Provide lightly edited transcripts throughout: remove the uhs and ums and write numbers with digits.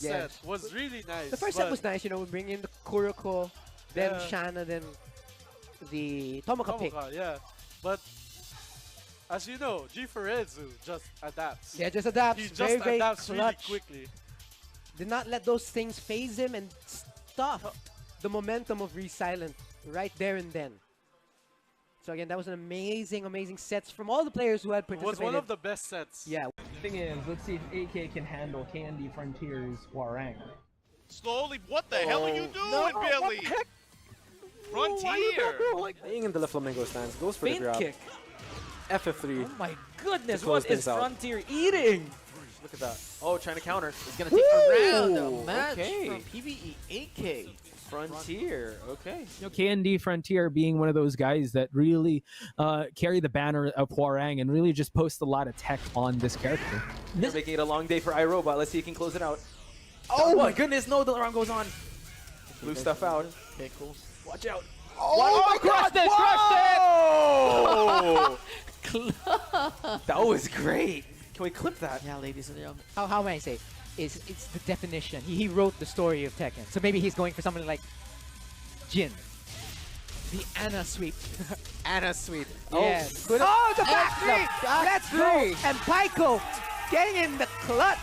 set was really nice. The first set was nice, you know, we bring in the Kuroko, then Shanna, then the Tomoka pick. Yeah. But as you know, G Furetsu just adapts. Yeah, just adapts. He just very adapts clutch. really quickly. Did not let those things phase him and stop the momentum of Resilient right there and then. So again, that was an amazing, amazing sets from all the players who had It participated. was one of the best sets. Yeah. Thing is, let's see if AK can handle KND Frontiers Hwoarang. Slowly, what the hell are you doing, Billy? Frontier! Being in the Flamingo stance, goes for the Faint grab. kick. FF3. Oh my goodness, close what is things out. Frontier eating? Look at that. Oh, trying to counter. It's gonna take a round Ooh, a match okay. from PvE 8K. Frontier. Okay. You know, KND Frontier being one of those guys that really carry the banner of Hwoarang and really just post a lot of tech on this character. They're making it a long day for iRobot. Let's see if he can close it out. Oh my goodness, no, the round goes on. Blue stuff out. Okay, cool. Watch out. Oh my god, they crushed it! That was great. Can we clip that? Yeah, ladies and gentlemen. How may I say? It's the definition. He wrote the story of Tekken. So maybe he's going for something like Jin. The Anna sweep. Anna sweep. Yes. Oh, the back three! Let's go! And Pyko getting in the clutch.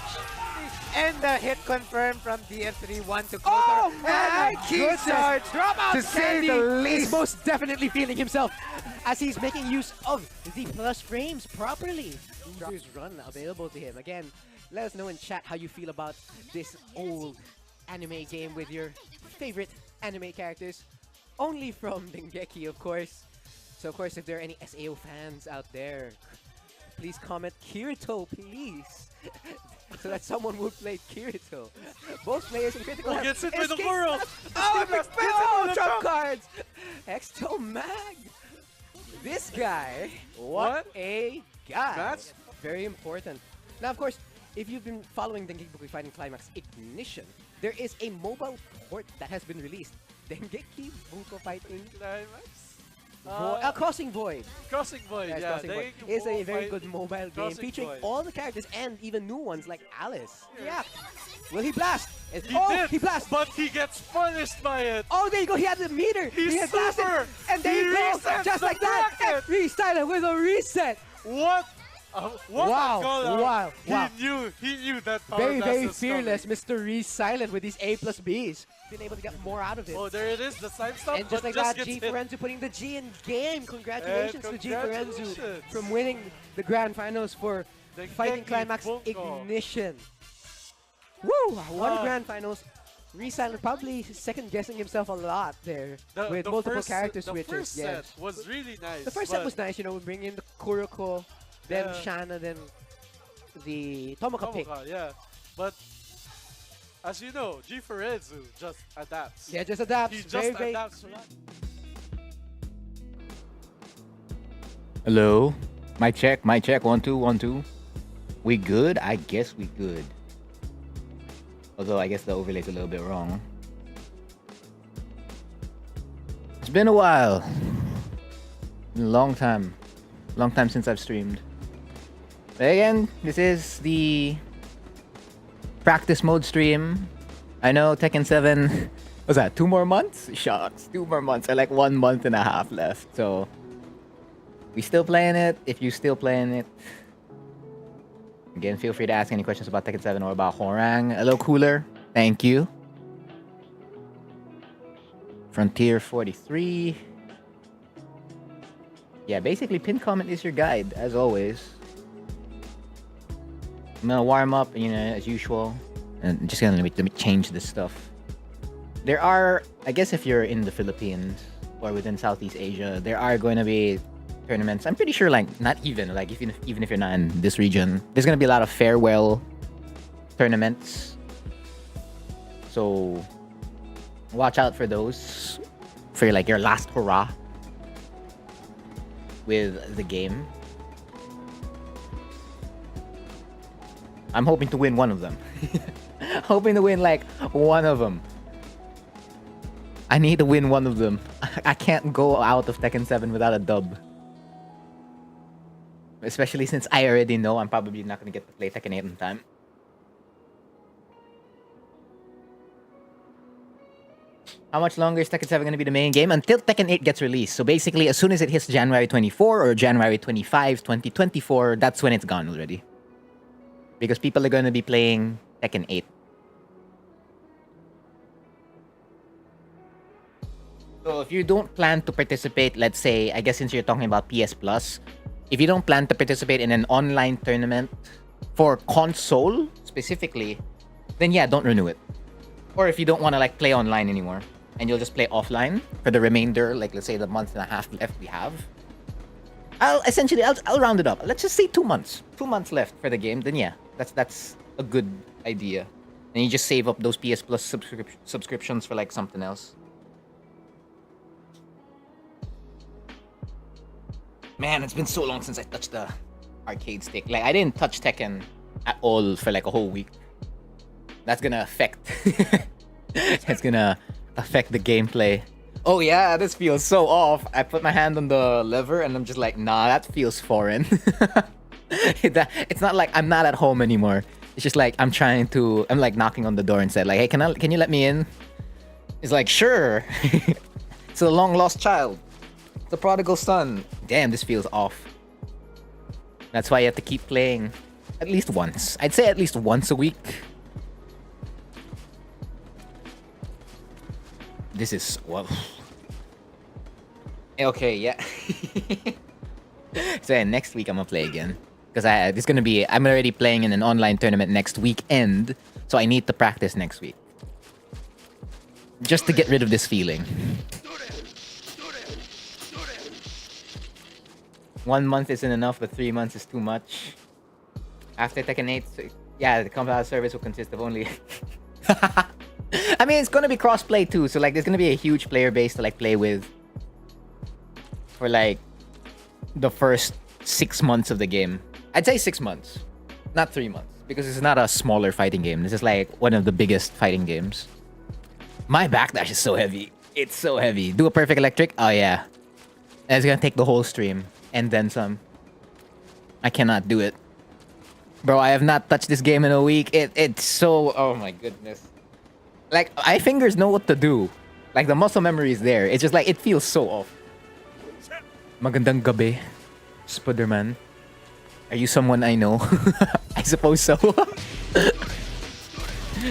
And the hit confirmed from DF3-1 to close. Oh my goodness! Dropout To say the least. is most definitely feeling himself as he's making use of the plus frames properly. There's run available to him. Again, let us know in chat how you feel about this old anime game with your favorite anime characters. Only from Dengeki, of course. So, of course, if there are any SAO fans out there, please comment Kirito, please. So that someone would play Kirito. Both players in critical Who health. gets it with the Escape- world? Oh, trump cards! Exto Mag! This guy, what a guy! That's very important. Now, of course, if you've been following Dengeki Fighting Climax Ignition, there is a mobile port that has been released. Dengeki Bunko Fighting Crossing Void. Crossing Void, Yes, yeah. Crossing Void. They It's a will very fight good mobile game Crossing featuring Void. all the characters and even new ones like Alice. Yeah. Will he blast? He Oh, did, he blasts! but he gets punished by it. Oh, there you go. He had the meter. He's he had blasted. super. And there He you go. resets Just the like that. bracket. Restarted with a reset. What? What Wow, a caller. wow, wow. He knew that power Very, blast very was fearless, coming. Mr. Resilient with these A plus Bs. Been able to get more out of it. Oh, there it is, the side stop. And just but like that, gets G hit. Furetsu putting the G in game. Congratulations to G Furetsu congratulations. from winning the grand finals for The Fighting Dengeki Climax Bunko. Ignition. Woo! What a Ah. grand finals. Resilient probably second guessing himself a lot there with The multiple first, character the switches. first Yes. set was really nice. The first set was nice, you know, we bring in the Kuroko, then Shanna, then the Tomoka pick. yeah. But as you know, G Furetsu just adapts. Yeah, just adapts. He just very, very adapts a lot. Hello? Mic check, 1 2 1 2. We good? I guess we good. Although I guess the overlay's a little bit wrong. It's been a while. Been a long time. Long time since I've streamed. But again, this is the practice mode stream. I know Tekken 7, what's that, 2 more months? Shucks, 2 more months. Or like 1 month and a half left. So we still playing it. If you still playing it, again, feel free to ask any questions about Tekken 7 or about Hwoarang. Hello, Cooler. Thank you. Frontier 43. Yeah, basically, pin comment is your guide, as always. I'm gonna warm up, you know, as usual. And just gonna let me change this stuff. There are, I guess if you're in the Philippines or within Southeast Asia, there are going to be tournaments. I'm pretty sure, like, not even, like, even if you're not in this region, there's gonna be a lot of farewell tournaments. So watch out for those, for like your last hurrah with the game. I'm hoping to win one of them. Hoping to win like one of them. I need to win one of them. I can't go out of Tekken 7 without a dub. Especially since I already know I'm probably not going to get to play Tekken 8 in time. How much longer is Tekken 7 going to be the main game? Until Tekken 8 gets released. So basically, as soon as it hits January 24 or January 25, 2024, that's when it's gone already. Because people are going to be playing Tekken 8. So if you don't plan to participate, let's say, I guess since you're talking about PS Plus, if you don't plan to participate in an online tournament for console specifically, then yeah, don't renew it. Or if you don't want to like play online anymore and you'll just play offline for the remainder, like let's say the month and a half left we have, I'll round it up. Let's just say 2 months. 2 months left for the game. Then yeah, that's a good idea. And you just save up those PS Plus subscriptions for like something else. Man, it's been so long since I touched the arcade stick. Like, I didn't touch Tekken at all for like a whole week. That's gonna affect... It's gonna affect the gameplay. Oh yeah, this feels so off. I put my hand on the lever and I'm just like, nah, that feels foreign. It's not like I'm not at home anymore. It's just like I'm like knocking on the door and said like, hey, can you let me in? It's like, sure. It's a long lost child. The prodigal son. Damn, this feels off. That's why you have to keep playing at least once. I'd say at least once a week. This is... Whoa. Okay, yeah. So yeah, next week I'm gonna play again. Because I'm already playing in an online tournament next weekend. So I need to practice next week. Just to get rid of this feeling. 1 month isn't enough, but 3 months is too much. After Tekken 8, yeah, the combat service will consist of only... I mean, it's gonna be cross-play too, so like there's gonna be a huge player base to like play with for like the first 6 months of the game. I'd say 6 months, not 3 months, because it's not a smaller fighting game. This is like one of the biggest fighting games. My backdash is so heavy. It's so heavy. Do a perfect electric? Oh yeah. And it's gonna take the whole stream. And then some. I cannot do it. Bro, I have not touched this game in a week. It's so... Oh my goodness. Like, my fingers know what to do. Like, the muscle memory is there. It's just like, it feels so off. Magandang gabi, Spider-Man. Are you someone I know? I suppose so.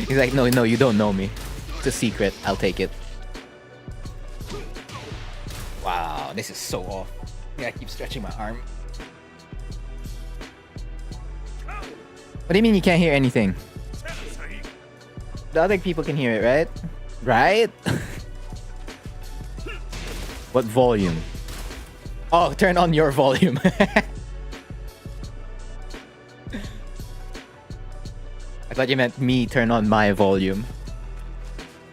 He's like, no, you don't know me. It's a secret. I'll take it. Wow, this is so off. Yeah, I keep stretching my arm. What do you mean you can't hear anything? The other people can hear it, right? Right? What volume? Oh, turn on your volume. I thought you meant me turn on my volume.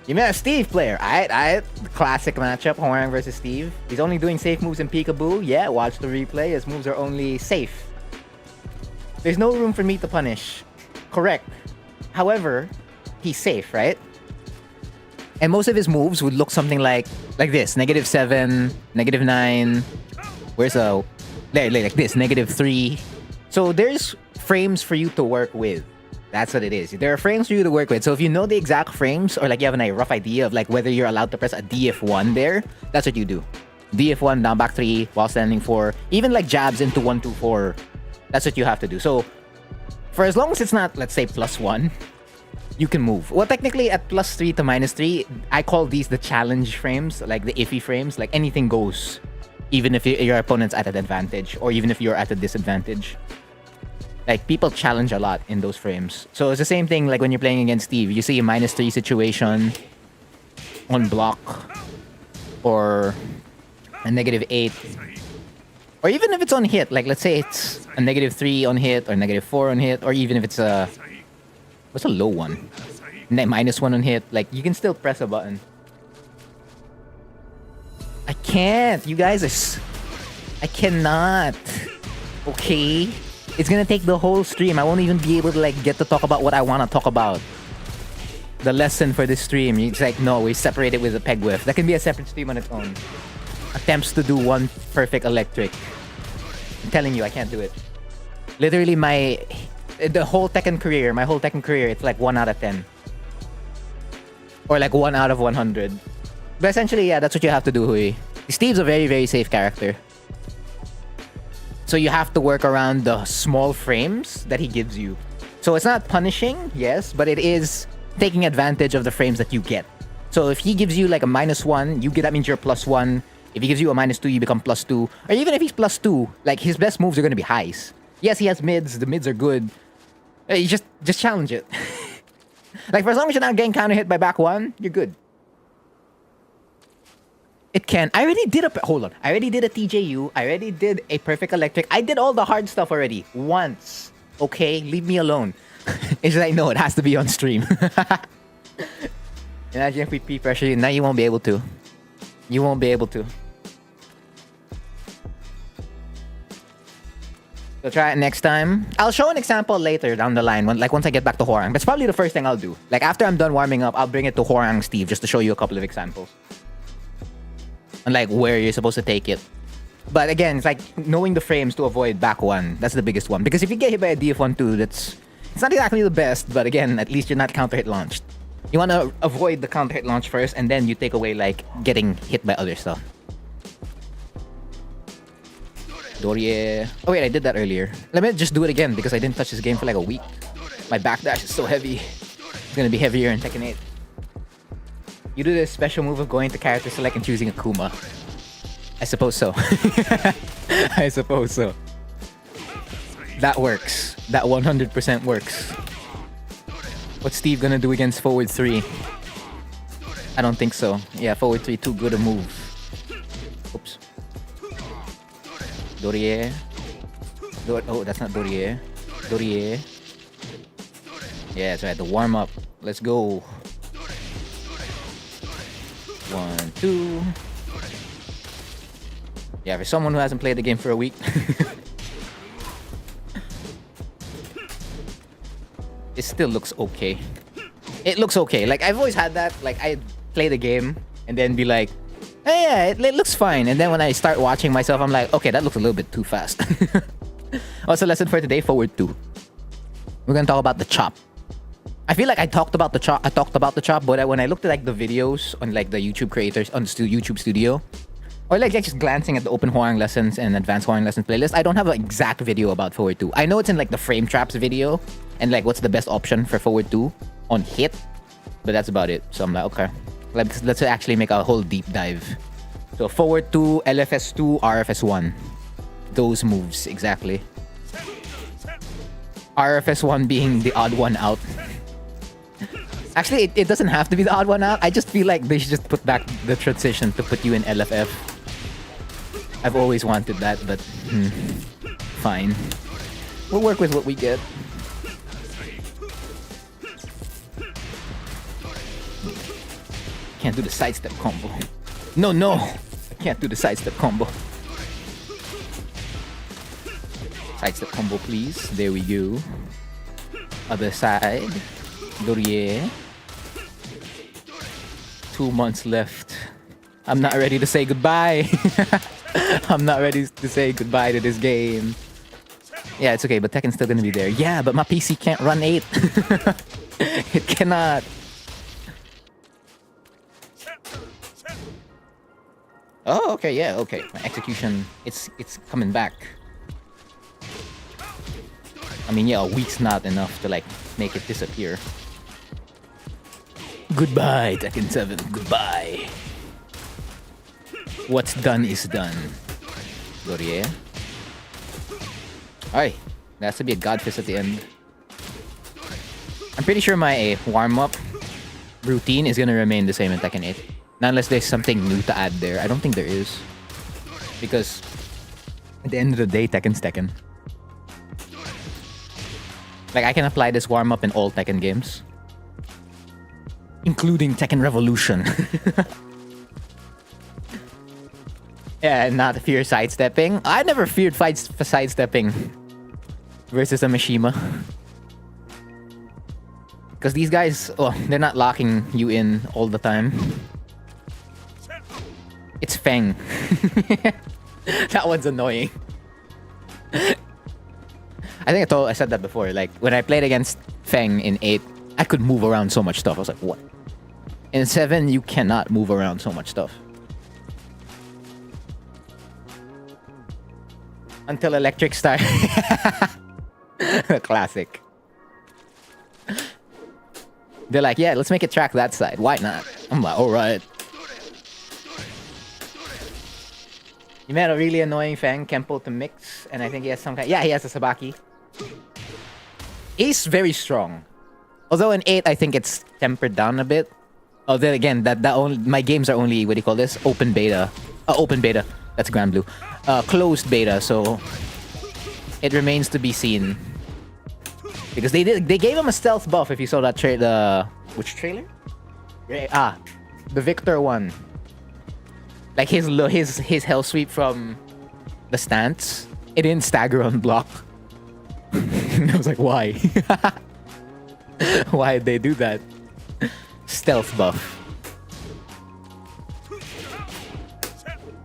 You meant a Steve player. Aight. Classic matchup, Hwoarang versus Steve. He's only doing safe moves in peekaboo. Yeah, watch the replay. His moves are only safe. There's no room for me to punish. Correct. However, he's safe, right? And most of his moves would look something like this. -7, -9. Where's a... There, like this. -3. So there's frames for you to work with. That's what it is. There are frames for you to work with. So if you know the exact frames, or like you have a rough idea of like whether you're allowed to press a DF1 there, that's what you do. DF1, down back 3, while standing 4. Even like jabs into 1, 2, 4. That's what you have to do. So for as long as it's not, let's say, +1, you can move. Well, technically at +3 to -3, I call these the challenge frames, like the iffy frames. Like anything goes, even if your opponent's at an advantage, or even if you're at a disadvantage. Like, people challenge a lot in those frames. So it's the same thing like when you're playing against Steve. You see a -3 situation on block, or a -8. Or even if it's on hit, like let's say it's a -3 on hit, or -4 on hit, or even if it's a... What's a low one? -1 on hit. Like, you can still press a button. I can't. You guys are... I cannot. Okay? It's gonna take the whole stream. I won't even be able to like get to talk about what I want to talk about. The lesson for this stream. It's like, no, we separate it with a peg whiff. That can be a separate stream on its own. Attempts to do one perfect electric. I'm telling you, I can't do it. Literally, my whole Tekken career, it's like 1 out of 10. Or like 1 out of 100. But essentially, yeah, that's what you have to do, Hui. Steve's a very, very safe character. So you have to work around the small frames that he gives you. So it's not punishing, yes, but it is taking advantage of the frames that you get. So if he gives you like a -1, you get, that means you're +1. If he gives you a -2, you become +2. Or even if he's +2, like his best moves are going to be highs. Yes, he has mids. The mids are good. You just challenge it. Like for as long as you're not getting counter hit by back 1, you're good. It can. I already did a... Hold on. I already did a TJU. I already did a Perfect Electric. I did all the hard stuff already. Once. Okay? Leave me alone. It's like, no, it has to be on stream. Imagine if we pre-pressure you. Now you won't be able to. You won't be able to. So try it next time. I'll show an example later down the line, once I get back to Hwoarang. That's probably the first thing I'll do. Like after I'm done warming up, I'll bring it to Hwoarang Steve just to show you a couple of examples. And like where you're supposed to take it. But again, it's like knowing the frames to avoid back 1. That's the biggest one. Because if you get hit by a DF1 too, it's not exactly the best, but again, at least you're not counter hit launched. You want to avoid the counter hit launch first, and then you take away like getting hit by other stuff. Dorie. Oh wait, I did that earlier. Let me just do it again because I didn't touch this game for like a week. My backdash is so heavy. It's gonna be heavier in Tekken 8. You do this special move of going to character select and choosing Akuma. I suppose so. I suppose so. That works. That 100% works. What's Steve gonna do against forward 3? I don't think so. Yeah, forward 3, too good a move. Oops. Dorie. Oh, that's not Dorie. Dorie. Yeah, that's right. The warm up. Let's go. 1, 2. Yeah, for someone who hasn't played the game for a week. It still looks okay. It looks okay. Like, I've always had that. Like, I play the game and then be like, hey, yeah, it looks fine. And then when I start watching myself, I'm like, okay, that looks a little bit too fast. Also, lesson for today, forward 2. We're gonna talk about the chop. I feel like I talked about the chop, but when I looked at like the videos on like the YouTube creators on the YouTube studio, or like just glancing at the open Hwoarang lessons and advanced Hwoarang lessons playlist, I don't have an exact video about forward 2. I know it's in like the frame traps video and like what's the best option for forward 2 on hit, but that's about it. So I'm like, okay, let's actually make a whole deep dive. So forward 2, LFS 2, RFS 1, those moves exactly. RFS 1 being the odd one out. Actually, it doesn't have to be the odd one out. I just feel like they should just put back the transition to put you in LFF. I've always wanted that, but fine. We'll work with what we get. Can't do the sidestep combo. No! I can't do the sidestep combo. Sidestep combo, please. There we go. Other side. Dorie. 2 months left. I'm not ready to say goodbye. I'm not ready to say goodbye to this game. Yeah, it's okay, but Tekken's still gonna be there. Yeah, but my PC can't run 8. It cannot. Oh, okay, yeah, okay. My execution, it's coming back. I mean, yeah, a week's not enough to like make it disappear. Goodbye, Tekken 7. Goodbye. What's done is done. Dorie. Alright. There has to be a God Fist at the end. I'm pretty sure my warm-up routine is gonna remain the same in Tekken 8. Not unless there's something new to add there. I don't think there is. Because at the end of the day, Tekken's Tekken. Like, I can apply this warm-up in all Tekken games. Including Tekken Revolution. Yeah, not fear sidestepping. I never feared sidestepping versus a Mishima. Because these guys, oh, they're not locking you in all the time. It's Feng. That one's annoying. I think I said that before. Like, when I played against Feng in 8, I could move around so much stuff. I was like, what? In 7, you cannot move around so much stuff. Until Electric Star. Classic. They're like, yeah, let's make it track that side. Why not? I'm like, alright. You met a really annoying Fang Kempo to mix, and I think he has some kind. Yeah, he has a Sabaki. He's very strong. Although in 8, I think it's tempered down a bit. Oh, then again, that only my games are only, what do you call this? Open beta. Open beta. That's Grand Blue. Closed beta, so it remains to be seen. Because they gave him a stealth buff. If you saw that trailer, which trailer? The Victor one. Like his hell sweep from the stance, it didn't stagger on block. And I was like, why? Why did they do that? Stealth buff.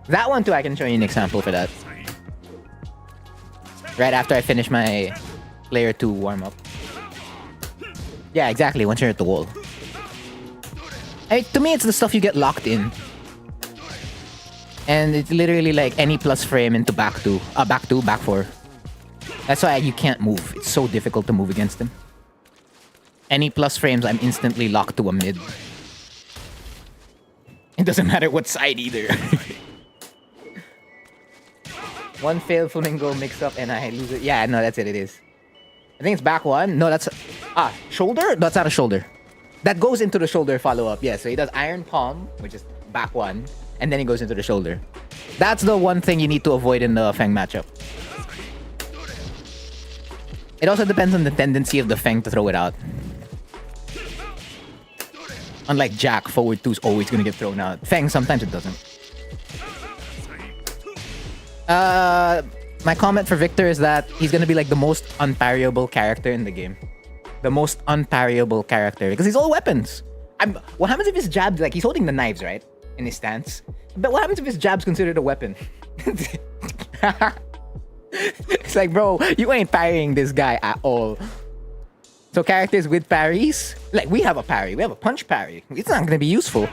That one too, I can show you an example for that. Right after I finish my player 2 warm up. Yeah, exactly. Once you're at the wall. I mean, to me, it's the stuff you get locked in. And it's literally like any plus frame into back 2, back 4. That's why you can't move. It's so difficult to move against him. Any plus frames, I'm instantly locked to a mid. It doesn't matter what side either. One failed flamingo mix up and I lose it. Yeah, no, that's it. It is. I think it's back 1. No, that's... shoulder? That's not a shoulder. That goes into the shoulder follow-up. Yeah, so he does iron palm, which is back 1. And then he goes into the shoulder. That's the one thing you need to avoid in the Feng matchup. It also depends on the tendency of the Feng to throw it out. Unlike Jack, forward 2 is always going to get thrown out. Feng, sometimes it doesn't. My comment for Victor is that he's going to be like the most unparryable character in the game. The most unparryable character. Because he's all weapons. What happens if his jabs, like he's holding the knives, right? In his stance. But what happens if his jab's considered a weapon? It's like, bro, you ain't parrying this guy at all. So characters with parries, like we have a parry, we have a punch parry. It's not gonna be useful.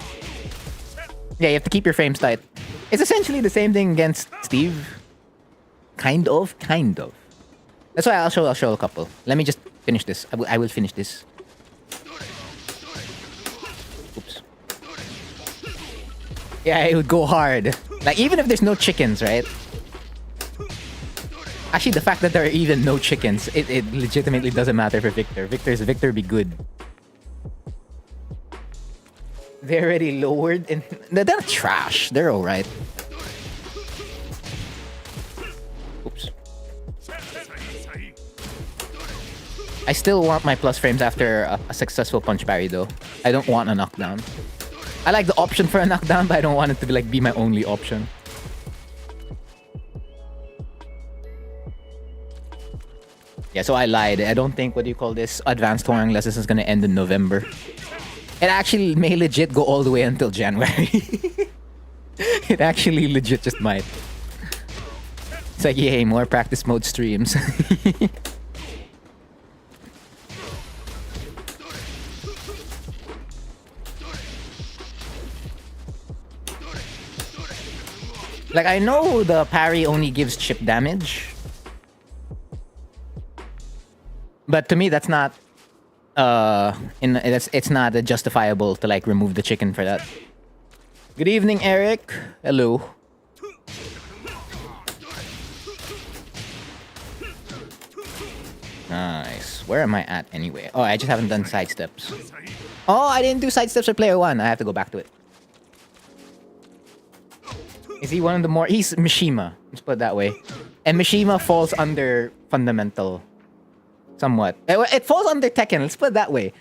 Yeah, you have to keep your frames tight. It's essentially the same thing against Steve. Kind of. That's why I'll show a couple. Let me just finish this. I will finish this. Oops. Yeah, it would go hard. Like even if there's no chickens, right? Actually, the fact that there are even no chickens, it legitimately doesn't matter for Victor. Victor be good. They're already lowered and they're trash. They're alright. Oops. I still want my plus frames after a successful punch parry though. I don't want a knockdown. I like the option for a knockdown, but I don't want it to be my only option. Yeah, so I lied. I don't think, what do you call this, Advanced Hwoarang lessons is gonna end in November. It actually may legit go all the way until January. It actually legit just might. It's like, yay, more practice mode streams. Like, I know the parry only gives chip damage. But to me, that's not it's not justifiable to like remove the chicken for that. Good evening, Eric. Hello. Nice. Where am I at anyway? Oh, I just haven't done side steps. Oh, I didn't do side steps for player 1. I have to go back to it. Is he one of the more... He's Mishima. Let's put it that way. And Mishima falls under fundamental... Somewhat. It falls under Tekken, let's put it that way.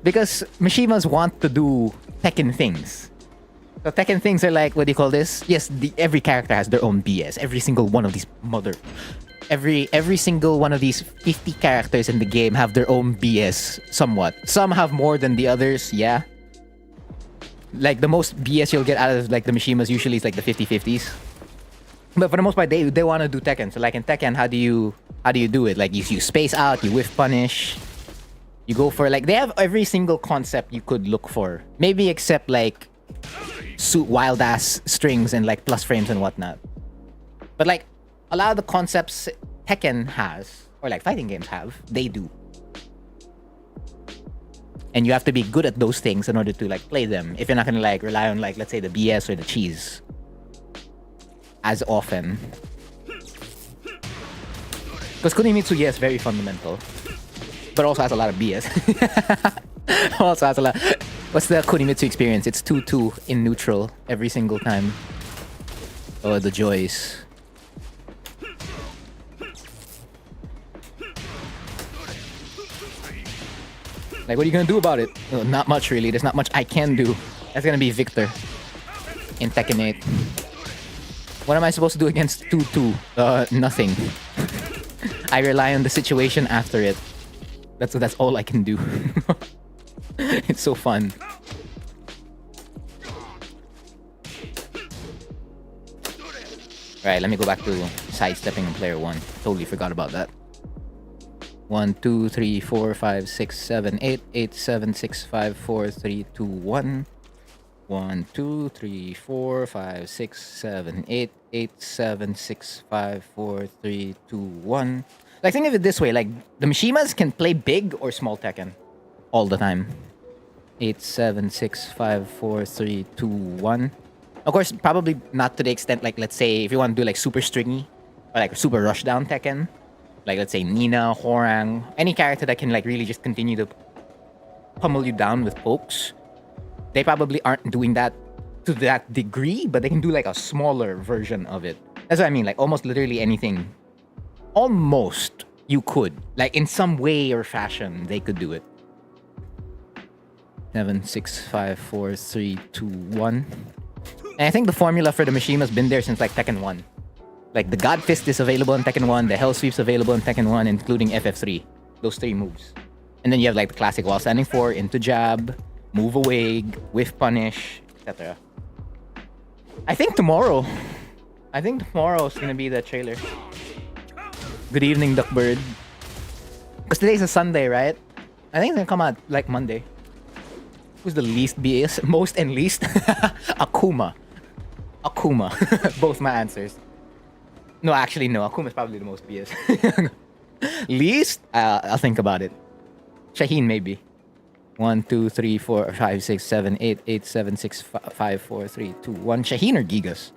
Because Mishimas want to do Tekken things. So Tekken things are like, what do you call this? Yes, every character has their own BS. Every single one of these every single one of these 50 characters in the game have their own BS, somewhat. Some have more than the others, yeah. Like the most BS you'll get out of like the Mishimas usually is like the 50-50s. But for the most part, they want to do Tekken. So like in Tekken, how do you do it? Like you space out, you whiff punish. You go for like they have every single concept you could look for. Maybe except like wild ass strings and like plus frames and whatnot. But like a lot of the concepts Tekken has or like fighting games have, they do. And you have to be good at those things in order to like play them. If you're not gonna like rely on like let's say the BS or the cheese as often. Because Kunimitsu, yes, very fundamental. But also has a lot of BS. Also has a lot. What's the Kunimitsu experience? It's 2-2 in neutral every single time. Oh, the joys. Like, what are you gonna do about it? Oh, not much, really. There's not much I can do. That's gonna be Victor in Tekken 8. What am I supposed to do against 2-2? Nothing. I rely on the situation after it. That's all I can do. It's so fun. Alright, let me go back to sidestepping on player 1. Totally forgot about that. 1, 2, 3, 4, 5, 6, 7, 8, 8, 7, 6, 5, 4, 3, 2, 1. 1, 2, 3, 4, 5, 6, 7, 8, 8, 7, 6, 5, 4, 3, 2, 1. Like, think of it this way, like, the Mishimas can play big or small Tekken all the time. 8, 7, 6, 5, 4, 3, 2, 1. Of course, probably not to the extent, like, let's say, if you want to do, like, super stringy or, like, super rushdown Tekken. Like, let's say, Nina, Hwoarang, any character that can, like, really just continue to pummel you down with pokes. They probably aren't doing that to that degree, but they can do, like, a smaller version of it. That's what I mean, like, almost literally anything. Almost you could. Like, in some way or fashion, they could do it. 7, 6, 5, 4, 3, 2, 1. And I think the formula for the Mishima's been there since, like, Tekken 1. Like, the God Fist is available in Tekken 1, the Hell Sweep's available in Tekken 1, including FF3. Those 3 moves. And then you have, like, the classic while standing 4, into jab, move away, whiff punish, etc. I think tomorrow is gonna be the trailer. Good evening, Duckbird. Because today's a Sunday, right? I think it's gonna come out like Monday. Who's the least BS? Most and least? Akuma. Both my answers. No, actually, no. Akuma's probably the most BS. Least? I'll think about it. Shaheen, maybe. 1, 2, 3, 4, 5, 6, 7, 8, 8, 7, 6, 5, 4, 3, 2, 1. Shaheen or Gigas?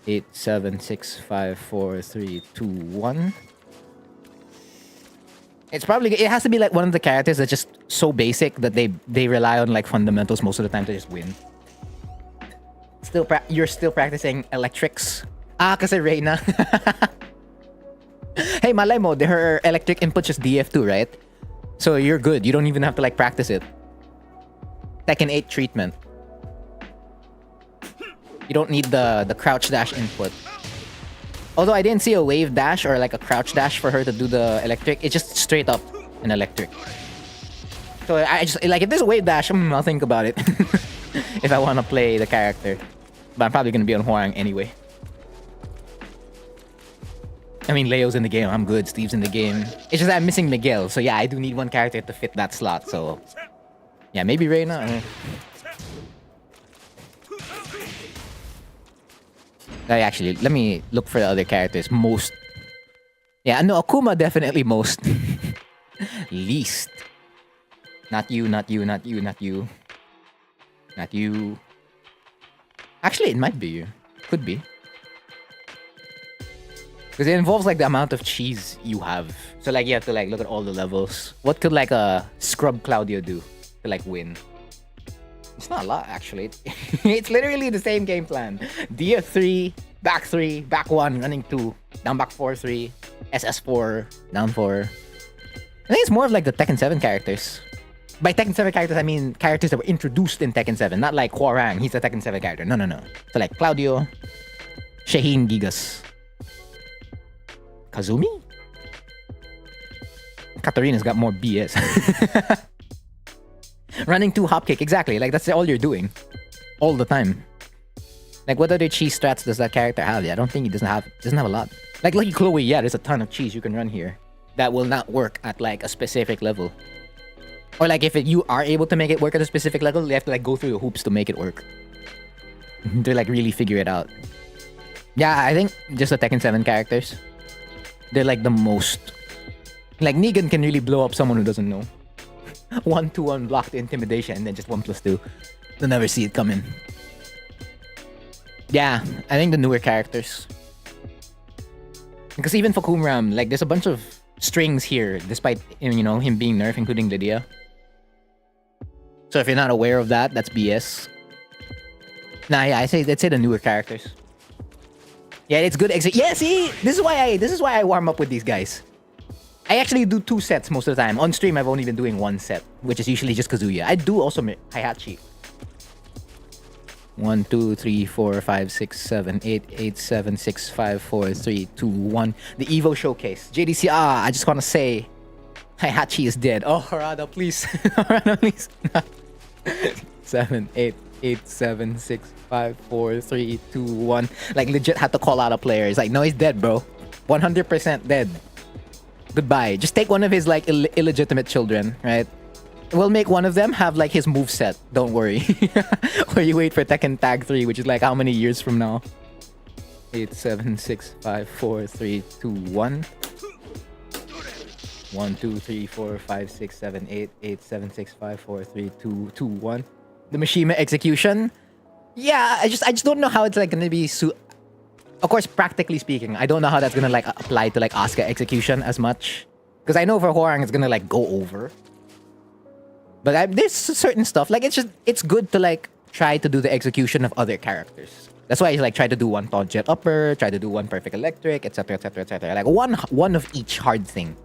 8, 7, 6, 5, 4, 3, 2, 1. It has to be like one of the characters that's just so basic that they rely on like fundamentals most of the time to just win. You're still practicing electrics. Kasi Reina. Hey, malay mo, her electric input just DF2, right? So you're good. You don't even have to like practice it. Tekken 8 treatment. You don't need the crouch dash input. Although I didn't see a wave dash or like a crouch dash for her to do the electric. It's just straight up an electric. So I just like if there's a wave dash, I'll think about it. If I want to play the character. But I'm probably gonna be on Hwoarang anyway. I mean, Leo's in the game. I'm good. Steve's in the game. It's just that I'm missing Miguel. So yeah, I do need one character to fit that slot. So yeah, maybe Reina. Actually, let me look for the other characters. Most. Yeah, no, Akuma definitely most. Least. Not you, not you, not you, not you. Not you. Actually, it might be you. Could be. Because it involves like the amount of cheese you have. So like you have to like look at all the levels. What could like a Scrub Claudio do to like win? It's not a lot actually. It's literally the same game plan. DF3, back 3, back 1, running 2, down back 4, 3, SS4, down 4. I think it's more of like the Tekken 7 characters. By Tekken 7 characters, I mean characters that were introduced in Tekken 7. Not like Hwoarang, he's a Tekken 7 character. No. So like Claudio, Shaheen, Gigas. Kazumi? Katarina's got more BS. Running 2 hop kick, exactly. Like that's all you're doing. All the time. Like what other cheese strats does that character have? Yeah, I don't think he doesn't have a lot. Like Lucky Chloe, yeah, there's a ton of cheese you can run here. That will not work at like a specific level. Or like if you are able to make it work at a specific level, you have to like go through the hoops to make it work. To like really figure it out. Yeah, I think just the Tekken 7 characters. They're like the most... Like Negan can really blow up someone who doesn't know. 1-2-1 blocked intimidation and then just 1+2. They'll never see it coming. Yeah, I think the newer characters. Because even for Hwoarang, like there's a bunch of strings here, despite him being nerfed, including Lydia. So if you're not aware of that, that's BS. Nah, yeah, I'd say the newer characters. Yeah, it's good. Yeah, see, this is why I warm up with these guys. I actually do 2 sets most of the time. On stream, I've only been doing 1 set, which is usually just Kazuya. I do also Heihachi. 1, 2, 3, 4, 5, 6, 7, 8, 8, 7, 6, 5, 4, 3, 2, 1. The Evo Showcase. JDC, I just want to say, Heihachi is dead. Oh, Harada, please. Harada, please. 7, 8, 8, 7, 6, 5, 4, 3, 2, 1. Like, legit had to call out a player. It's like, no, he's dead, bro. 100% dead. Goodbye. Just take one of his, like, illegitimate children, right? We'll make one of them have, like, his moveset. Don't worry. Or you wait for Tekken Tag 3, which is, like, how many years from now? 8, 7, 6, 5, 4, 3, 2, 1. 1, 2, 3, 4, 5, 6, 7, 8, 8, 7, 6, 5, 4, 3, 2, 2, 1. The Mishima execution. Yeah, I just don't know how it's like gonna be of course, practically speaking, I don't know how that's gonna like apply to like Asuka execution as much. Because I know for Hwoarang it's gonna like go over. But there's certain stuff, like it's good to like try to do the execution of other characters. That's why I like try to do 1 taunt jet upper, try to do 1 perfect electric, etc, etc, etc. Like one of each hard thing.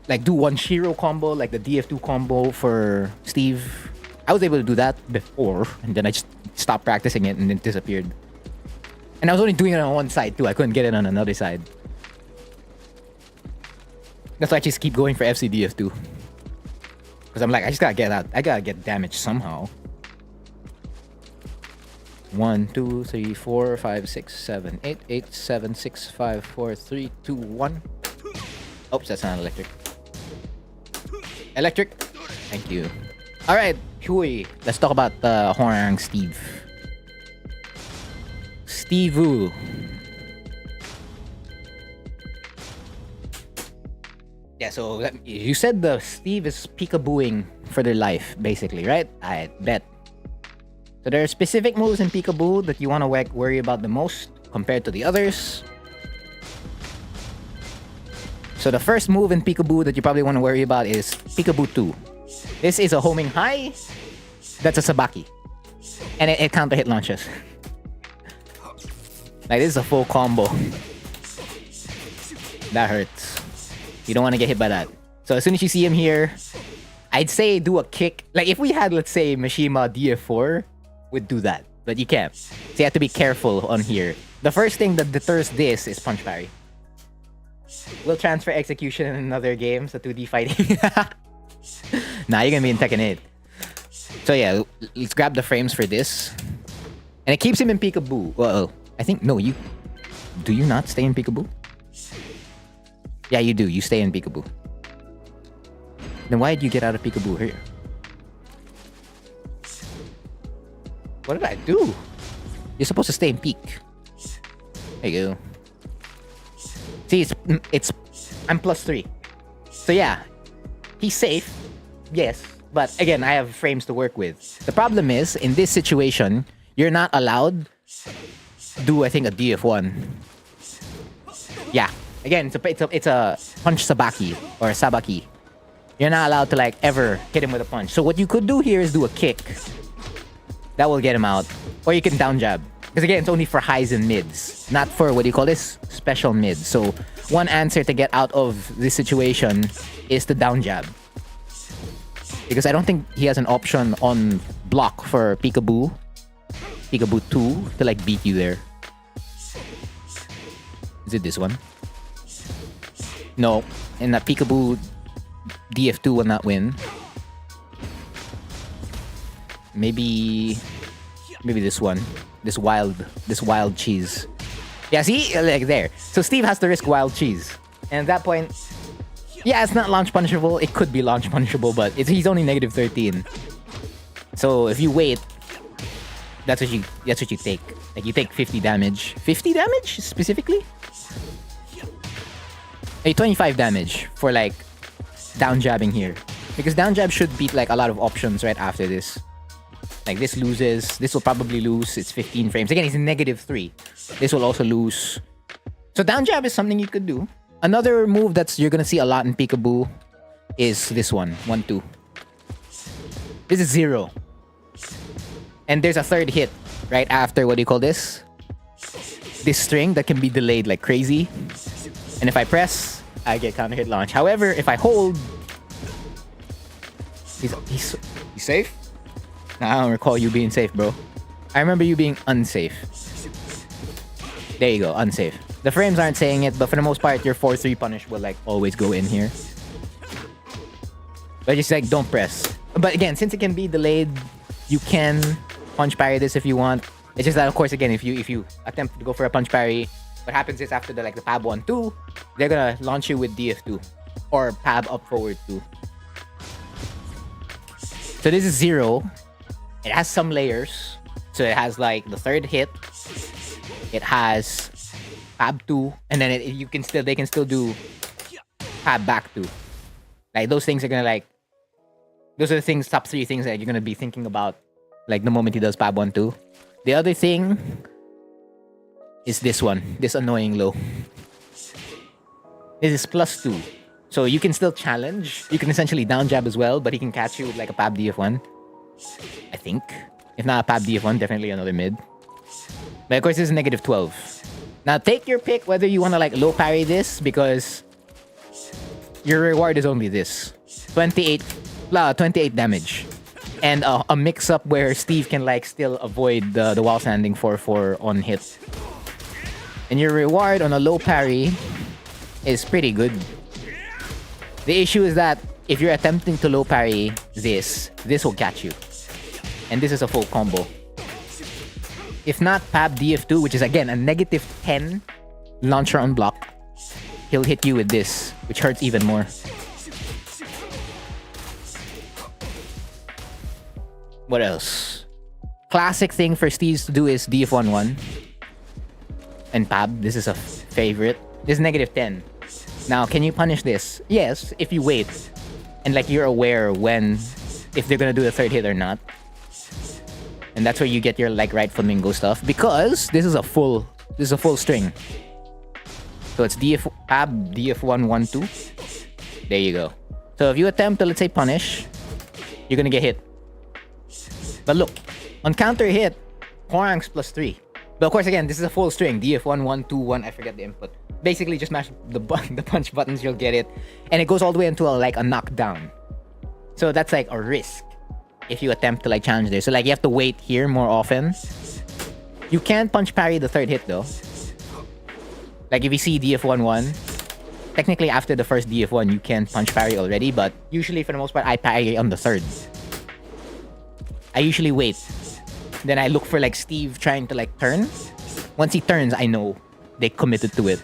Like do 1 Shiro combo, like the DF2 combo for Steve. I was able to do that before, and then I just stopped practicing it and it disappeared. And I was only doing it on one side too. I couldn't get it on another side. That's why I just keep going for FCDF2. Because I'm like, I just gotta get out. I gotta get damage somehow. 1, 2, 3, 4, 5, 6, 7, 8, 8, 7, 6, 5, 4, 3, 2, 1. Oops, that's not electric. Electric. Thank you. Alright, Hui. Let's talk about Hwoarang Steve. Steve-oo. Yeah, so you said the Steve is peekabooing for their life, basically, right? I bet. So there are specific moves in peekaboo that you want to worry about the most compared to the others. So the first move in peekaboo that you probably want to worry about is Peekaboo 2. This is a homing high. That's a Sabaki. And it counter hit launches. Like this is a full combo. That hurts. You don't want to get hit by that. So as soon as you see him here, I'd say do a kick. Like if we had, let's say, Mishima DF4, we'd do that. But you can't. So you have to be careful on here. The first thing that deters this is punch parry. We'll transfer execution in another game, so 2D fighting. Nah, you're gonna be in Tekken 8. So yeah, let's grab the frames for this. And it keeps him in peekaboo. Uh-oh. I think, no, do you not stay in peekaboo? Yeah, you do. You stay in peekaboo. Then why did you get out of peekaboo here? What did I do? You're supposed to stay in peek. There you go. See, I'm +3. So yeah, he's safe. Yes, but again, I have frames to work with. The problem is, in this situation, you're not allowed to do, I think, a DF1. Yeah, again, it's a punch sabaki or sabaki. You're not allowed to like ever hit him with a punch. So what you could do here is do a kick. That will get him out. Or you can down jab. Because again, it's only for highs and mids. Not for, what do you call this? Special mids. So one answer to get out of this situation is to down jab. Because I don't think he has an option on block for Peekaboo. Peekaboo 2 to like beat you there. Is it this one? No. And that Peekaboo DF2 will not win. Maybe this one. This wild cheese. Yeah, see? Like there. So Steve has to risk wild cheese. And at that point, Yeah, it's not launch punishable. It could be launch punishable, but he's only negative 13. So if you wait, that's what you take. Like you take 50 damage. 50 damage specifically? 25 damage for like down jabbing here. Because down jab should beat like a lot of options right after this. Like this loses. This will probably lose. It's 15 frames. Again, he's in negative 3. This will also lose. So down jab is something you could do. Another move you're gonna see a lot in Peekaboo is this one. 1-2. This is 0. And there's a third hit right after, what do you call this? This string that can be delayed like crazy. And if I press, I get counter hit launch. However, if I hold... He's safe? Nah, I don't recall you being safe, bro. I remember you being unsafe. There you go, unsafe. The frames aren't saying it, but for the most part, your 4-3 punish will like always go in here. But just like, don't press. But again, since it can be delayed, you can punch parry this if you want. It's just that, of course, again, if you attempt to go for a punch parry, what happens is after the PAB 1-2, they're gonna launch you with DF2 or PAB up forward 2. So this is 0. It has some layers. So it has like the third hit. It has PAB 2, and then they can still do PAB back 2. Like those things are gonna like. Those are the top 3 things that you're gonna be thinking about, like the moment he does PAB 1-2. The other thing is this one, this annoying low. This is +2. So you can still challenge. You can essentially down jab as well, but he can catch you with like a PAB DF1. I think. If not a PAB DF1, definitely another mid. But of course, this is negative 12. Now take your pick whether you want to like low parry this, because your reward is only this. 28 damage. And a mix-up where Steve can like still avoid the wall standing 4-4 on hit. And your reward on a low parry is pretty good. The issue is that if you're attempting to low parry this will catch you. And this is a full combo. If not PAB DF2, which is again a negative 10 launcher on block, he'll hit you with this, which hurts even more. What else? Classic thing for Steves to do is DF1-1 and PAB. This is a favorite. This is negative 10. Now, can you punish this? Yes, if you wait and like you're aware if they're gonna do the third hit or not. And that's where you get your like right flamingo stuff, because this is a full string. So it's PAB DF1-1-2. There you go. So if you attempt to, let's say, punish, you're gonna get hit. But look, on counter hit, Hwoarang's +3. But of course, again, this is a full string. DF1-1-2-1. I forget the input. Basically, just mash the punch buttons, you'll get it, and it goes all the way into a knockdown. So that's like a risk if you attempt to like challenge this. So like you have to wait here more often. You can punch parry the third hit though. Like if you see DF1-1, technically after the first DF1 you can punch parry already, but usually for the most part I parry on the third. I usually wait. Then I look for like Steve trying to like turn. Once he turns, I know they committed to it.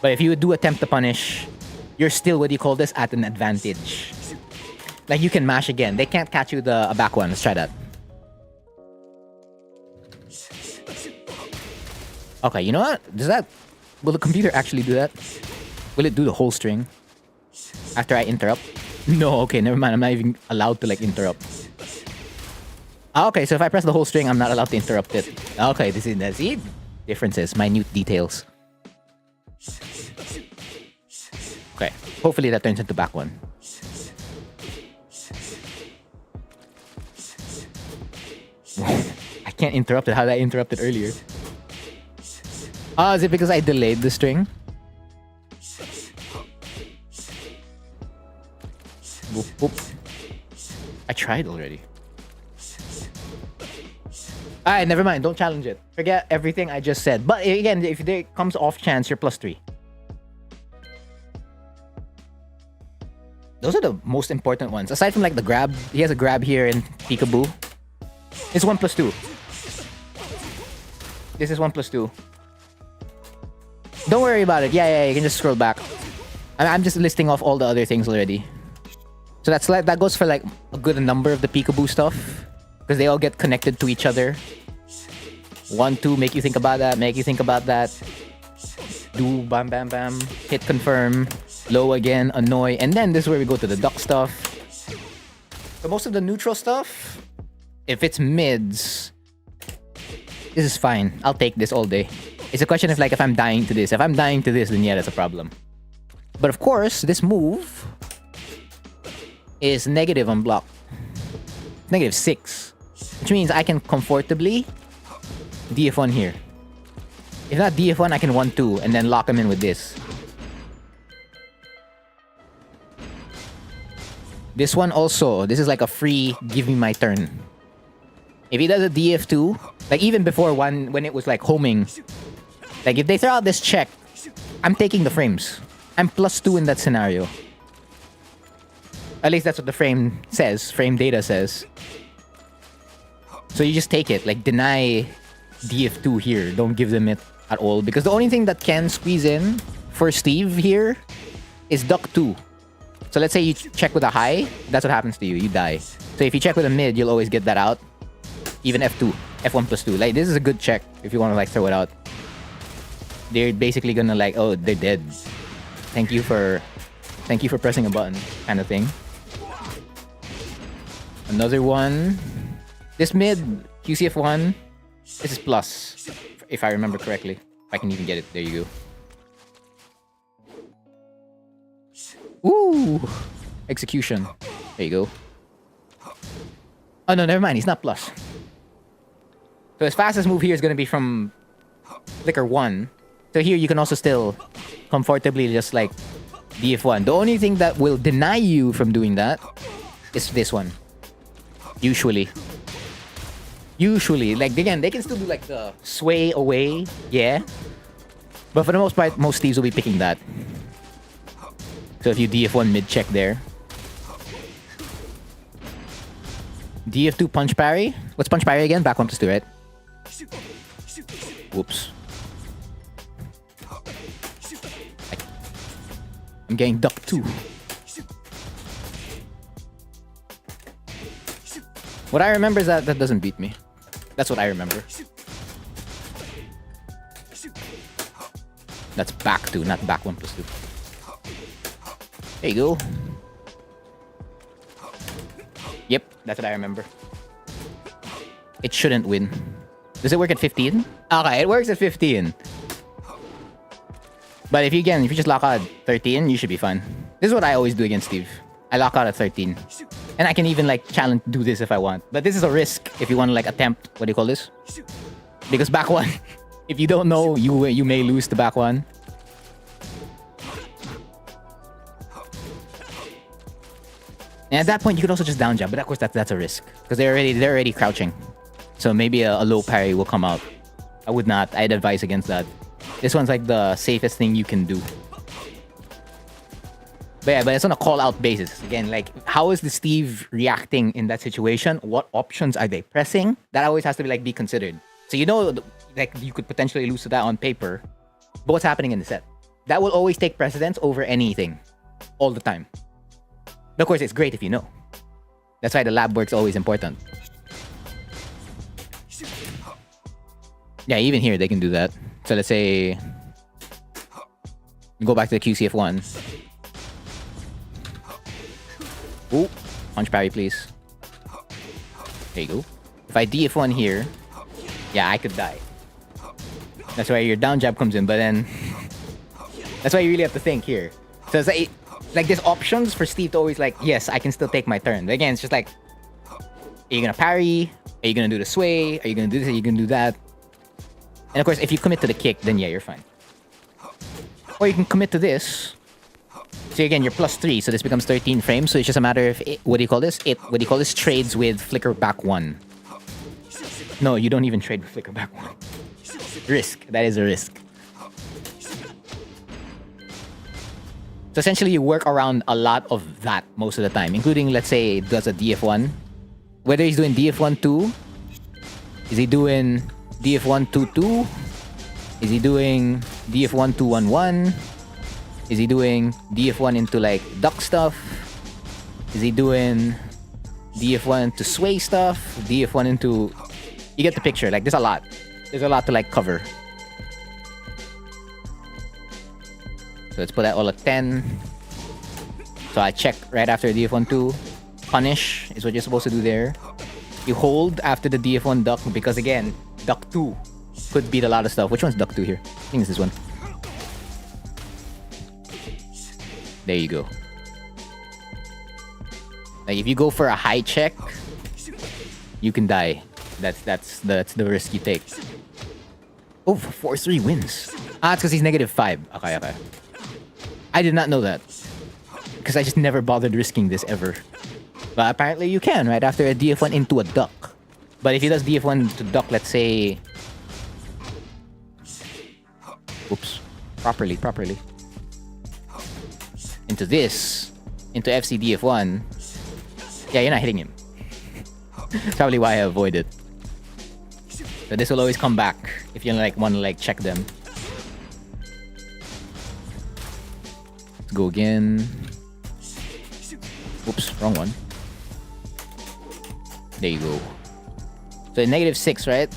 But if you do attempt to punish, you're still, what do you call this, at an advantage. Like you can mash again. They can't catch you a back one. Let's try that. Okay, you know what? Will the computer actually do that? Will it do the whole string after I interrupt? No, okay, never mind. I'm not even allowed to like interrupt. Okay, so if I press the whole string, I'm not allowed to interrupt it. Okay, that's it. Differences, minute details. Okay, hopefully that turns into back one. I can't interrupt it. How did I interrupt it earlier? Oh, is it because I delayed the string? Boop, boop. I tried already. Alright, never mind. Don't challenge it. Forget everything I just said. But again, if there comes off chance, you're +3. Those are the most important ones. Aside from like the grab, he has a grab here in Peekaboo. It's 1+2. This is 1+2. Don't worry about it. Yeah, you can just scroll back. I'm just listing off all the other things already. So that's like that goes for like a good number of the peekaboo stuff because they all get connected to each other. 1, 2, make you think about that. Make you think about that. Do bam, bam, bam. Hit confirm. Low again. Annoy. And then this is where we go to the duck stuff. So most of the neutral stuff, if it's mids, this is fine. I'll take this all day. It's a question of like if I'm dying to this. If I'm dying to this, then yeah, that's a problem. But of course, this move is negative on block. -6. Which means I can comfortably DF1 here. If not DF1, I can 1-2 and then lock him in with this. This one also, this is like a free give me my turn. If he does a DF2, like even before one, when it was like homing, like if they throw out this check, I'm taking the frames. I'm +2 in that scenario. At least that's what the frame says, frame data says. So you just take it, like deny DF2 here. Don't give them it at all. Because the only thing that can squeeze in for Steve here is duck 2. So let's say you check with a high, that's what happens to you. You die. So if you check with a mid, you'll always get that out. Even F2, F1 plus 2. Like this is a good check if you want to like throw it out. They're basically gonna like, oh, they're dead. Thank you for pressing a button, kind of thing. Another one. This mid, QCF1. This is plus, if I remember correctly. If I can even get it. There you go. Ooh! Execution. There you go. Oh no, never mind. He's not plus. So his fastest move here is going to be from flicker 1. So here you can also still comfortably just like DF1. The only thing that will deny you from doing that is this one. Usually. Like again, they can still do like the sway away, yeah. But for the most part, most Steves will be picking that. So if you DF1 mid check there. DF2 punch parry. What's punch parry again? Back 1 plus 2, right? Whoops. I'm getting duck 2. What I remember is that that doesn't beat me. That's what I remember. That's back 2, not back 1 plus 2. There you go. Yep, that's what I remember. It shouldn't win. Does it work at 15? Okay, it works at 15. But if you just lock out at 13, you should be fine. This is what I always do against Steve. I lock out at 13. And I can even like challenge do this if I want. But this is a risk if you want to like attempt, what do you call this? Because back 1, if you don't know, you may lose the back 1. And at that point, you could also just down jab, but of course that's a risk because they're already crouching. So maybe a low parry will come out. I'd advise against that. This one's like the safest thing you can do. But yeah, but it's on a call-out basis. Again, like how is the Steve reacting in that situation? What options are they pressing? That always has to be considered. So you know, like you could potentially lose to that on paper, but what's happening in the set? That will always take precedence over anything, all the time. But of course, it's great if you know. That's why the lab work's always important. Yeah, even here they can do that. So let's say go back to the QCF1. Ooh, punch parry, please. There you go. If I DF1 here, yeah, I could die. That's why your down jab comes in, but then that's why you really have to think here. So it's like there's options for Steve to always like, yes, I can still take my turn. But again, it's just like, are you gonna parry? Are you gonna do the sway? Are you gonna do this? Are you gonna do that? And of course, if you commit to the kick, then yeah, you're fine. Or you can commit to this. So again, you're +3, so this becomes 13 frames. So it's just a matter of trades with flicker back 1. No, you don't even trade with flicker back 1. Risk. That is a risk. So essentially, you work around a lot of that most of the time, including, let's say, does a DF1. Whether he's doing DF1 2, is he doing DF1 2 2? Is he doing DF1 2-1-1? Is he doing DF1 into like duck stuff? Is he doing DF1 to sway stuff? DF1 into... You get the picture. Like, there's a lot. There's a lot to like cover. So let's put that all at 10. So I check right after DF1 2. Punish is what you're supposed to do there. You hold after the DF1 duck because again, duck 2 could beat a lot of stuff. Which one's duck 2 here? I think it's this one. There you go. Like if you go for a high check, you can die. That's the risk you take. Oh, 4-3 wins. Ah, it's because he's -5. Okay. I did not know that. Because I just never bothered risking this ever. But apparently you can, right? After a DF1 into a duck. But if he does DF1 to duck, let's say... Oops. Properly. Into this. Into FC DF1. Yeah, you're not hitting him. That's probably why I avoid it. So this will always come back if you like want to like check them. Let's go again. Oops, wrong one. There you go. So -6, right?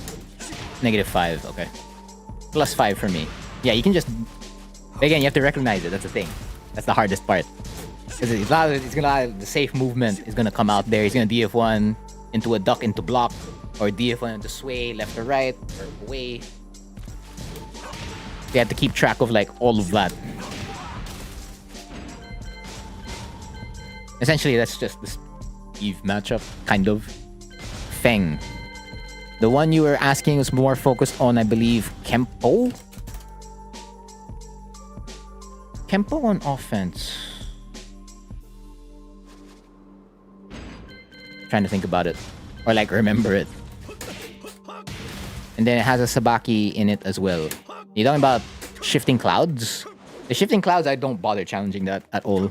-5, okay. +5 for me. Yeah, you can just... Again, you have to recognize it, that's the thing. That's the hardest part. Because the safe movement is gonna come out there. He's gonna DF1 into a duck into block, or DF1 into sway left or right or away. You have to keep track of like all of that. Essentially, that's just this Eve matchup, kind of. Feng. The one you were asking was more focused on, I believe, Kempo? Kempo on offense. Trying to think about it. Or like remember it. And then it has a Sabaki in it as well. You're talking about Shifting Clouds? The Shifting Clouds, I don't bother challenging that at all.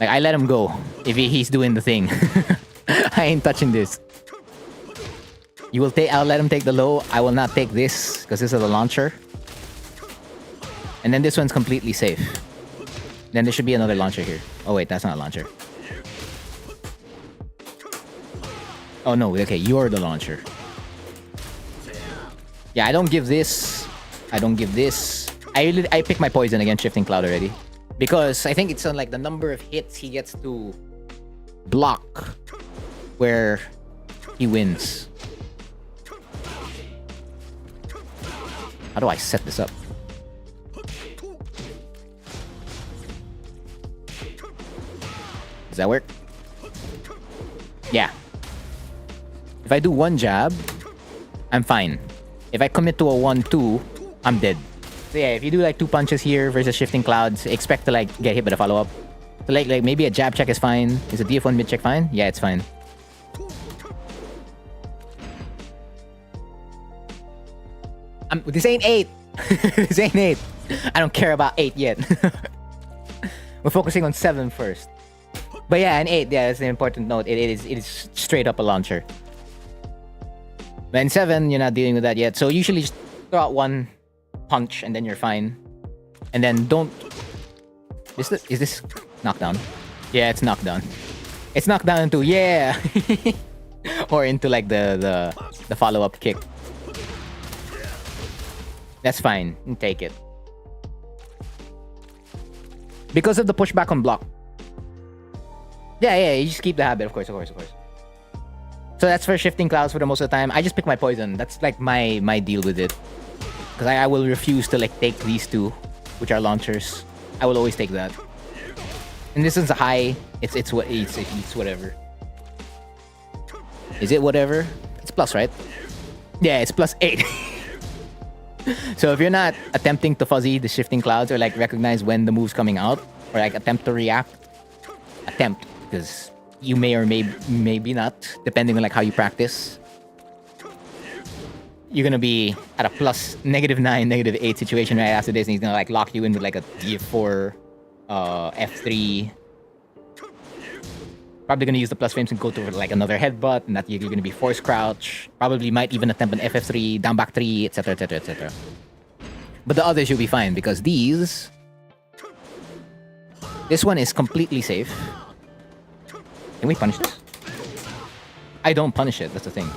Like, I let him go if he's doing the thing. I ain't touching this. I'll let him take the low. I will not take this because this is a launcher. And then this one's completely safe. Then there should be another launcher here. Oh wait, that's not a launcher. Oh no, okay, you're the launcher. Yeah, I don't give this. I don't give this. I pick my poison against Shifting Cloud already. Because I think it's on like the number of hits he gets to block where he wins. How do I set this up? Does that work? Yeah. If I do one jab, I'm fine. If I commit to a 1-2, I'm dead. So yeah, if you do like 2 punches here versus Shifting Clouds, expect to like get hit by the follow-up. So like maybe a jab check is fine. Is a DF1 mid check fine? Yeah, it's fine. This ain't 8. This ain't 8. I don't care about 8 yet. We're focusing on 7 first. But yeah, an 8, yeah, that's an important note. It is straight up a launcher. But in 7, you're not dealing with that yet. So usually just throw out 1 punch and then you're fine. And then don't... Is this knockdown? Yeah, it's knockdown. It's knockdown into, yeah! Or into like the follow-up kick. That's fine. You can take it. Because of the pushback on block. Yeah, you just keep the habit, of course. So that's for Shifting Clouds for the most of the time. I just pick my poison. That's like my deal with it. Because I will refuse to like take these 2, which are launchers. I will always take that. And this one's a high. It's whatever. Is it whatever? It's plus, right? Yeah, it's +8. So if you're not attempting to fuzzy the Shifting Clouds or like recognize when the move's coming out or like attempt to react, attempt because you may or maybe not, depending on like how you practice. You're gonna be at a +9, -8 situation right after this, and he's gonna like lock you in with like a DF4, F3. Probably gonna use the plus frames and go to like another headbutt, and that you're gonna be force crouch. Probably might even attempt an FF3, down back 3, etc., etc., etc. But the others you'll be fine because these. This one is completely safe. Can we punish this? I don't punish it. That's the thing.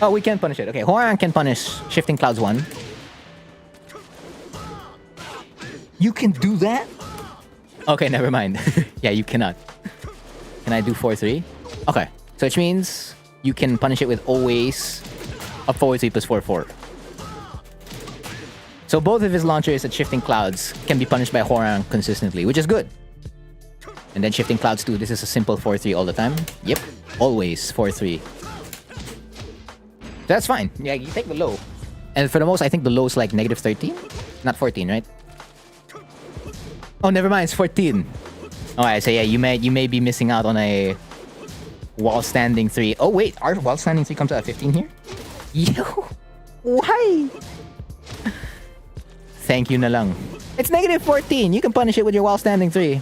Oh, we can punish it. Okay, Hwoarang can punish Shifting Clouds 1. You can do that? Okay, never mind. Yeah, you cannot. Can I do 4-3? Okay, so which means you can punish it with always a 4-3 plus 4-4. So both of his launchers at Shifting Clouds can be punished by Hwoarang consistently, which is good. And then Shifting Clouds 2, this is a simple 4-3 all the time. Yep, always 4-3. That's fine. Yeah, you take the low. And for the most, I think the low is like negative 13? Not 14, right? Oh, never mind, it's 14. Alright, so yeah, you may be missing out on a wall standing 3. Oh wait, our wall standing 3 comes out at 15 here? Yo! Why? Thank you na lang. It's negative 14. You can punish it with your wall standing 3.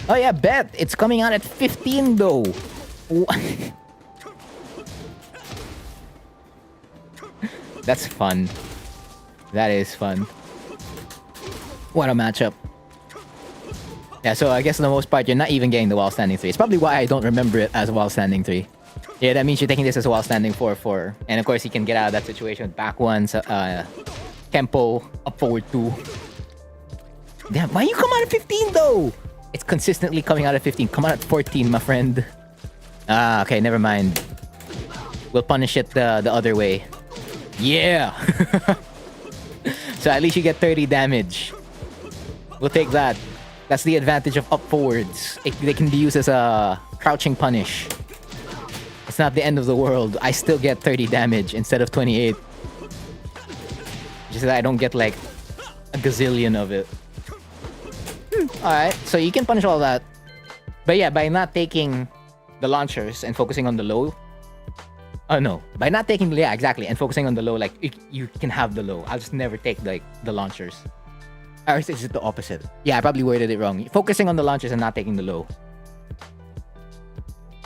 Oh yeah, bet. It's coming out at 15 though. That's fun. That is fun. What a matchup. Yeah, so I guess for the most part, you're not even getting the wall standing 3. It's probably why I don't remember it as wall standing 3. Yeah, that means you're taking this as a wall standing 4-4. And of course, you can get out of that situation with back ones, tempo, up forward 2. Damn, why you come out at 15 though? It's consistently coming out at 15. Come out at 14, my friend. Ah, okay, never mind. We'll punish it the other way. Yeah! So at least you get 30 damage. We'll take that. That's the advantage of up forwards. They can be used as a crouching punish. It's not the end of the world. I still get 30 damage instead of 28. Just that I don't get like a gazillion of it. Alright, so you can punish all that. But yeah, by not taking the launchers and focusing on the low. Oh no, by not taking, yeah, exactly, and focusing on the low, like you can have the low. I'll just never take like the launchers. Or is it the opposite? Yeah, I probably worded it wrong. Focusing on the launchers and not taking the low.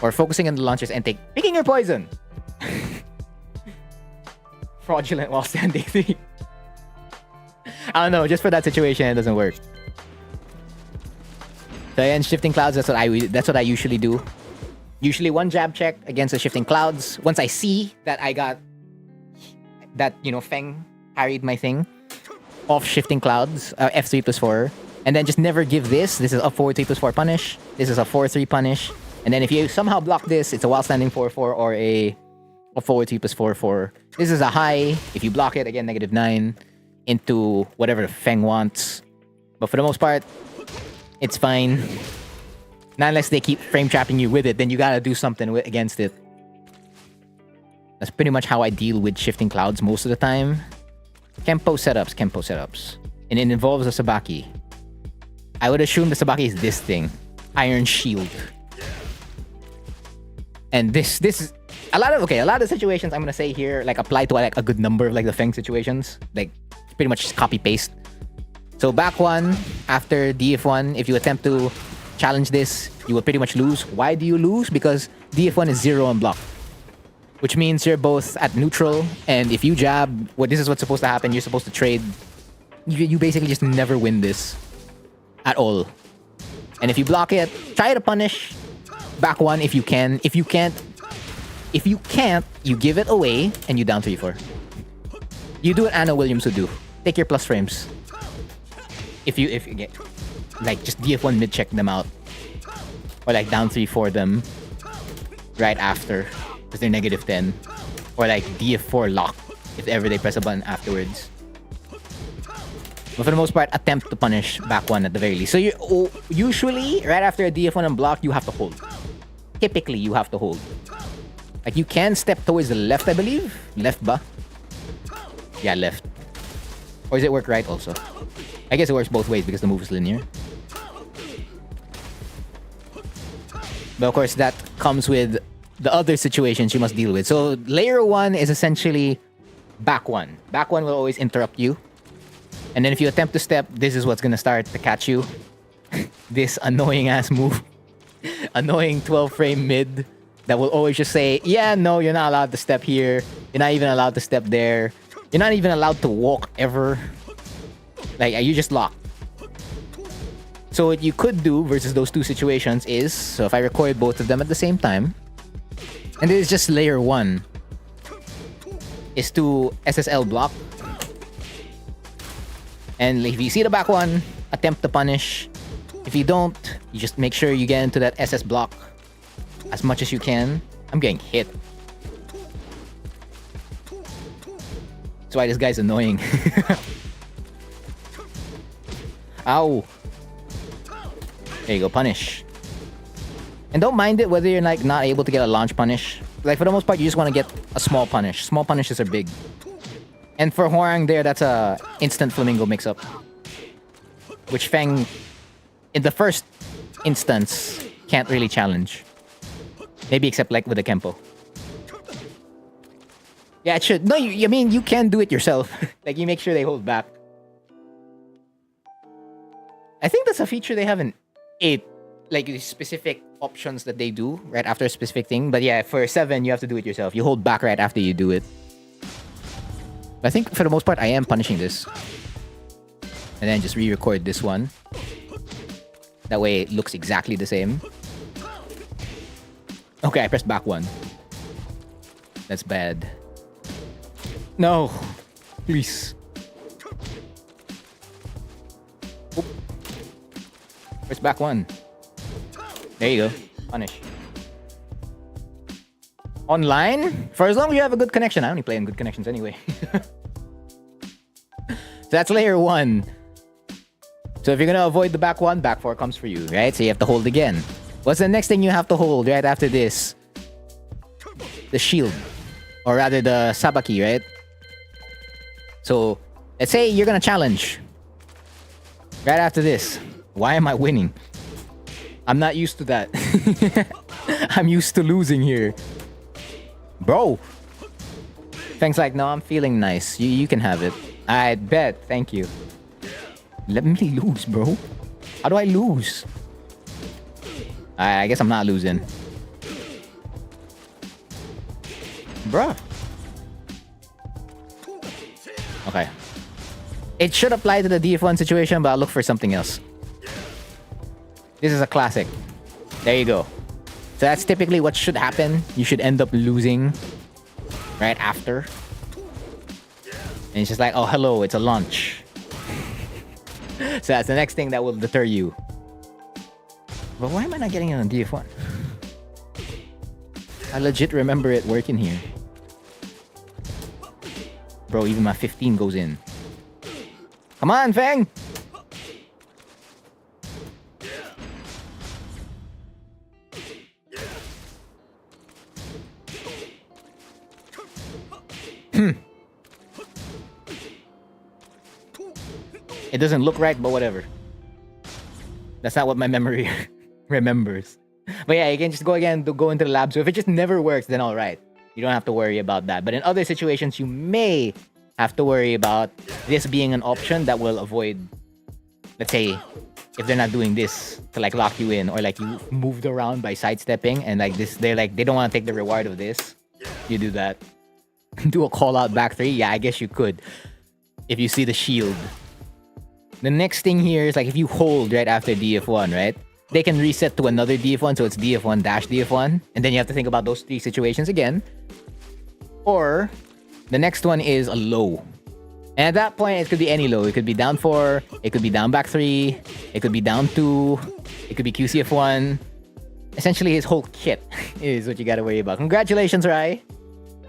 Or focusing on the launchers and picking your poison. Fraudulent while standing 3. I don't know, just for that situation it doesn't work. So yeah, in Shifting Clouds, that's what I usually do. Usually one jab check against the Shifting Clouds. Once I see that I got that, you know, Feng carried my thing off Shifting Clouds, F3 plus 4. And then just never give this. This is a 4-3 plus 4 punish. This is a 4-3 punish. And then if you somehow block this, it's a while standing 4-4 or a 4-3 plus 4-4. This is a high. If you block it, again, negative 9 into whatever the Feng wants. But for the most part, it's fine. Not unless they keep frame trapping you with it, then you gotta do something against it. That's pretty much how I deal with Shifting Clouds most of the time. Kempo setups. And it involves a Sabaki. I would assume the Sabaki is this thing. Iron Shield. And this is a lot of situations I'm gonna say here like apply to like a good number of like the Feng situations. Like pretty much just copy paste. So back one, after DF1, if you attempt to challenge this, you will pretty much lose. Why do you lose? Because DF1 is 0 on block. Which means you're both at neutral, and if you jab, this is what's supposed to happen, you're supposed to trade. You basically just never win this. At all. And if you block it, try to punish back one if you can. If you can't, you give it away, and you down 3-4. You do what Anna Williams would do. Take your plus frames. If you get, like, just DF1 mid-check them out. Or like down 3-4 them right after, because they're negative 10. Or like DF4 lock, if ever they press a button afterwards. But for the most part, attempt to punish back one at the very least. So you usually, right after a DF1 and block, you have to hold. Typically, you have to hold. Like, you can step towards the left, I believe. Left ba? Yeah, left. Or does it work right also? I guess it works both ways because the move is linear. But of course, that comes with the other situations you must deal with. So layer 1 is essentially back 1. Back 1 will always interrupt you. And then if you attempt to step, this is what's gonna start to catch you. This annoying ass move. annoying 12 frame mid that will always just say, yeah, no, you're not allowed to step here. You're not even allowed to step there. You're not even allowed to walk ever. Like, you just locked. So what you could do versus those two situations is, so if I record both of them at the same time, and this is just layer 1, is to SSL block. And if you see the back one, attempt to punish. If you don't, you just make sure you get into that SS block as much as you can. I'm getting hit. That's why this guy's annoying. Ow. There you go, punish. And don't mind it whether you're like not able to get a launch punish. Like for the most part, you just want to get a small punish. Small punishes are big. And for Hwoarang there, that's a instant flamingo mix-up. Which Feng, in the first instance, can't really challenge. Maybe except like with the Kempo. Yeah, it should. No, I mean, you can do it yourself. Like, you make sure they hold back. I think that's a feature they have in 8. Like, specific options that they do right after a specific thing. But yeah, for 7, you have to do it yourself. You hold back right after you do it. But I think for the most part, I am punishing this. And then just re-record this one. That way, it looks exactly the same. Okay, I pressed back 1. That's bad. No. Please. Oop. Press back 1. There you go. Punish. Online? For as long as you have a good connection. I only play in good connections anyway. So that's layer 1. So if you're gonna avoid the back 1, back 4 comes for you, right? So you have to hold again. What's the next thing you have to hold right after this? The shield. Or rather the sabaki, right? So let's say you're gonna challenge. Right after this. Why am I winning? I'm not used to that. I'm used to losing here. Bro. Feng's like, no, I'm feeling nice. You can have it. I bet. Thank you. Let me lose, bro. How do I lose? I guess I'm not losing. Bruh. Okay. It should apply to the DF1 situation, but I'll look for something else. This is a classic. There you go. So that's typically what should happen. You should end up losing right after. And it's just like, oh, hello, it's a launch. So that's the next thing that will deter you. But why am I not getting it on DF1? I legit remember it working here. Bro, even my 15 goes in. Come on, Feng! It doesn't look right, but whatever. That's not what my memory remembers. But yeah, you can just go again to go into the lab. So if it just never works, then alright. You don't have to worry about that. But in other situations, you may have to worry about this being an option that will avoid, let's say, if they're not doing this to like lock you in, or like you moved around by sidestepping and like this, they don't want to take the reward of this. You do that. Do a call out back 3. Yeah, I guess you could. If you see the shield. The next thing here is like if you hold right after DF1, right? They can reset to another DF1, so it's DF1 dash DF1. And then you have to think about those 3 situations again. Or the next one is a low. And at that point, it could be any low. It could be down 4, it could be down back 3, it could be down 2, it could be QCF1. Essentially, his whole kit is what you gotta worry about. Congratulations, Rai.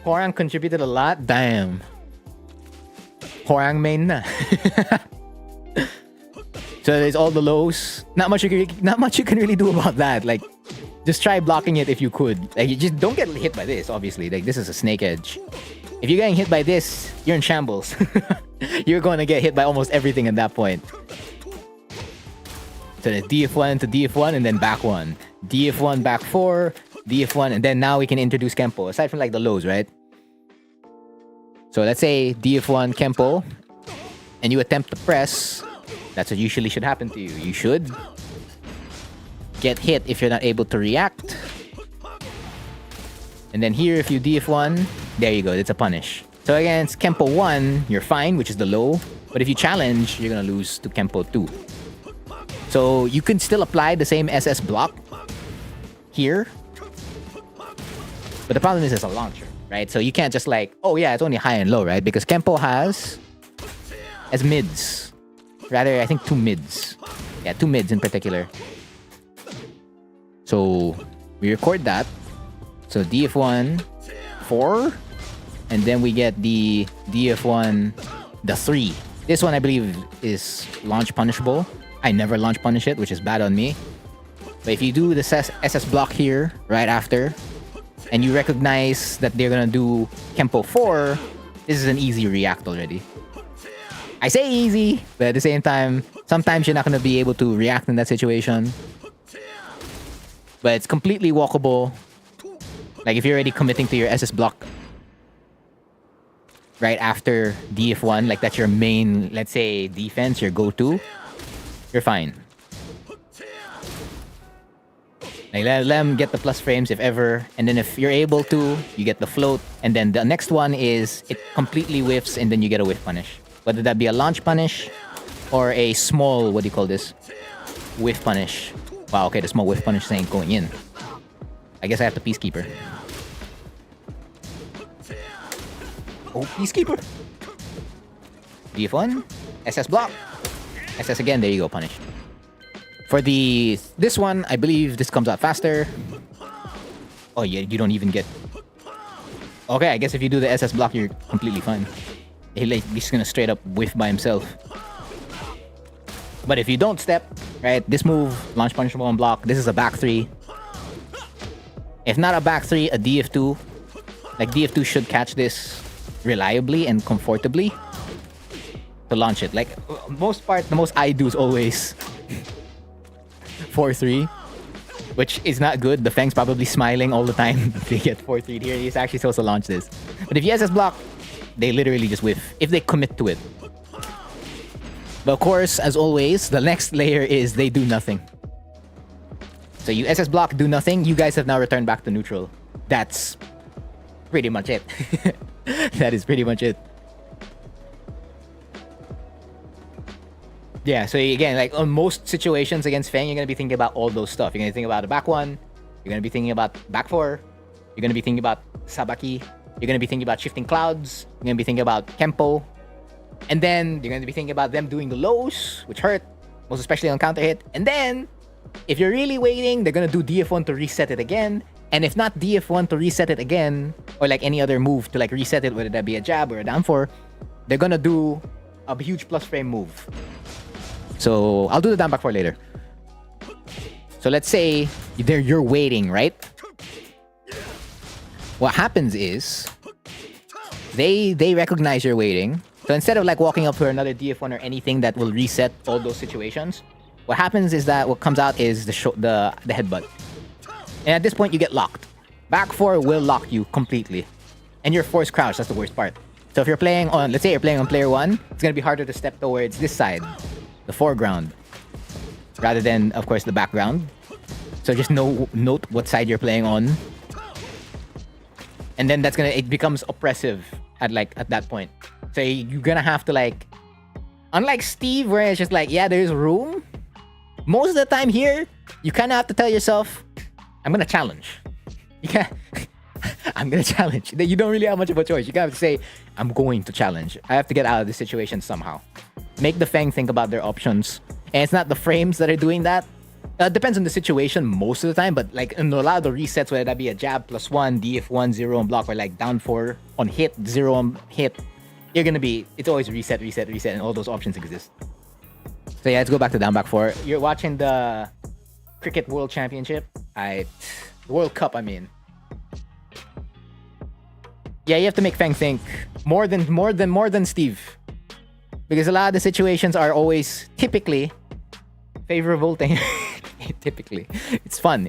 Hwoarang contributed a lot. Damn. Hwoarang main na. So there's all the lows. Not much you can really do about that. Like, just try blocking it if you could. Like, you just don't get hit by this, obviously. Like, this is a snake edge. If you're getting hit by this, you're in shambles. You're going to get hit by almost everything at that point. So there's DF1 to DF1 and then back 1. DF1 back 4, DF1, and then now we can introduce Kempo. Aside from like the lows, right? So let's say DF1 Kempo, and you attempt to press. That's what usually should happen to you. You should get hit if you're not able to react. And then here, if you DF1, there you go, it's a punish. So against Kempo 1, you're fine, which is the low. But if you challenge, you're gonna lose to Kempo 2. So you can still apply the same SS block here. But the problem is it's a launcher, right? So you can't just like, oh yeah, it's only high and low, right? Because Kempo has as mids. Rather, I think 2 mids. Yeah, 2 mids in particular. So we record that. So DF1, 4. And then we get the DF1, the 3. This one I believe is launch punishable. I never launch punish it, which is bad on me. But if you do the SS block here, right after, and you recognize that they're gonna do Kempo 4, this is an easy react already. I say easy, but at the same time, sometimes you're not gonna be able to react in that situation. But it's completely walkable. Like if you're already committing to your SS block right after DF1, like that's your main, let's say, defense, your go-to, you're fine. Like let them get the plus frames if ever, and then if you're able to, you get the float, and then the next one is it completely whiffs, and then you get a whiff punish. Whether that be a launch punish or a small, what do you call this? Whiff punish. Wow, okay, the small whiff punish ain't going in. I guess I have the Peacekeeper. Oh, Peacekeeper! DF1, SS block, SS again, there you go, punish. For this one, I believe this comes out faster. Oh yeah, you don't even get... Okay, I guess if you do the SS block, you're completely fine. He's just gonna straight up whiff by himself. But if you don't step, right, this move, launch punishable on block, this is a back 3. If not a back 3, a DF2. Like DF2 should catch this reliably and comfortably to launch it. Like the most I do is always 4-3, which is not good. The Fang's probably smiling all the time they get 4-3 here. He's actually supposed to launch this. But if you SS block, they literally just whiff if they commit to it. But of course, as always, the next layer is they do nothing. So you SS block, do nothing. You guys have now returned back to neutral. That's pretty much it. That is pretty much it. Yeah, so again, like on most situations against Fang, you're going to be thinking about all those stuff. You're going to think about the back 1. You're going to be thinking about back 4. You're going to be thinking about Sabaki. You're going to be thinking about shifting clouds. You're going to be thinking about Kempo. And then you're going to be thinking about them doing the lows, which hurt, most especially on counter hit. And then, if you're really waiting, they're going to do DF1 to reset it again. And if not DF1 to reset it again, or like any other move to like reset it, whether that be a jab or a down 4, they're going to do a huge plus frame move. So I'll do the down back 4 later. So let's say you're waiting, right? What happens is they recognize you're waiting. So instead of like walking up for another DF1 or anything that will reset all those situations, what happens is that what comes out is the headbutt. And at this point you get locked. Back 4 will lock you completely. And you're forced crouch, that's the worst part. So if you're playing on, let's say you're playing on player 1, it's gonna be harder to step towards this side, the foreground, rather than, of course, the background. So just note what side you're playing on. And then it becomes oppressive at that point. So you're gonna have to like, unlike Steve, where it's just like, yeah, there's room. Most of the time here, you kind of have to tell yourself, I'm gonna challenge. You can't. I'm gonna challenge. You don't really have much of a choice. You gotta have to say, I'm going to challenge. I have to get out of this situation somehow. Make the Fang think about their options. And it's not the frames that are doing that. Depends on the situation most of the time, but like in a lot of the resets, whether that be a jab +1, DF1, 0 on block, or like down 4 on hit, 0 on hit, you're gonna be, it's always reset, and all those options exist. So yeah, let's go back to down back 4. You're watching the Cricket World Championship. World Cup, I mean. Yeah, you have to make Fang think more than Steve. Because a lot of the situations are always typically favorable thing. Typically. It's fun.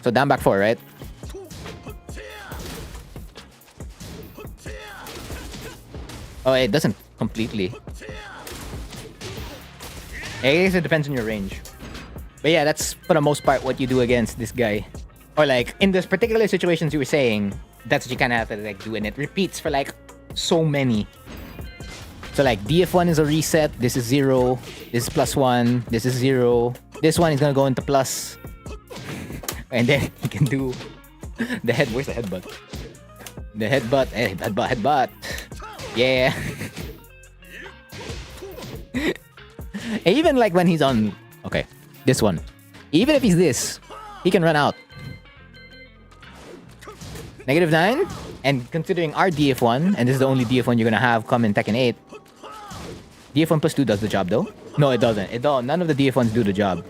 So down back 4, right? Oh, it doesn't completely. I guess it depends on your range. But yeah, that's for the most part what you do against this guy. Or like, in this particular situations you were saying, that's what you kind of have to like do, and it repeats for like so many. So like, DF1 is a reset, this is 0, this is +1, this is 0, this one is gonna go into plus. And then you can do the head, where's the headbutt? The headbutt, headbutt. Yeah. And even like when he's on, okay, this one. Even if he's this, he can run out. -9, and considering our DF1, and this is the only DF1 you're gonna have come in Tekken 8, DF1 +2 does the job though? No, it doesn't. None of the DF1s do the job.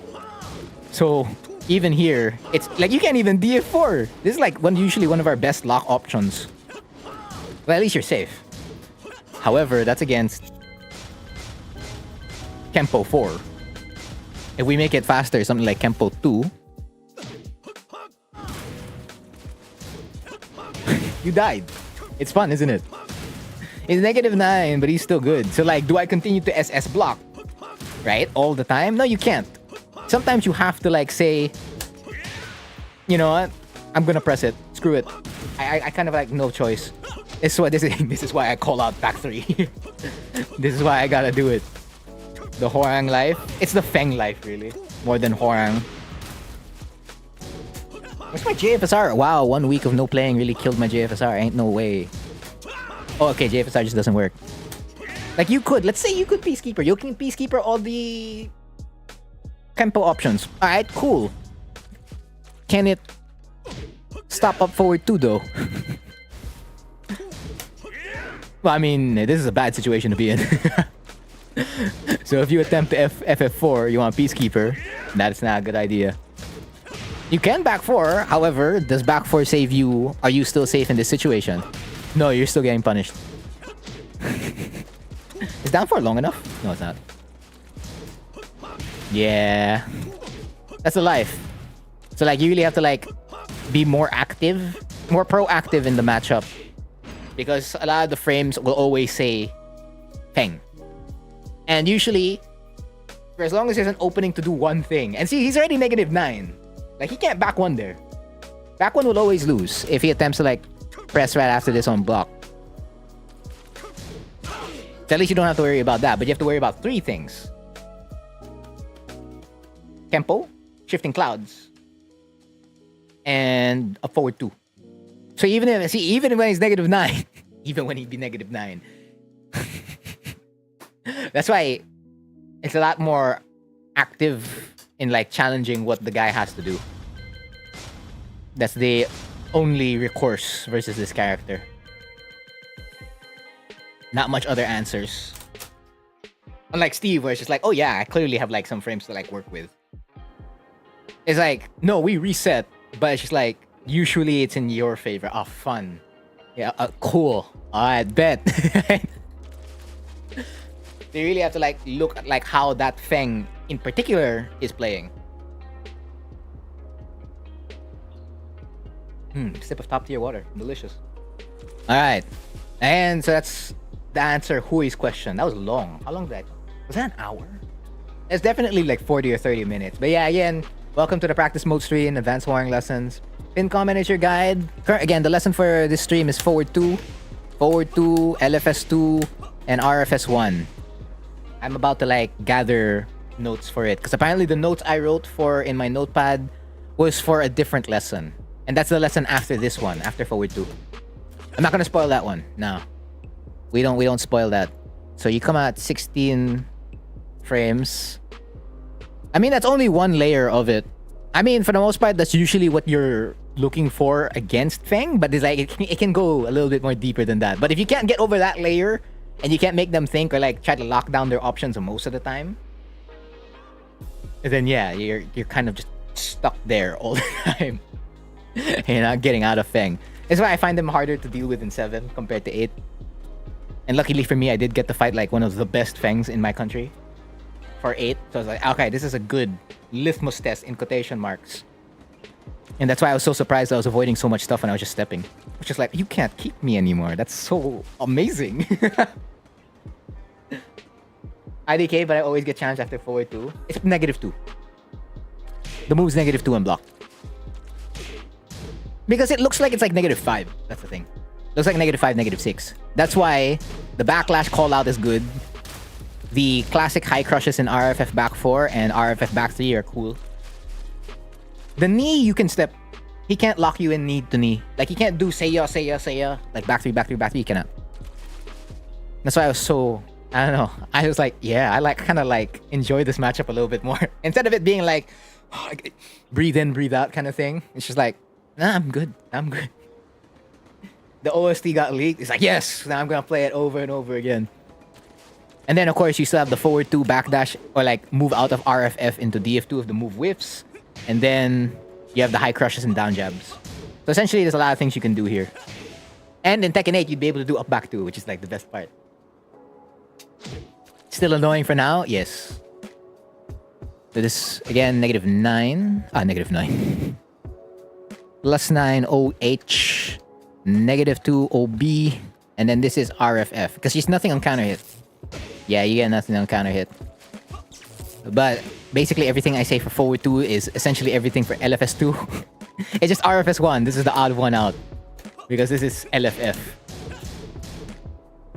So, even here, it's like you can't even DF4. This is like usually one of our best lock options. Well, at least you're safe. However, that's against Kempo 4. If we make it faster, something like Kempo 2, you died. It's fun, isn't it? It's -9, but he's still good. So like, do I continue to SS block? Right? All the time? No, you can't. Sometimes you have to like say, you know what? I'm gonna press it. Screw it. I kind of like no choice. This is why I call out back 3. This is why I gotta do it. The Hwoarang life. It's the Feng life, really. More than Hwoarang. Where's my JFSR? Wow, 1 week of no playing really killed my JFSR. Ain't no way. Oh, okay, JFSR just doesn't work. Like, you could. Let's say you could Peacekeeper. You can Peacekeeper all the Kempo options. Alright, cool. Can it stop up forward 2, though? Well, I mean, this is a bad situation to be in. So if you attempt to FF4, you want Peacekeeper, that's not a good idea. You can back 4, however, does back 4 save you? Are you still safe in this situation? No, you're still getting punished. Is down 4 long enough? No, it's not. Yeah. That's a life. So like, you really have to like be more active, more proactive in the matchup. Because a lot of the frames will always say Feng. And usually, for as long as there's an opening to do one thing. And see, he's already -9. Like, he can't back 1 there. Back 1 will always lose if he attempts to like press right after this on block. So at least you don't have to worry about that. But you have to worry about 3 things. Tempo, shifting clouds, and a forward 2. So even when he's -9, even when he'd be -9, that's why it's a lot more active in like challenging what the guy has to do. That's the only recourse versus this character. Not much other answers. Unlike Steve, where it's just like, oh yeah, I clearly have like some frames to like work with. It's like, no, we reset, but it's just like, usually it's in your favor. Oh, fun. Yeah, cool. Alright, bet. They really have to like look at like how that Feng in particular is playing. Sip of top tier water. Delicious. Alright. And so that's the answer Hui's question. That was long. How long did that? Was that an hour? It's definitely like 40 or 30 minutes. But yeah, again, welcome to the practice mode stream, advanced Hwoarang lessons. Pin comment is your guide. Again, the lesson for this stream is forward 2, LFS 2, and RFS 1. I'm about to like gather notes for it because apparently the notes I wrote for in my notepad was for a different lesson. And that's the lesson after this one, after forward 2. I'm not gonna spoil that one. No. We don't spoil that. So you come at 16 frames. I mean, that's only one layer of it. I mean, for the most part, that's usually what you're looking for against Feng, but it's like it can go a little bit more deeper than that. But if you can't get over that layer and you can't make them think or like try to lock down their options most of the time, then yeah, you're kind of just stuck there all the time. You're not getting out of Feng. That's why I find them harder to deal with in 7 compared to 8. And luckily for me, I did get to fight like one of the best Fengs in my country for 8. So I was like, okay, this is a good litmus test in quotation marks. And that's why I was so surprised I was avoiding so much stuff and I was just stepping. I was just like, you can't keep me anymore. That's so amazing. IDK, but I always get challenged after forward 2. It's -2. The move's -2 and block. Because it looks like it's like -5. That's the thing. Looks like -5, -6. That's why the backlash call out is good. The classic high crushes in RFF back 4 and RFF back 3 are cool. The knee, you can step. He can't lock you in knee to knee. Like, he can't do say ya, like back 3, back 3, back 3. He cannot. That's why I was so... I don't know. I was like, yeah, I kind of enjoy this matchup a little bit more. Instead of it being like, breathe in, breathe out kind of thing. It's just like, nah, I'm good. The OST got leaked. It's like, yes, now I'm going to play it over and over again. And then, of course, you still have the forward 2 backdash or move out of RFF into DF2 if the move whiffs. And then you have the high crushes and down jabs. So essentially, there's a lot of things you can do here. And in Tekken 8, you'd be able to do up back 2, which is the best part. Still annoying for now? Yes. So this, again, -9. -9. +9 OH. -2 OB. And then this is RFF. Because there's nothing on counter hit. Yeah, you get nothing on counter hit. But basically everything I say for forward 2 is essentially everything for LFS 2. It's just RFS 1. This is the odd one out. Because this is LFF.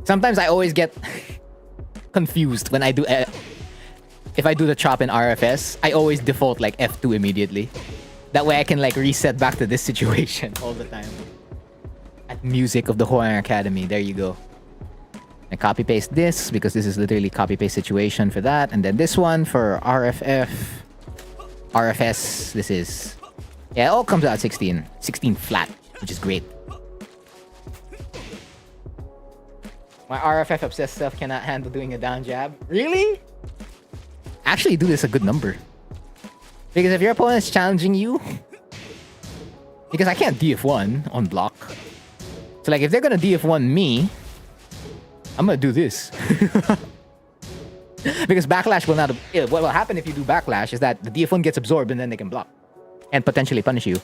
Sometimes I always get... confused when I do if I do the chop in RFS. I always default F2 immediately. That way I can reset back to this situation all the time. At music of the Hwoarang Academy. There you go. And copy paste this because this is literally copy paste situation for that. And then this one for RFF. RFS. This is... Yeah, it all comes out 16. 16 flat, which is great. My RFF obsessed self cannot handle doing a down jab. Really? Actually, do this a good number. Because if your opponent's challenging you... Because I can't DF1 on block. So if they're gonna DF1 me... I'm gonna do this. Because backlash will not... What will happen if you do backlash is that the DF1 gets absorbed and then they can block. And potentially punish you.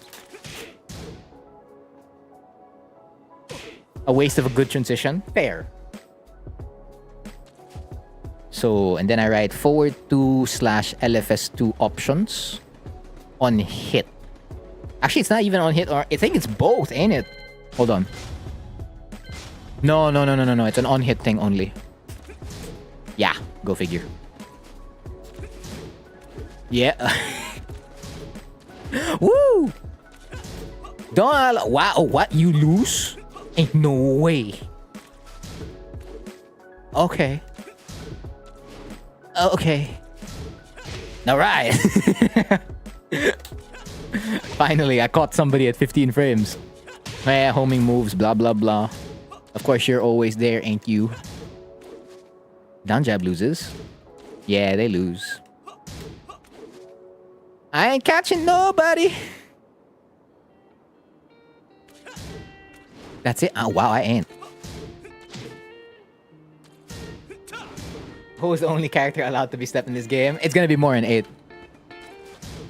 A waste of a good transition? Fair. So, and then I write forward 2/LFS2 options on hit. Actually, it's not even on hit, or I think it's both, ain't it? Hold on. No. It's an on hit thing only. Yeah, go figure. Yeah. Woo! Don't. Wow, what? You lose? Ain't no way. Okay. Okay. Alright. Finally, I caught somebody at 15 frames. Yeah, homing moves, blah blah blah. Of course, you're always there, ain't you? Down jab loses. Yeah, they lose. I ain't catching nobody. That's it? Oh, wow, I ain't. Who is the only character allowed to be stepped in this game? It's gonna be more in 8.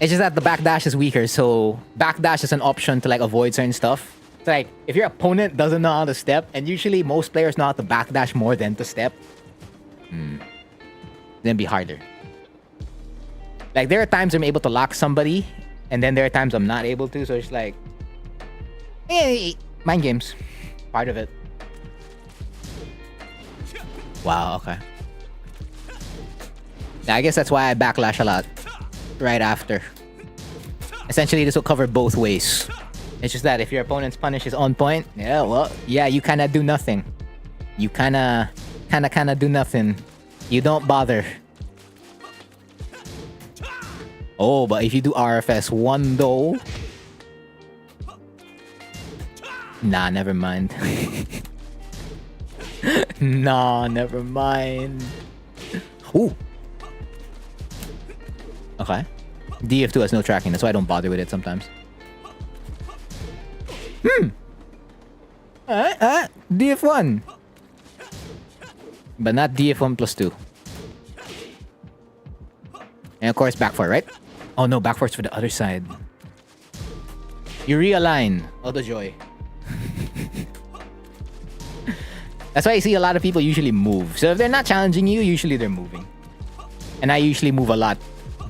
It's just that the backdash is weaker, so backdash is an option to avoid certain stuff. So if your opponent doesn't know how to step, and usually most players know how to backdash more than to step, then it'd be harder. There are times I'm able to lock somebody, and then there are times I'm not able to, so it's hey, mind games. Part of it. Wow, okay. I guess that's why I backlash a lot right after. Essentially, this will cover both ways. It's just that if your opponent's punish is on point, yeah, well, yeah, you kind of do nothing. You kind of do nothing. You don't bother. Oh, but if you do RFS 1 though... Nah, never mind. Nah, never mind. Ooh. Okay. DF2 has no tracking, that's why I don't bother with it sometimes. DF1. But not DF1 plus 2. And of course, back 4, right? Oh no, back 4's for the other side. You realign. Oh, the joy. That's why you see a lot of people usually move. So if they're not challenging you, usually they're moving. And I usually move a lot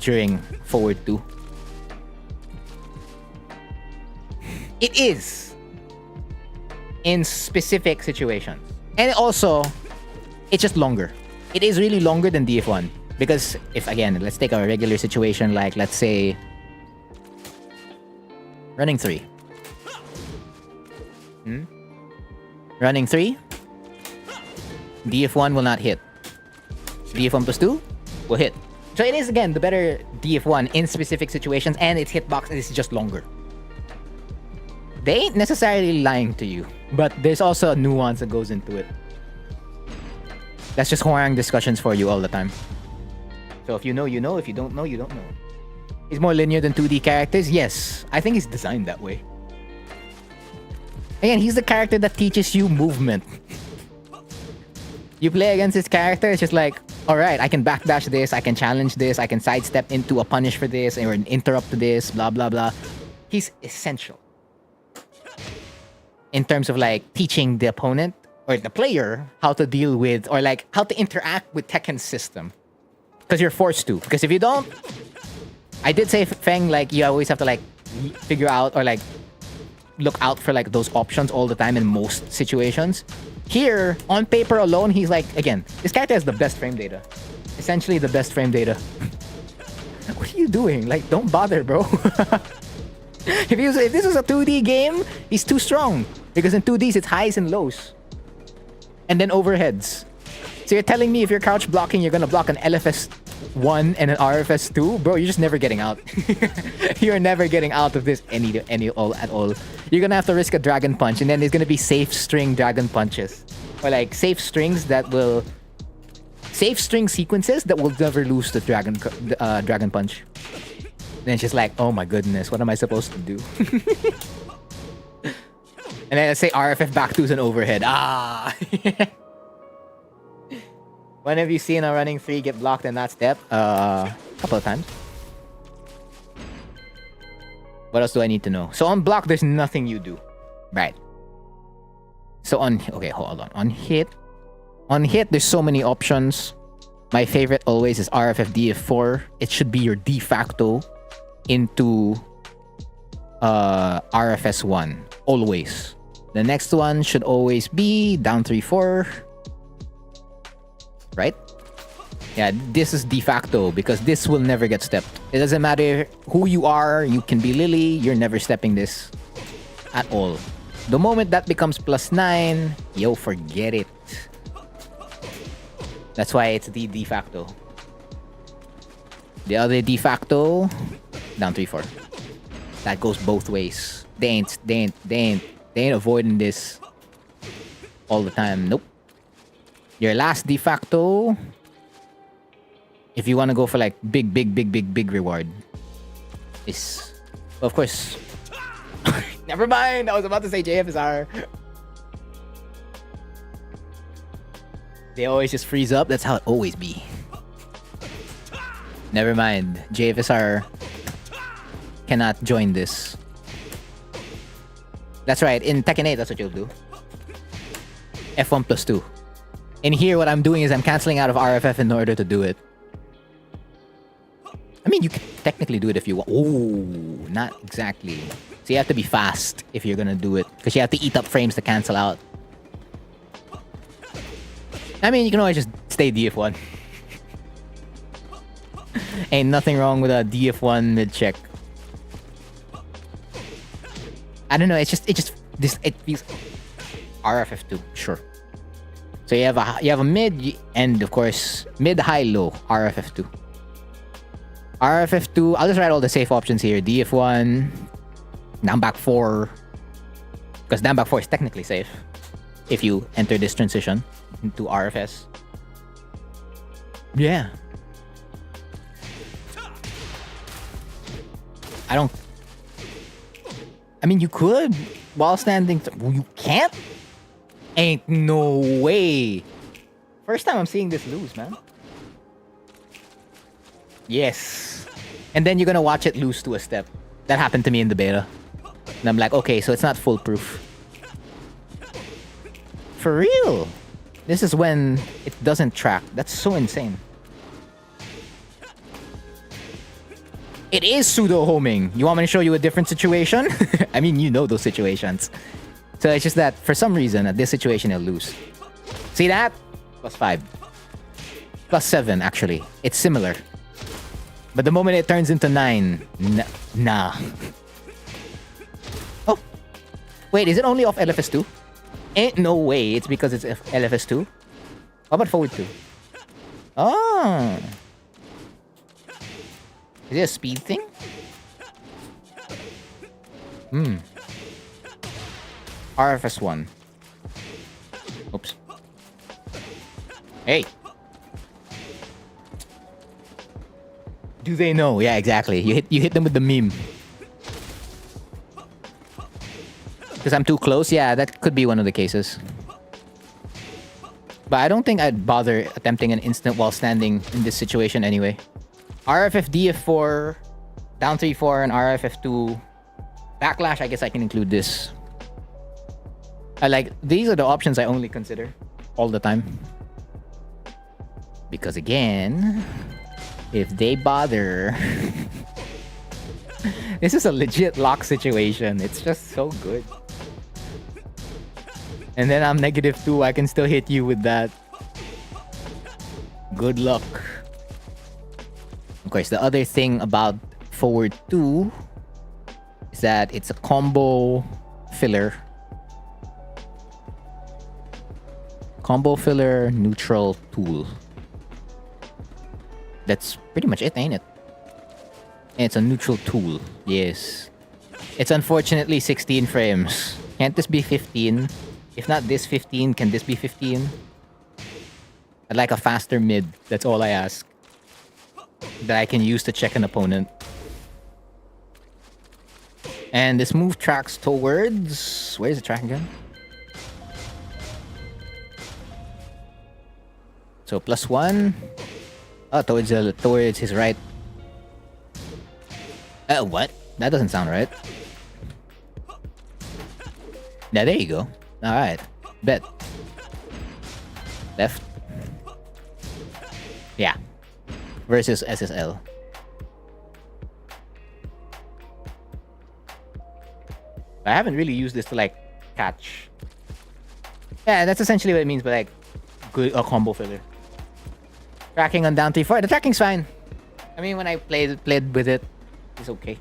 during forward 2. It is in specific situations. And also, it's just longer. It is really longer than DF1. Because if, again, let's take a regular situation like, let's say, running 3. Running 3. DF1 will not hit. DF1 plus 2 will hit. So it is, again, the better DF1 in specific situations, and its hitbox is just longer. They ain't necessarily lying to you, but there's also a nuance that goes into it. That's just Hwoarang discussions for you all the time. So if you know, you know. If you don't know, you don't know. He's more linear than 2D characters? Yes. I think he's designed that way. Again, he's the character that teaches you movement. You play against this character, it's just like, alright, I can backdash this, I can challenge this, I can sidestep into a punish for this, or an interrupt to this, blah, blah, blah. He's essential. In terms of like teaching the opponent or the player how to deal with, or like how to interact with Tekken's system. Because you're forced to. Because if you don't, I did say, Feng, like, you always have to like figure out or like look out for like those options all the time in most situations. Here, on paper alone, he's like, again, this character has the best frame data. Essentially the best frame data. What are you doing? Like, don't bother, bro. If this was a 2D game, he's too strong. Because in 2Ds, it's highs and lows. And then overheads. So you're telling me if you're crouch blocking, you're gonna block an LFS1 and an RFS2? Bro, you're just never getting out. You're never getting out of this at all. You're gonna have to risk a dragon punch, and then there's gonna be safe string dragon punches. Or like safe strings that will... Safe string sequences that will never lose the dragon punch. Then it's just like, oh my goodness, what am I supposed to do? And then let's say RFF back 2's an overhead. Ah! When have you seen a running 3 get blocked in that step? A couple of times. What else do I need to know? So on block, there's nothing you do. Right. So on... Okay, hold on. On hit, there's so many options. My favorite always is RFF DF4. It should be your de facto into RFS1. Always. The next one should always be down 3-4. Right? Yeah, this is de facto because this will never get stepped. It doesn't matter who you are. You can be Lily. You're never stepping this at all. The moment that becomes +9, yo, forget it. That's why it's the de facto. The other de facto, down 3-4. That goes both ways. They ain't avoiding this all the time. Nope. Your last de facto, if you want to go for like big reward, is, of course. Never mind. I was about to say JFSR. They always just freeze up. That's how it always be. Never mind. JFSR cannot join this. That's right. In Tekken 8, that's what you'll do. F1 plus 2. In here, what I'm doing is I'm canceling out of RFF in order to do it. I mean, you can technically do it if you want. Oh, not exactly. So you have to be fast if you're gonna do it. Because you have to eat up frames to cancel out. I mean, you can always just stay DF1. Ain't nothing wrong with a DF1 mid-check. I don't know, it feels... RFF2, sure. So you have a mid, and of course, mid, high, low, RFF2. RFF2, I'll just write all the safe options here. DF1, down back 4. Because down back 4 is technically safe. If you enter this transition into RFS. Yeah. I mean, you could while standing. You can't? Ain't no way. First time I'm seeing this lose, man. Yes. And then you're gonna watch it lose to a step. That happened to me in the beta. And I'm like, okay, so it's not foolproof. For real. This is when it doesn't track. That's so insane. It is pseudo homing. You want me to show you a different situation? I mean, you know those situations. So it's just that for some reason, at this situation, it'll lose. See that? +5. +7, actually. It's similar. But the moment it turns into 9, nah. Oh. Wait, is it only off LFS2? Ain't no way it's because it's LFS2. How about forward 2? Oh. Is it a speed thing? RFS1. Oops. Hey. Do they know? Yeah, exactly. You hit them with the meme. Because I'm too close? Yeah, that could be one of the cases. But I don't think I'd bother attempting an instant while standing in this situation anyway. RFF DF4, down 3-4, and RFF2. Backlash, I guess I can include this. These are the options I only consider all the time. Because again, if they bother... This is a legit lock situation. It's just so good. And then I'm -2. I can still hit you with that. Good luck. Of course, the other thing about forward 2 is that it's a combo filler. Combo filler neutral tool. That's pretty much it, ain't it? And it's a neutral tool. Yes. It's unfortunately 16 frames. Can't this be 15? If not this 15, can this be 15? I'd like a faster mid. That's all I ask. That I can use to check an opponent. And this move tracks towards... Where is it tracking again? So +1. Oh, towards his right. What? That doesn't sound right. Yeah, there you go. Alright. Bet. Left. Yeah. Versus SSL. I haven't really used this to catch. Yeah, that's essentially what it means by good combo filler. Tracking on down 3-4. The tracking's fine. I mean, when I played with it, it's okay.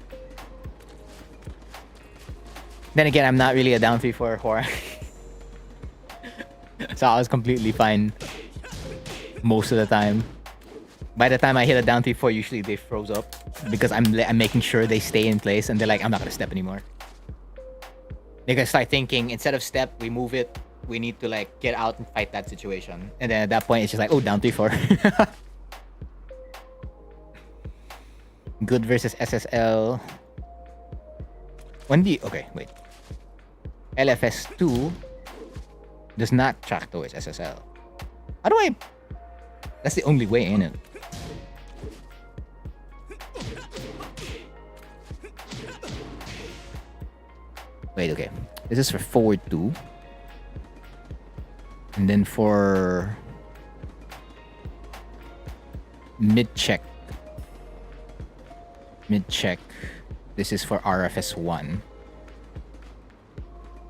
Then again, I'm not really a down 3-4 Hwoarang. So I was completely fine most of the time. By the time I hit a down 3-4, usually they froze up because I'm making sure they stay in place, and they're like, I'm not gonna step anymore. They're gonna start thinking, instead of step, we move it. We need to get out and fight that situation. And then at that point, it's just like, oh, down 3-4. Good versus SSL. Okay, wait. LFS2 does not track towards SSL. How do I... That's the only way, ain't it? Wait, okay. This is for forward 2. And then for... mid-check. Mid-check. This is for RFS1.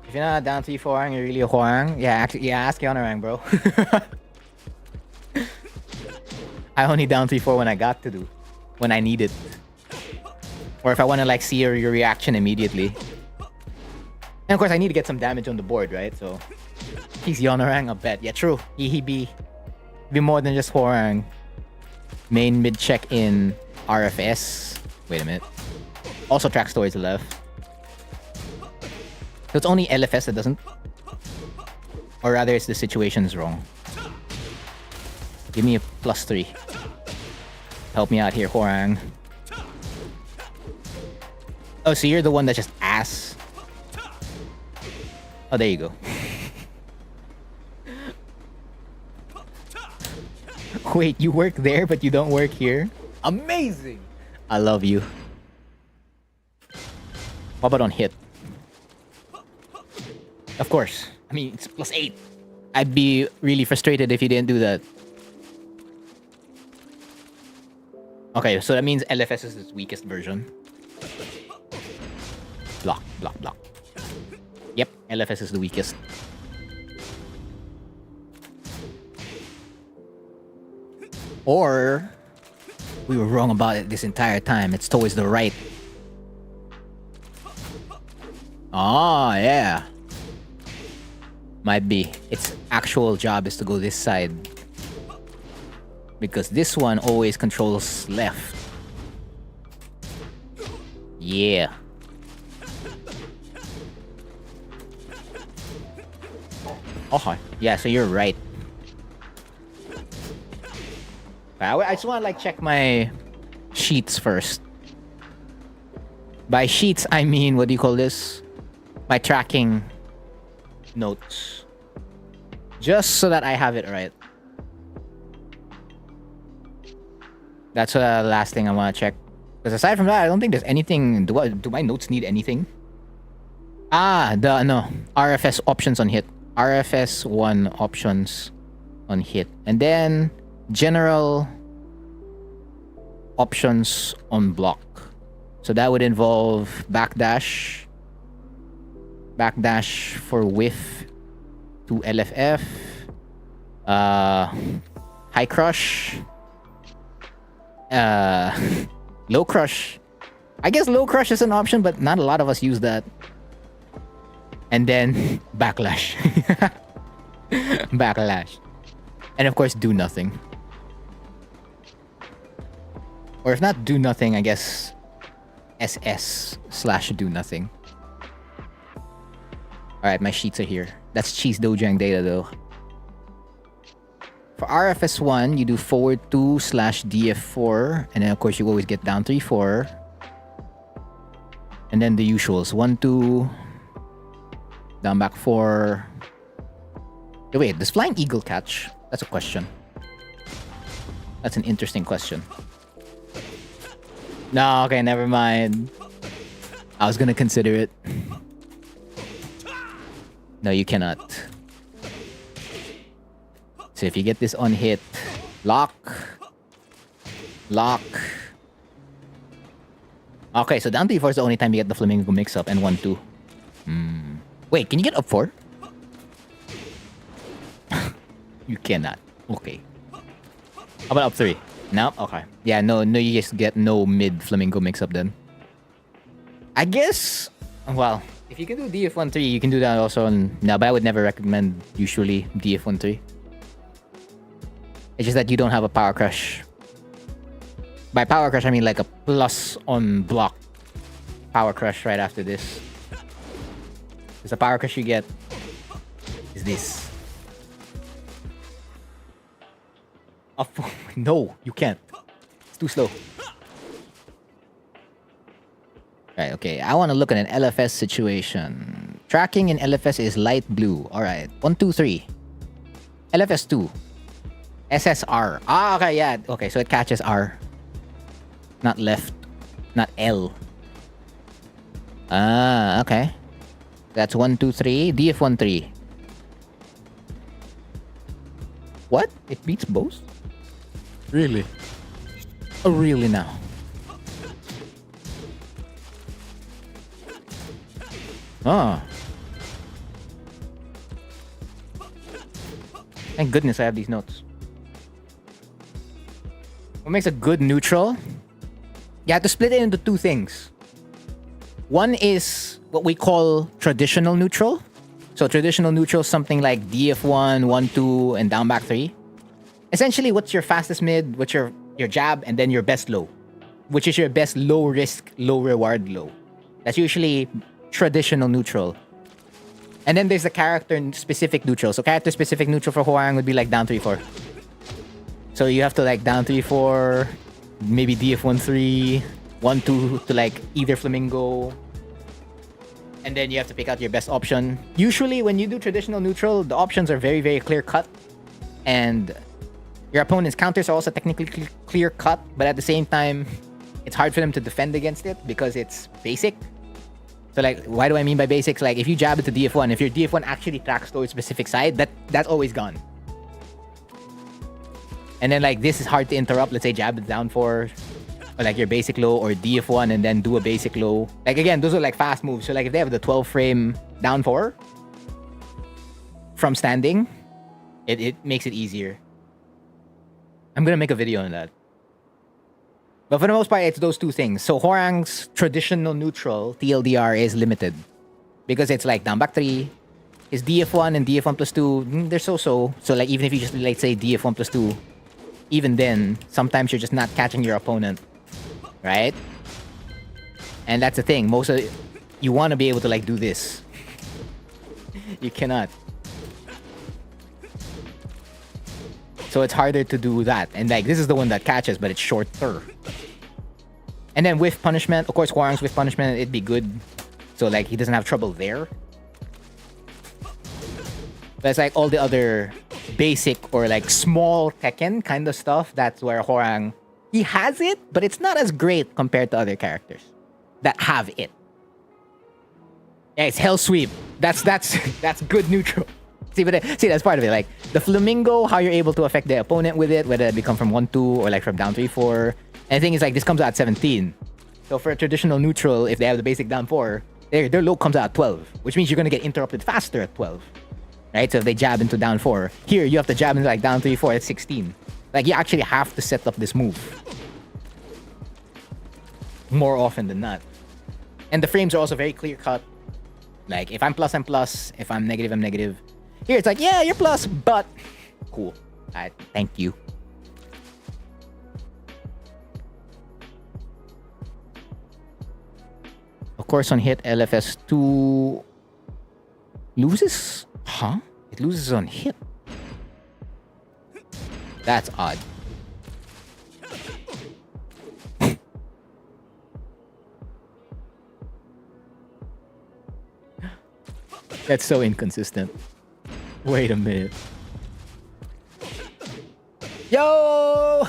If you're not down 3-4, you're really a Hwoarang. Yeah, actually, yeah, ask Hwoarang, bro. I only down 3-4 when I got to do. When I need it. Or if I want to see your reaction immediately. And of course, I need to get some damage on the board, right? So, he's Hwoarang, a bet. Yeah, true. He be more than just Hwoarang. Main mid-check in RFS. Wait a minute. Also tracks towards the left. So it's only LFS that doesn't. Or rather, it's the situation's wrong. Give me a +3. Help me out here, Hwoarang. Oh, so you're the one that's just ass. Oh, there you go. Wait, you work there, but you don't work here? Amazing! I love you. How about on hit? Of course. I mean, it's +8. I'd be really frustrated if you didn't do that. Okay, so that means LFS is its weakest version. Block, block, block. Yep, LFS is the weakest. Or we were wrong about it this entire time. It's towards the right. Oh, yeah. Might be. Its actual job is to go this side. Because this one always controls left. Yeah. Okay. Yeah, so you're right. I just want to like check my sheets first. By sheets, I mean, what do you call this? My tracking notes. Just so that I have it right. That's the last thing I want to check. Because aside from that, I don't think there's anything. Do my notes need anything? No. RFS options on hit. RFS 1 options on hit. And then general options on block. So that would involve backdash for whiff to LFF, high crush, low crush. I guess low crush is an option, but not a lot of us use that. And then backlash. Backlash. And of course, do nothing. Or if not do nothing, I guess SS/do nothing. Alright, my sheets are here. That's Cheese Dojang data though. For RFS1, you do forward 2/DF4. And then of course you always get down 3/4. And then the usuals. 1/2. Down back 4. Wait, does Flying Eagle catch? That's a question. That's an interesting question. No, okay, never mind. I was gonna consider it. No, you cannot. So if you get this on hit, lock. Okay, so down 3/4 is the only time you get the Flamingo mix-up, and 1/2. Wait, can you get up 4? You cannot. Okay. How about up 3? No? Okay. Yeah, no, you just get no mid Flamingo mix-up then. I guess, well, if you can do DF1-3, you can do that also on... No, but I would never recommend, usually, DF1-3. It's just that you don't have a Power Crush. By Power Crush, I mean like a plus on block Power Crush right after this. Because the Power Crush you get is this. No, you can't. It's too slow. Right, okay. I want to look at an LFS situation. Tracking in LFS is light blue. Alright. 1, 2, 3. LFS 2. SSR. Ah, okay, yeah. Okay, so it catches R. Not left. Not L. Ah, okay. That's 1, 2, 3. DF1, 3. What? It beats both? Really? Oh, really now? Oh. Thank goodness I have these notes. What makes a good neutral? You have to split it into two things. One is what we call traditional neutral. So traditional neutral is something like DF1, 1, 2, and down back 3. Essentially, what's your fastest mid, what's your jab, and then your best low. Which is your best low risk, low reward low. That's usually traditional neutral. And then there's the character specific neutral. So character specific neutral for Hwoarang would be like down 3/4. So you have to like down 3/4, maybe DF1 3, 1 2 to like either Flamingo. And then you have to pick out your best option. Usually when you do traditional neutral, the options are very, very clear cut. And your opponent's counters are also technically clear cut, but at the same time, it's hard for them to defend against it because it's basic. So like, why do I mean by basics? Like if you jab it to DF1, if your DF1 actually tracks towards a specific side, that's always gone. And then like this is hard to interrupt. Let's say jab it down 4, or like your basic low, or DF1 and then do a basic low. Like again, those are like fast moves. So like if they have the 12 frame down 4 from standing, it makes it easier. I'm gonna make a video on that. But for the most part, it's those two things. So Hwoarang's traditional neutral TLDR is limited because it's like down back 3. His DF1 and DF1 plus 2, they're so-so. So like even if you just like say DF1 plus 2, even then, sometimes you're just not catching your opponent, right? And that's the thing. You want to be able to like do this. You cannot. So it's harder to do that. And like this is the one that catches, but it's shorter. And then with punishment, of course, Hwoarang's with punishment, it'd be good. So like he doesn't have trouble there. But it's like all the other basic or like small Tekken kind of stuff. That's where Hwoarang, he has it, but it's not as great compared to other characters that have it. Yeah, it's Hell Sweep. That's good neutral. See, that's part of it. Like the Flamingo, how you're able to affect the opponent with it, whether it become from 1-2 or like from down 3-4. And the thing is like this comes out at 17. So for a traditional neutral, if they have the basic down 4, their low comes out at 12, which means you're gonna get interrupted faster at 12. Right? So if they jab into down 4, here you have to jab into like down 3-4 at 16. Like you actually have to set up this move more often than not. And the frames are also very clear cut. Like if I'm plus, I'm plus. If I'm negative, I'm negative. Here it's like, yeah, you're plus, but cool. Alright, thank you. Of course, on hit, LFS2 loses? Huh? It loses on hit. That's odd. That's so inconsistent. Wait a minute. Yo!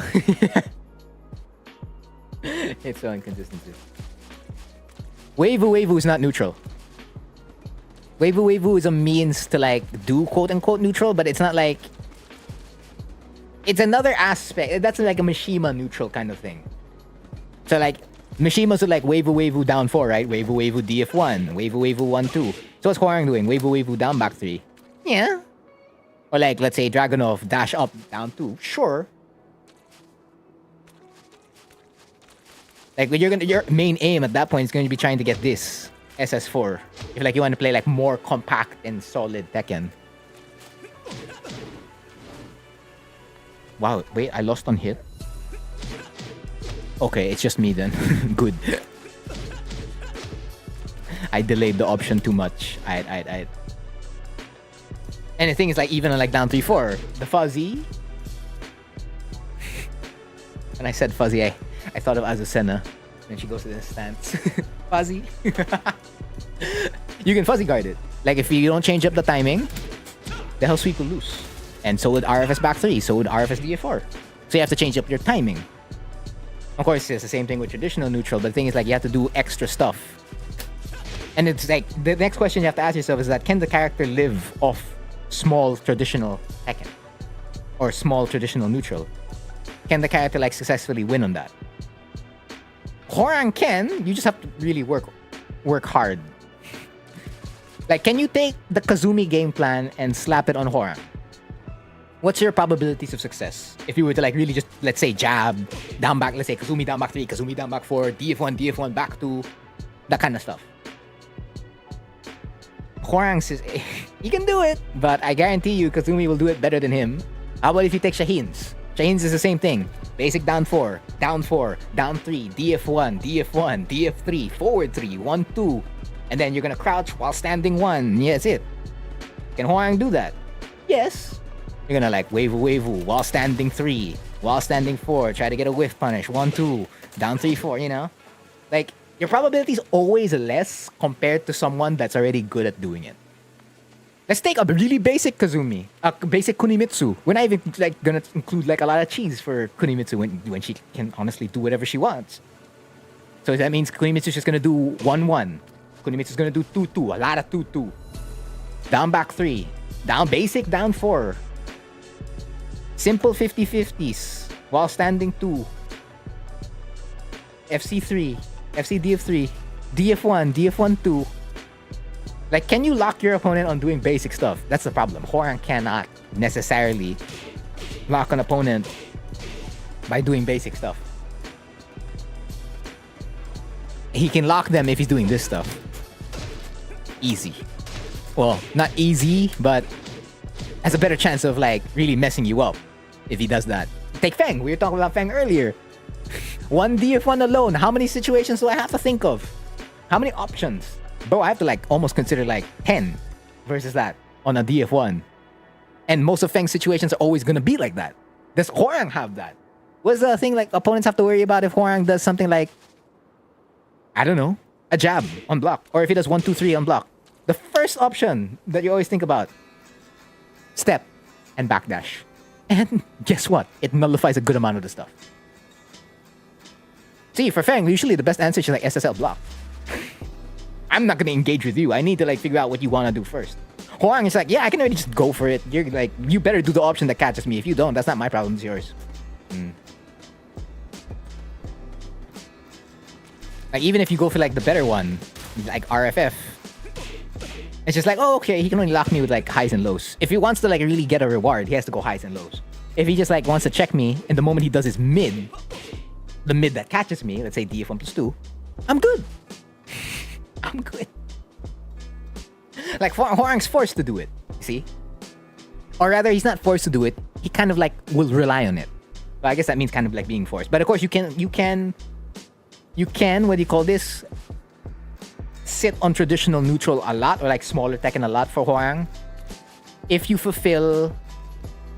It's so inconsistent. Waifu is not neutral. Waifu is a means to like do quote-unquote neutral, but it's not like... It's another aspect. That's like a Mishima neutral kind of thing. So like, Mishima's like Waifu down 4, right? Waifu DF1, Waifu 1-2. So what's Hwoarang doing? Waifu down back 3. Yeah. Or like, let's say Dragunov dash up down 2. Sure. Like your main aim at that point is going to be trying to get this SS4. If like you want to play like more compact and solid Tekken. Wow, wait, I lost on hit. Okay, it's just me then. Good. I delayed the option too much. I. And the thing is like even on like down 3-4, the fuzzy. When I said fuzzy, I thought of Azucena when she goes to the stance. Fuzzy. You can fuzzy guard it. Like if you don't change up the timing, the Hell Sweep will lose. And so would RFS back 3, so would RFS DF4. So you have to change up your timing. Of course, it's the same thing with traditional neutral, but the thing is like you have to do extra stuff. And it's like the next question you have to ask yourself is that can the character live off small traditional Tekken? Or small traditional neutral? Can the character like successfully win on that? Hwoarang can, you just have to really work hard. Like, can you take the Kazumi game plan and slap it on Hwoarang? What's your probabilities of success? If you were to like really just, let's say, jab, down back, let's say Kazumi down back 3, Kazumi down back 4, DF1 back 2, that kind of stuff. Hwoarang says, he can do it, but I guarantee you Kazumi will do it better than him. How about if you take Shaheen's? Shaheen's is the same thing. Basic down 4, down 4, down 3, DF1, DF3, forward 3, 1-2. And then you're gonna crouch while standing 1. Yeah, that's it. Can Hwoarang do that? Yes. You're gonna like waifu while standing 3, while standing 4, try to get a whiff punish, 1-2, down 3-4, you know? Like, your probability is always less compared to someone that's already good at doing it. Let's take a really basic Kazumi, a basic Kunimitsu. We're not even like gonna include like a lot of cheese for Kunimitsu when she can honestly do whatever she wants. So that means Kunimitsu's just gonna do 1-1. Kunimitsu's gonna do 2-2, a lot of 2-2. Down back 3, down basic down 4. Simple 50-50s while standing 2. FC3, FCDF3, DF1, DF1-2. Like, can you lock your opponent on doing basic stuff? That's the problem. Hwoarang cannot necessarily lock an opponent by doing basic stuff. He can lock them if he's doing this stuff. Easy. Well, not easy, but has a better chance of like really messing you up if he does that. Take Feng. We were talking about Feng earlier. One DF1 alone. How many situations do I have to think of? How many options? Bro, I have to like almost consider like 10 versus that on a DF1. And most of Feng's situations are always gonna be like that. Does Hwoarang have that? What's the thing like opponents have to worry about if Hwoarang does something like, I don't know, a jab on block, or if he does 1, 2, 3 on block? The first option that you always think about, step and backdash. And guess what? It nullifies a good amount of the stuff. See, for Feng, usually the best answer is like SSL block. I'm not gonna engage with you. I need to like figure out what you wanna do first. Hwoarang is like, yeah, I can already just go for it. You're like, you better do the option that catches me. If you don't, that's not my problem, it's yours. Like, even if you go for like the better one, like RFF, it's just like, oh, okay, he can only lock me with like highs and lows. If he wants to like really get a reward, he has to go highs and lows. If he just like wants to check me, and the moment he does his mid, the mid that catches me, let's say DF1+2, I'm good. I'm good. Like, Hwoarang's forced to do it, see? Or rather, he's not forced to do it. He kind of like will rely on it. But I guess that means kind of like being forced. But of course, you can, what do you call this? Sit on traditional neutral a lot, or like smaller Tekken a lot for Hwoarang, if you fulfill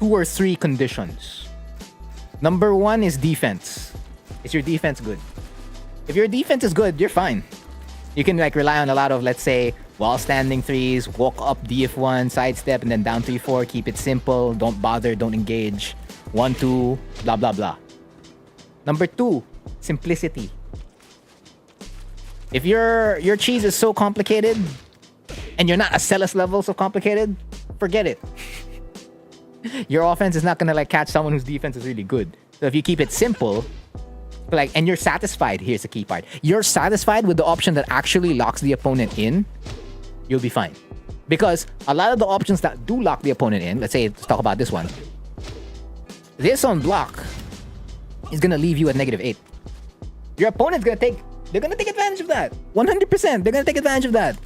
2 or 3 conditions. Number 1 is defense. Is your defense good? If your defense is good, you're fine. You can like rely on a lot of, let's say, wall standing 3s, walk up DF1, sidestep, and then down 3-4. Keep it simple. Don't bother. Don't engage. 1-2, blah blah blah. Number 2, simplicity. If your cheese is so complicated and you're not a Celis level so complicated, forget it. Your offense is not gonna like catch someone whose defense is really good. So if you keep it simple, like, and you're satisfied, here's the key part. You're satisfied with the option that actually locks the opponent in, you'll be fine. Because a lot of the options that do lock the opponent in, let's say, let's talk about this one. This on block is gonna leave you at -8. Your opponent's gonna take, they're gonna take advantage of that. 100%, they're gonna take advantage of that.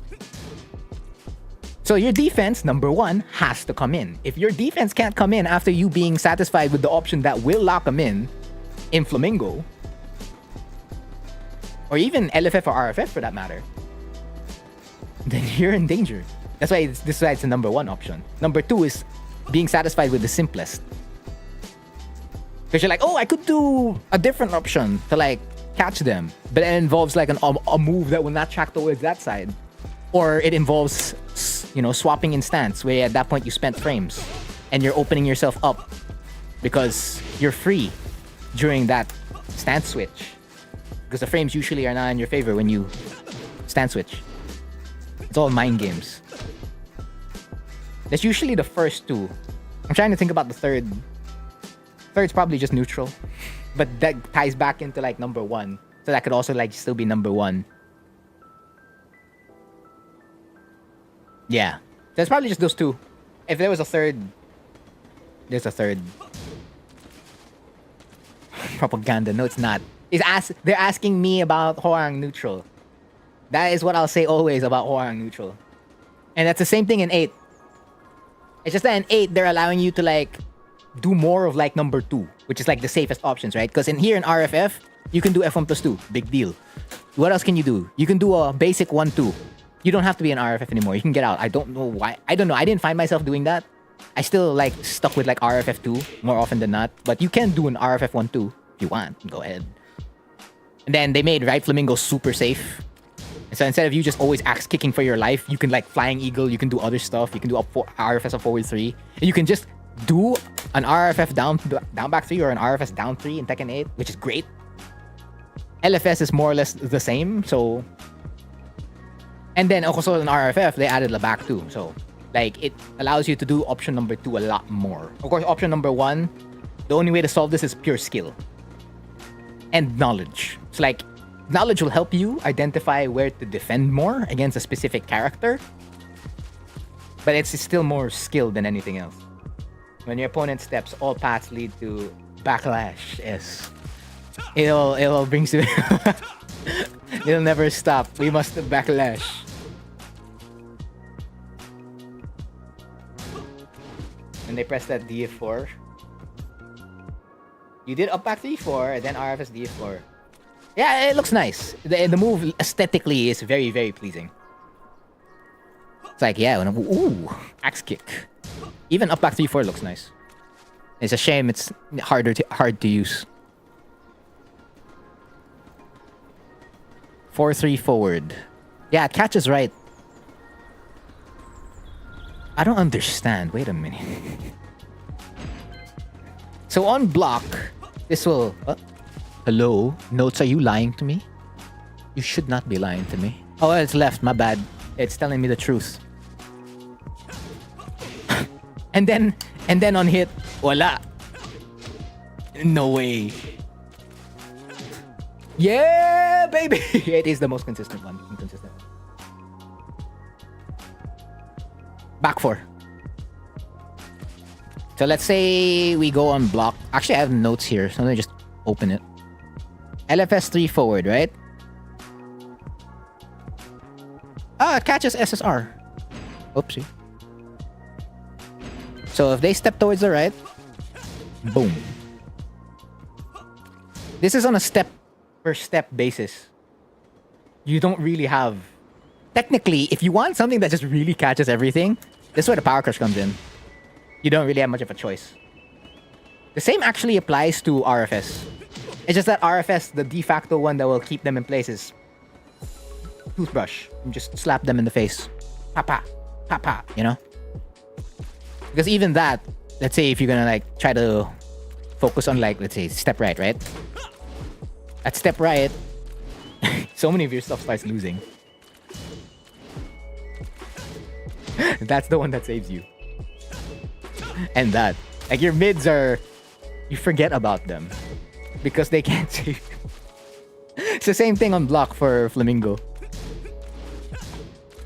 So your defense, number 1, has to come in. If your defense can't come in after you being satisfied with the option that will lock them in Flamingo, or even LFF or RFF for that matter, then you're in danger. That's why this is why it's the number 1 option. Number 2 is being satisfied with the simplest. Because you're like, oh, I could do a different option to like catch them, but it involves like a move that will not track towards that side, or it involves, you know, swapping in stance, where at that point you spent frames and you're opening yourself up because you're free during that stance switch, because the frames usually are not in your favor when you stance switch. It's all mind games. That's usually the first 2. I'm trying to think about the third. Third's probably just neutral, but that ties back into like number 1, so that could also like still be number 1. Yeah, there's probably just those 2. If there was a third, there's a third. Propaganda. No, it's not. They're asking me about Hwoarang neutral. That is what I'll say always about Hwoarang neutral. And that's the same thing in 8. It's just that in 8, they're allowing you to like do more of like number 2, which is like the safest options, right? Because in here in RFF, you can do F1+2. Big deal. What else can you do? You can do a basic 1-2. You don't have to be an RFF anymore. You can get out. I don't know why. I don't know. I didn't find myself doing that. I still like stuck with like RFF2 more often than not. But you can do an RFF 1-2 if you want. Go ahead. And then they made Right Flamingo super safe. And so instead of you just always axe kicking for your life, you can like Flying Eagle. You can do other stuff. You can do RFS of forward 3. And you can just do an RFF down back 3 or an RFS down 3 in Tekken 8, which is great. LFS is more or less the same. So, and then also in RFF, they added the back too. So like it allows you to do option number 2 a lot more. Of course, option number 1, the only way to solve this is pure skill and knowledge. It's like knowledge will help you identify where to defend more against a specific character. But it's still more skill than anything else. When your opponent steps, all paths lead to backlash. Yes. It'll bring you. It'll never stop. We must backlash. When they press that DF4. You did up back 3-4, and then RFS DF4. Yeah, it looks nice. The move aesthetically is very, very pleasing. It's like, yeah, ooh, axe kick. Even up back 3-4 looks nice. It's a shame it's hard to use. 4-3 forward. Yeah, it catches right. I don't understand. Wait a minute. So on block, this will... hello? Notes, are you lying to me? You should not be lying to me. Oh, it's left. My bad. It's telling me the truth. and then on hit, voila. No way. Yeah, baby. It is the most consistent one. Inconsistent. Back 4. So let's say we go on block. Actually, I have notes here, so let me just open it. LFS 3 forward, right? Ah, catches SSR. Oopsie. So if they step towards the right, boom. This is on a step per step basis. You don't really have... Technically, if you want something that just really catches everything, this is where the power crush comes in. You don't really have much of a choice. The same actually applies to RFS. It's just that RFS, the de facto one that will keep them in place is toothbrush. You just slap them in the face. Pa-pa. Pa-pa, you know? Because even that, let's say if you're gonna like try to focus on like, let's say, step right, right? At step right, so many of your stuff starts losing. That's the one that saves you. And that. Like your mids are... You forget about them. Because they can't save you. It's the same thing on block for Flamingo.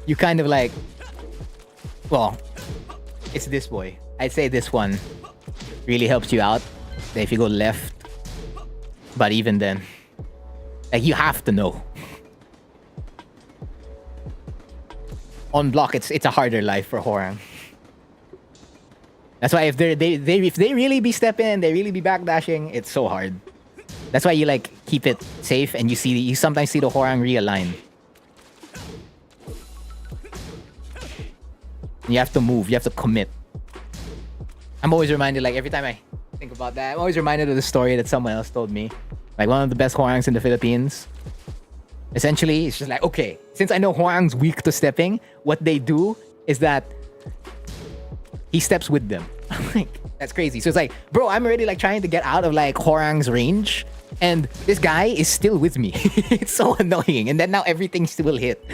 You kind of like... Well, it's this boy. I'd say this one really helps you out. If you go left. But even then... Like, you have to know. On block, it's a harder life for Hwoarang. That's why if they really be stepping, they really be backdashing, it's so hard. That's why you like keep it safe and you sometimes see the Hwoarang realign. You have to move, you have to commit. I'm always reminded, like every time I think about that, I'm always reminded of the story that someone else told me. Like one of the best Hwoarangs in the Philippines. Essentially, it's just like, okay, since I know Hwoarang's weak to stepping, what they do is that he steps with them. Like, that's crazy. So it's like, bro, I'm already like trying to get out of like Hwoarang's range, and this guy is still with me. It's so annoying. And then now everything still hit.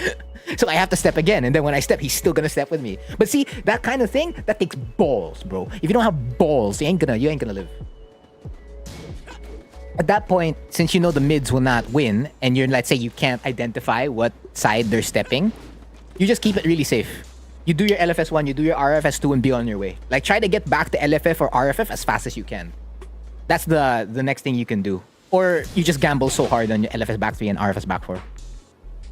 So I have to step again, and then when I step, he's still gonna step with me. But see, that kind of thing, that takes balls, bro. If you don't have balls, you ain't gonna live. At that point, since you know the mids will not win, and you're, let's say you can't identify what side they're stepping, you just keep it really safe. You do your LFS1, you do your RFS2, and be on your way. Like, try to get back to LFF or RFF as fast as you can. That's the next thing you can do. Or you just gamble so hard on your LFS back 3 and RFS back 4.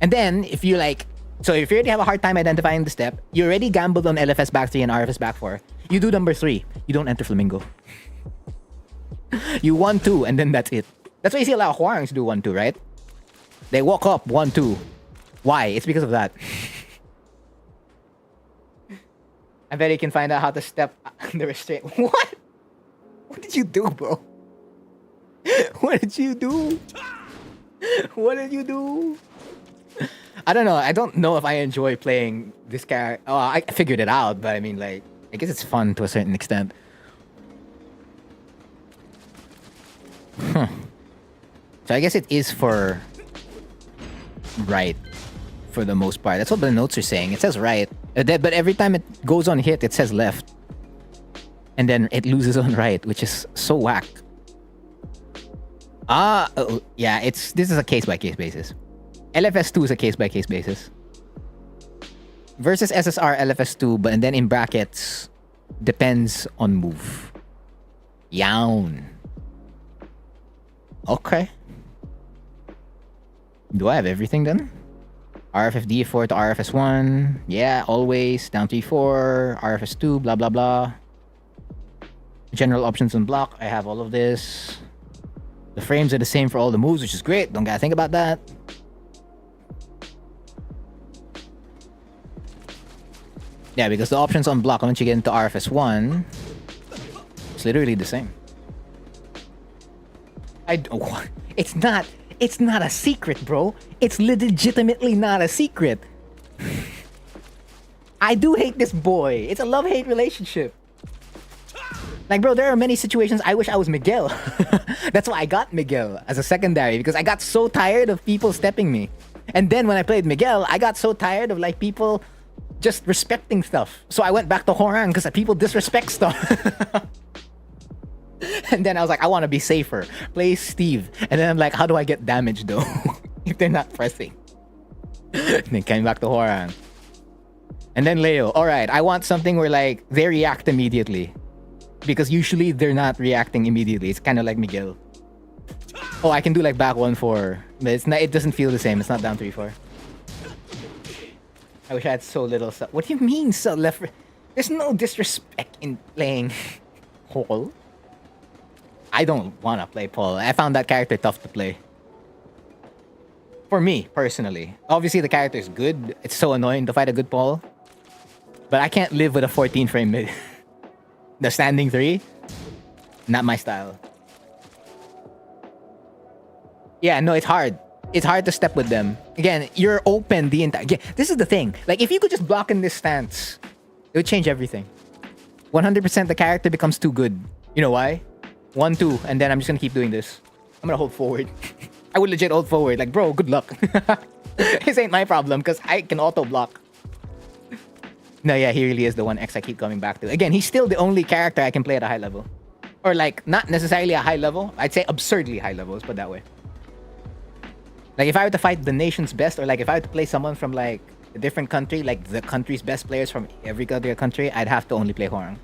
And then, if you like... So if you already have a hard time identifying the step, you already gambled on LFS back 3 and RFS back 4, you do number 3. You don't enter Flamingo. You 1-2, and then that's it. That's why you see a lot of Hwoarangs do 1-2, right? They walk up 1-2. Why? It's because of that. I bet you can find out how to step the restraint. What? What did you do, bro? What did you do? What did you do? I don't know. I don't know if I enjoy playing this character. Oh, I figured it out, but I mean, like, I guess it's fun to a certain extent. Huh. So I guess it is for right for the most part. That's what the notes are saying. It says right. But every time it goes on hit, it says left. And then it loses on right, which is so whack. Yeah, this is a case by case basis. LFS2 is a case by case basis. Versus SSR LFS2, but and then in brackets depends on move. Yawn. Okay. Do I have everything then? RFFD4 to RFS1. Yeah, always. Down 3-4. RFS2, blah blah blah. General options on block. I have all of this. The frames are the same for all the moves, which is great. Don't gotta think about that. Yeah, because the options on block once you get into RFS1, it's literally the same. It's not a secret, bro. It's legitimately not a secret. I do hate this boy. It's a love-hate relationship. Like, bro, there are many situations I wish I was Miguel. That's why I got Miguel as a secondary, because I got so tired of people stepping me. And then when I played Miguel, I got so tired of like people just respecting stuff. So I went back to Hwoarang because people disrespect stuff. And then I was like, I want to be safer. Play Steve. And then I'm like, how do I get damage though? If they're not pressing. Then came back to Hwoarang. And then Leo. Alright, I want something where like they react immediately. Because usually they're not reacting immediately. It's kind of like Miguel. Oh, I can do like back 1-4. But it's not, it doesn't feel the same. It's not down 3-4. I wish I had so little stuff. What do you mean so left? There's no disrespect in playing Paul. I don't want to play Paul. I found that character tough to play. For me, personally. Obviously, the character is good. It's so annoying to fight a good Paul. But I can't live with a 14 frame mid. The standing 3? Not my style. Yeah, no, it's hard. It's hard to step with them. Again, you're open the entire... This is the thing. Like, if you could just block in this stance, it would change everything. 100% the character becomes too good. You know why? 1-2, and then I'm just gonna keep doing this. I'm gonna hold forward. I would legit hold forward. Like, bro, good luck. This ain't my problem, because I can auto-block. No, yeah, he really is the one X I keep coming back to. Again, he's still the only character I can play at a high level. Or, like, not necessarily a high level. I'd say absurdly high level, let's put it that way. Like, if I were to fight the nation's best, or like if I were to play someone from like a different country, like the country's best players from every other country, I'd have to only play Hwoarang.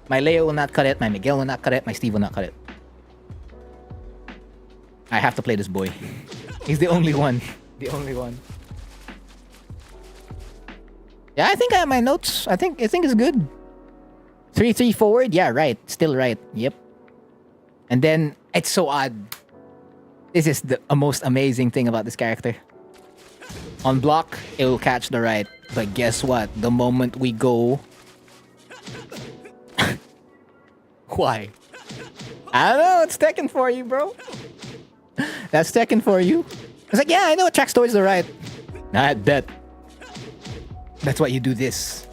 My Leo will not cut it, my Miguel will not cut it, my Steve will not cut it. I have to play this boy. He's the only one. The only one. Yeah, I think I have my notes. I think it's good. 3-3 forward? Yeah, right. Still right. Yep. And then, it's so odd. This is the most amazing thing about this character. On block, it will catch the right. But guess what? The moment we go... Why? I don't know. It's Tekken for you, bro. That's Tekken for you. It's like, yeah, I know it tracks towards the right. I bet. That's why you do this.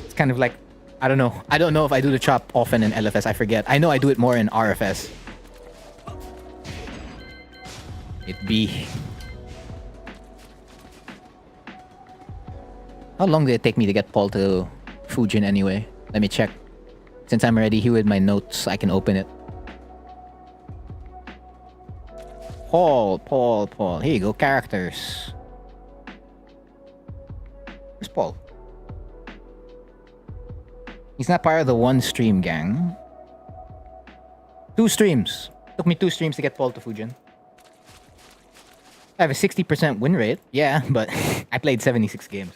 It's kind of like... I don't know. I don't know if I do the chop often in LFS. I forget. I know I do it more in RFS. It be. How long did it take me to get Paul to Fujin anyway? Let me check. Since I'm already here with my notes, I can open it. Paul. Here you go. Characters. Where's Paul? He's not part of the one stream gang. 2 streams. Took me 2 streams to get Paul to Fujin. I have a 60% win rate. Yeah, but I played 76 games.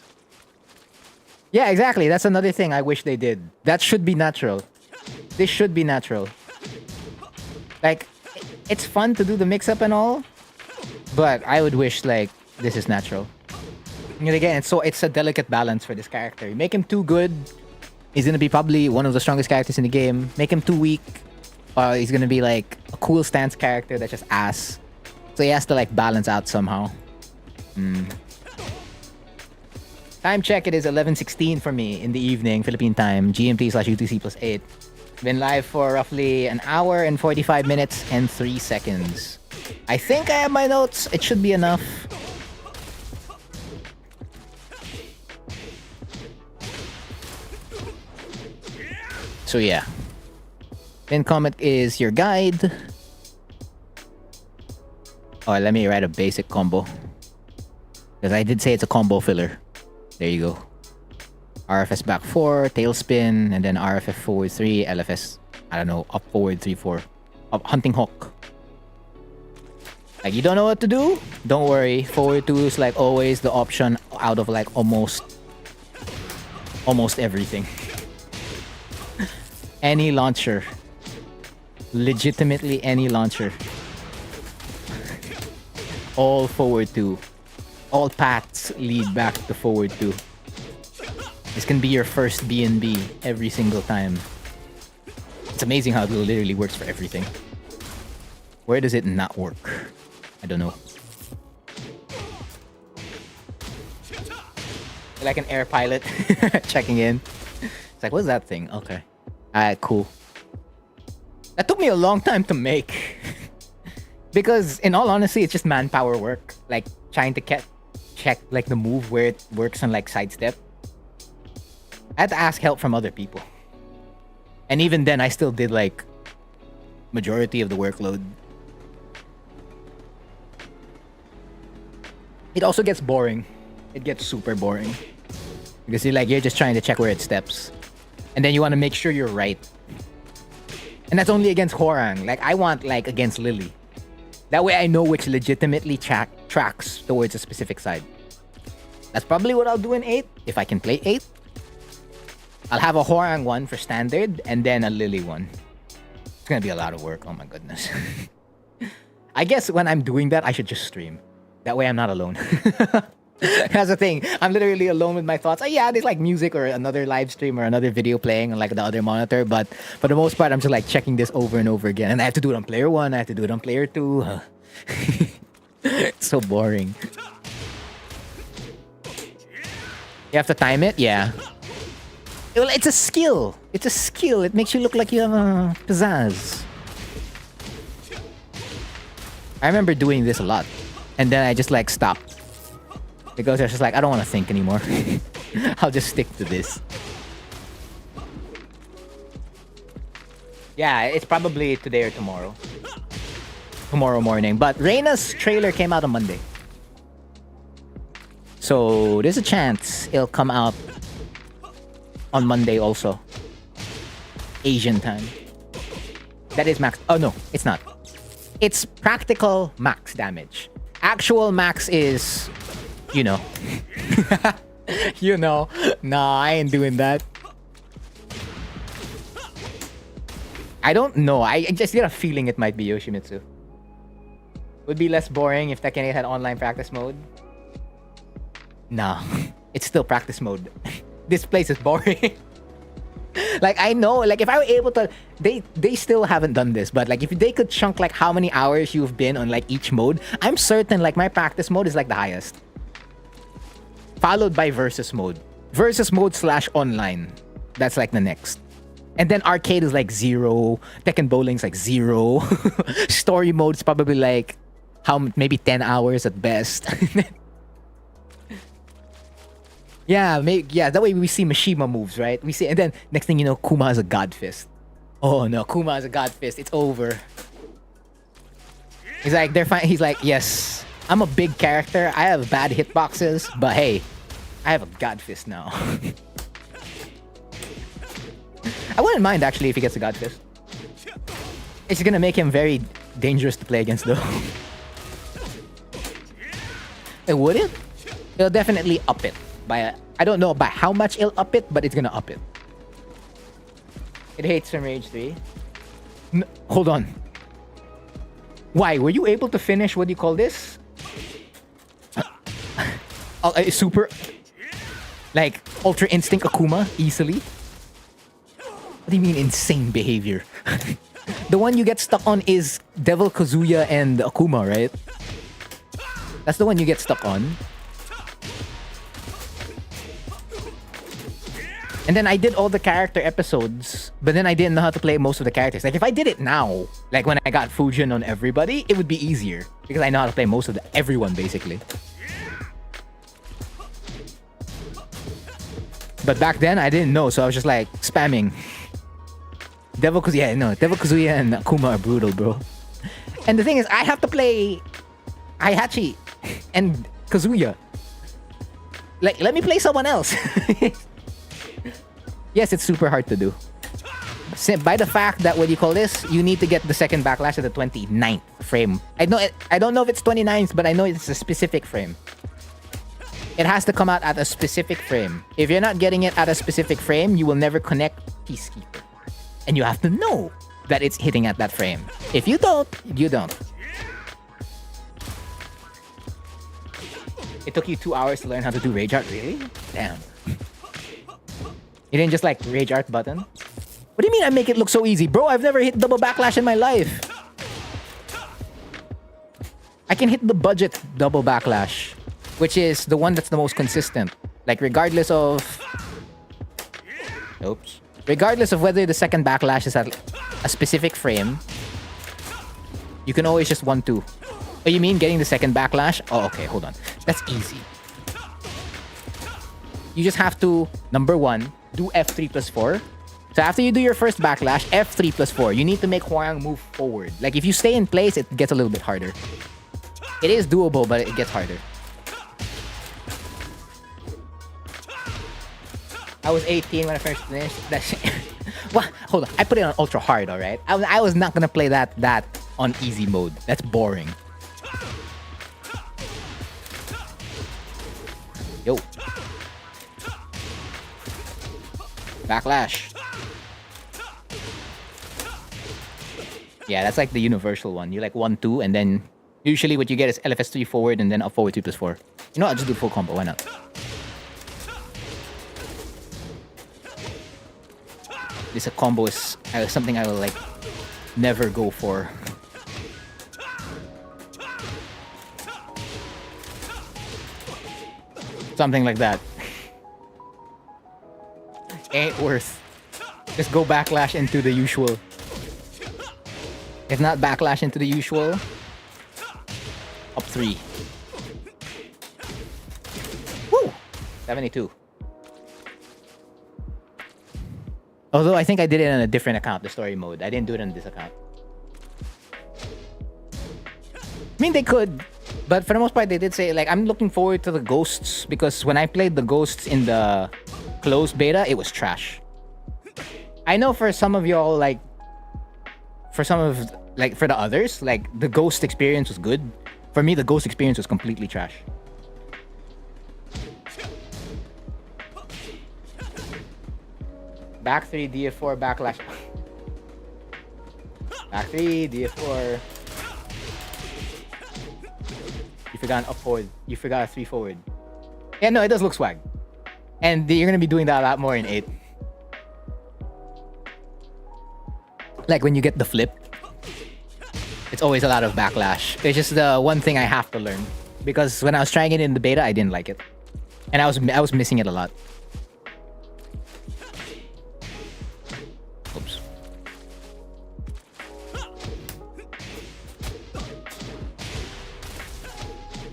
Yeah, exactly. That's another thing I wish they did. That should be natural. This should be natural. Like, it's fun to do the mix-up and all, but I would wish, like, this is natural. And again, it's a delicate balance for this character. You make him too good, he's gonna be probably one of the strongest characters in the game. Make him too weak, he's gonna be like a cool stance character that's just ass. So he has to like balance out somehow. Time check, it is 11:16 for me in the evening, Philippine time, GMT/UTC+8. Been live for roughly an hour and 45 minutes and 3 seconds. I think I have my notes. It should be enough. So yeah. Pinned comment is your guide. Oh, let me write a basic combo. Because I did say it's a combo filler. There you go. RFS back 4, tailspin, and then RFF forward 3, LFS, I don't know, up forward 3, 4. Up hunting hawk. Like, you don't know what to do? Don't worry. Forward 2 is like always the option out of like almost everything. Any launcher. Legitimately any launcher. All forward 2. All paths lead back to forward 2. This can be your first B&B every single time. It's amazing how it literally works for everything. Where does it not work? I don't know. Like an air pilot checking in. It's like, what's that thing? Okay. Alright, cool. That took me a long time to make. Because in all honesty, it's just manpower work. Like trying to check like the move where it works on like sidestep. I had to ask help from other people. And even then, I still did like majority of the workload. It also gets boring. It gets super boring. Because you're just trying to check where it steps. And then you want to make sure you're right. And that's only against Hwoarang. Like, I want like against Lily. That way I know which legitimately tracks towards a specific side. That's probably what I'll do in 8. If I can play 8. I'll have a Hwoarang one for standard and then a Lily one. It's gonna be a lot of work. Oh my goodness. I guess when I'm doing that, I should just stream. That way I'm not alone. That's the thing. I'm literally alone with my thoughts. Oh yeah, there's like music or another live stream or another video playing on like the other monitor. But for the most part, I'm just like checking this over and over again. And I have to do it on player 1. I have to do it on player 2. It's so boring. You have to time it? Yeah. Well, it's a skill. It's a skill. It makes you look like you have a pizzazz. I remember doing this a lot. And then I just like stopped. Because I was just like, I don't want to think anymore. I'll just stick to this. Yeah, it's probably today or tomorrow. Tomorrow morning. But Reina's trailer came out on Monday. So there's a chance it'll come out on Monday also. Asian time. That is max. Oh no, it's not. It's practical max damage. Actual max is, you know. You know. Nah, I ain't doing that. I don't know. I just get a feeling it might be Yoshimitsu. Would be less boring if Tekken 8 had online practice mode. Nah. It's still practice mode. This place is boring. Like, I know, like, if I were able to... They still haven't done this, but, like, if they could chunk, like, how many hours you've been on, like, each mode, I'm certain, like, my practice mode is, like, the highest. Followed by versus mode. Versus mode / online. That's, like, the next. And then arcade is, like, 0. Tekken Bowling's, like, 0. Story mode's probably, like, maybe 10 hours at best. Yeah, that way we see Mishima moves, right? We see, and then next thing you know, Kuma has a God Fist. Oh no, Kuma has a God Fist. It's over. He's like, they're fine. He's like, yes, I'm a big character. I have bad hitboxes, but hey, I have a God Fist now. I wouldn't mind actually if he gets a God Fist. It's gonna make him very dangerous to play against though. It wouldn't? It'll definitely up it. I don't know by how much it'll up it, but it's gonna up it. It hates from Rage 3. Hold on. Why? Were you able to finish, what do you call this? Super... Like, Ultra Instinct Akuma easily? What do you mean insane behavior? The one you get stuck on is Devil Kazuya and Akuma, right? That's the one you get stuck on. And then I did all the character episodes, but then I didn't know how to play most of the characters. Like, if I did it now, like when I got Fujin on everybody, it would be easier. Because I know how to play most of everyone, basically. But back then, I didn't know, so I was just like, spamming. Devil Kazuya, no. Devil Kazuya and Akuma are brutal, bro. And the thing is, I have to play Heihachi and Kazuya. Like, let me play someone else. Yes, it's super hard to do. By the fact that, what do you call this? You need to get the second backlash at the 29th frame. I don't know if it's 29th, but I know it's a specific frame. It has to come out at a specific frame. If you're not getting it at a specific frame, you will never connect Peacekeeper. And you have to know that it's hitting at that frame. If you don't, you don't. It took you 2 hours to learn how to do Rage Art, really? Damn. You didn't just like Rage Art button? What do you mean I make it look so easy? Bro, I've never hit double backlash in my life. I can hit the budget double backlash, which is the one that's the most consistent. Like, regardless of... Oops. Regardless of whether the second backlash is at a specific frame, you can always just 1-2. Oh, you mean getting the second backlash? Oh, okay, hold on. That's easy. You just have to, number 1, do F3 plus 4. So after you do your first backlash, F3 plus 4, you need to make Hwoarang move forward. Like, if you stay in place, it gets a little bit harder. It is doable, but it gets harder. I was 18 when I first finished that shit. Well, hold on. I put it on ultra hard, alright? I was not gonna play that on easy mode. That's boring. Yo. Backlash. Yeah, that's like the universal one. You like 1-2, and then usually what you get is LFS 3 forward and then up forward 2 plus 4. You know what? I'll just do full combo. Why not? This combo is something I will like never go for. Something like that. Ain't worth. Just go backlash into the usual. If not backlash into the usual, up 3. Woo! 72. Although I think I did it on a different account, the story mode. I didn't do it on this account. I mean, they could. But for the most part, they did say, like, I'm looking forward to the ghosts. Because when I played the ghosts in the closed beta, it was trash. I know for some of y'all, like... For the others, like, the ghost experience was good. For me, the ghost experience was completely trash. Back 3, DF4, backlash. Back 3, DF4. You forgot an up forward. You forgot a 3 forward. Yeah, no, it does look swag. And you're gonna be doing that a lot more in 8. Like when you get the flip, it's always a lot of backlash. It's just the one thing I have to learn. Because when I was trying it in the beta, I didn't like it. And I was missing it a lot. Oops.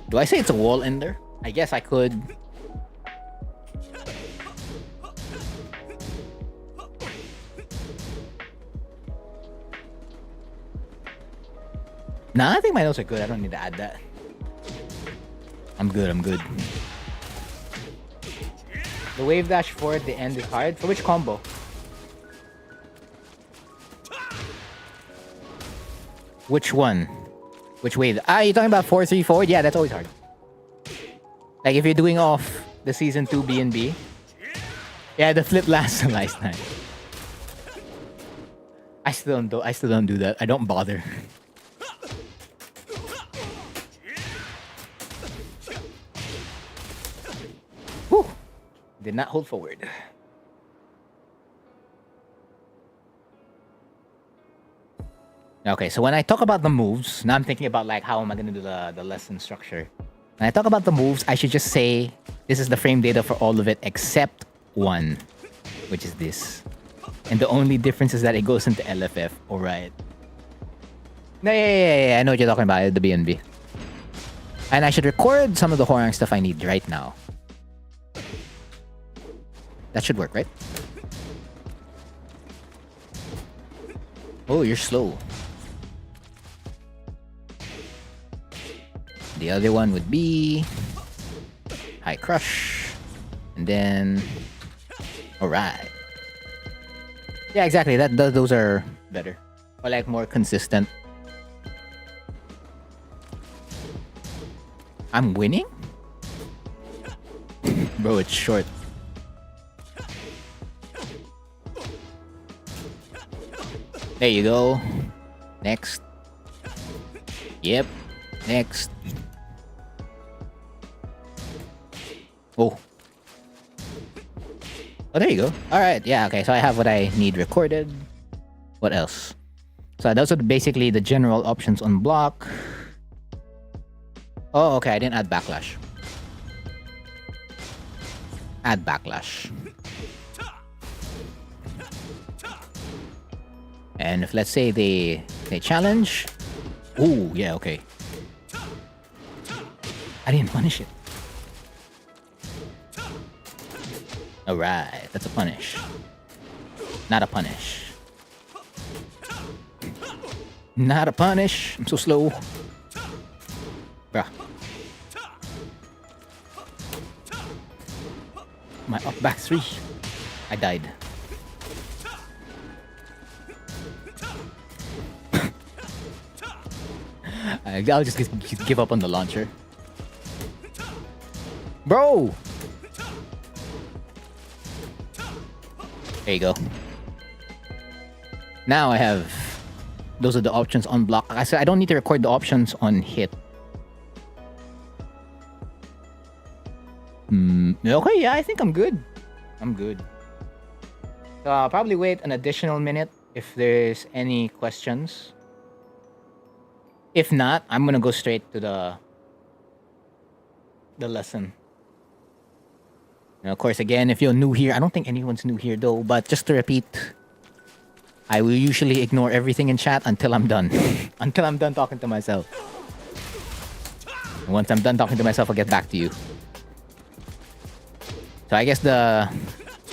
Do I say it's a wall ender? I guess I could. Nah, I think my notes are good. I don't need to add that. I'm good, I'm good. The wave dash forward, the end is hard. For which combo? Which one? Which wave? Ah, you're talking about 4-3 forward? Yeah, that's always hard. Like if you're doing off the season 2 B&B. Yeah, the flip lasts a lifetime. I still don't do that. I don't bother. Whew. Did not hold forward. Okay, so when I talk about the moves, now I'm thinking about like how am I gonna do the lesson structure. When I talk about the moves, I should just say this is the frame data for all of it except one, which is this. And the only difference is that it goes into LFF. Alright. No, yeah, I know what you're talking about, the BNB. And I should record some of the Hwoarang stuff I need right now. That should work, right? Oh, you're slow. The other one would be high crush. And then alright. Yeah, exactly. Those are better. Or like more consistent. I'm winning? Bro, it's short. There you go. Next. Yep. Next. Oh. Oh, there you go. Alright, yeah, okay. So I have what I need recorded. What else? So those are basically the general options on block. Oh, okay. I didn't add backlash. Add backlash. And if let's say they challenge. Ooh, yeah, okay. I didn't punish it. Alright, that's a punish. Not a punish. Not a punish. I'm so slow. Bruh. My up back 3. I died. I'll just give up on the launcher. Bro! There you go. Now I have... Those are the options on block. I said I don't need to record the options on hit. Okay, yeah, I think I'm good. I'm good. So I'll probably wait an additional minute if there's any questions. If not, I'm gonna go straight to the lesson. And of course, again, if you're new here, I don't think anyone's new here though, but just to repeat, I will usually ignore everything in chat until I'm done. Until I'm done talking to myself. And once I'm done talking to myself, I'll get back to you. So I guess the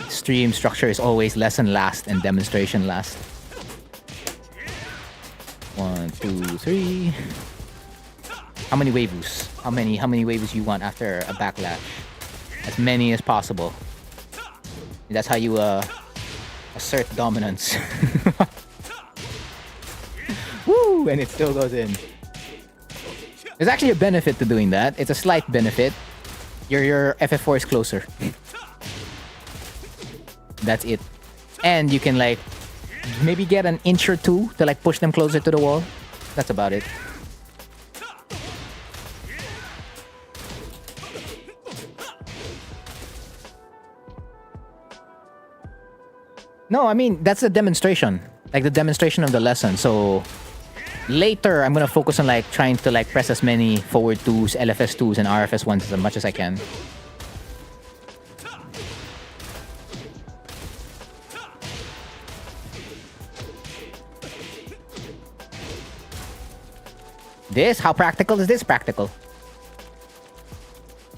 stream structure is always lesson last and demonstration last. 1, 2, 3. How many waivus? How many waivus you want after a backlash? As many as possible. That's how you assert dominance. Woo! And it still goes in. There's actually a benefit to doing that. It's a slight benefit. Your FF4 is closer. That's it. And you can like maybe get an inch or two to like push them closer to the wall. That's about it. No, I mean, that's a demonstration. Like the demonstration of the lesson. So later, I'm gonna focus on like trying to like press as many forward 2s, LFS 2s, and RFS 1s as much as I can. This? How practical is this practical?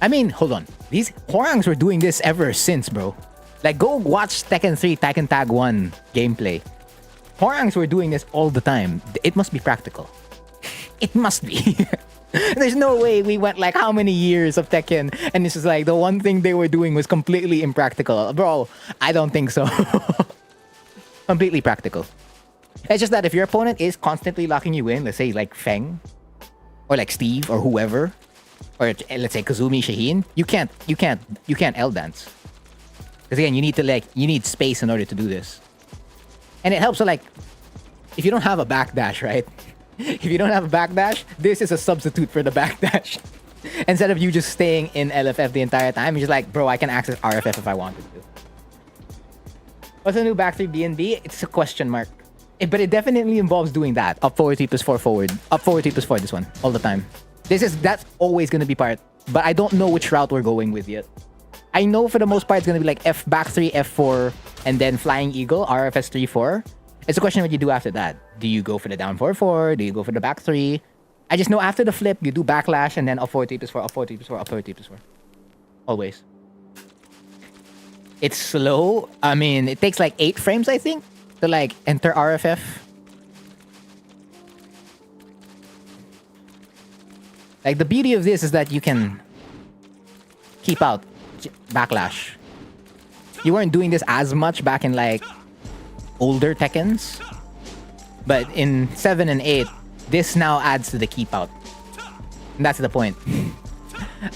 I mean, hold on. These Hwoarangs were doing this ever since, bro. Like, go watch Tekken 3, Tekken Tag 1 gameplay. Hwoarangs were doing this all the time. It must be practical. It must be. There's no way we went like how many years of Tekken and this is like the one thing they were doing was completely impractical. Bro, I don't think so. Completely practical. It's just that if your opponent is constantly locking you in, let's say like Feng, or like Steve, or whoever, or let's say Kazumi, Shaheen, you can't L dance. Because again, you need space in order to do this. And it helps, so like, if you don't have a backdash, right? If you don't have a backdash, this is a substitute for the backdash. Instead of you just staying in LFF the entire time, you're just like, bro, I can access RFF if I wanted to. What's the new back 3 BNB? It's a question mark. But it definitely involves doing that. Up forward 3 plus 4 forward. Up forward 3 plus 4 this one. All the time. That's always going to be part. But I don't know which route we're going with yet. I know for the most part it's going to be like F back 3, F4, and then Flying Eagle, RFS 3, 4. It's a question of what you do after that. Do you go for the down 4, 4? Do you go for the back 3? I just know after the flip, you do backlash and then up forward 3 plus 4, up forward 3 plus 4, up forward 3 plus 4. Always. It's slow. I mean, it takes like 8 frames, I think, to like enter RFF. Like, the beauty of this is that you can keep out backlash. You weren't doing this as much back in, like, older Tekkens. But in 7 and 8, this now adds to the keep out. And that's the point.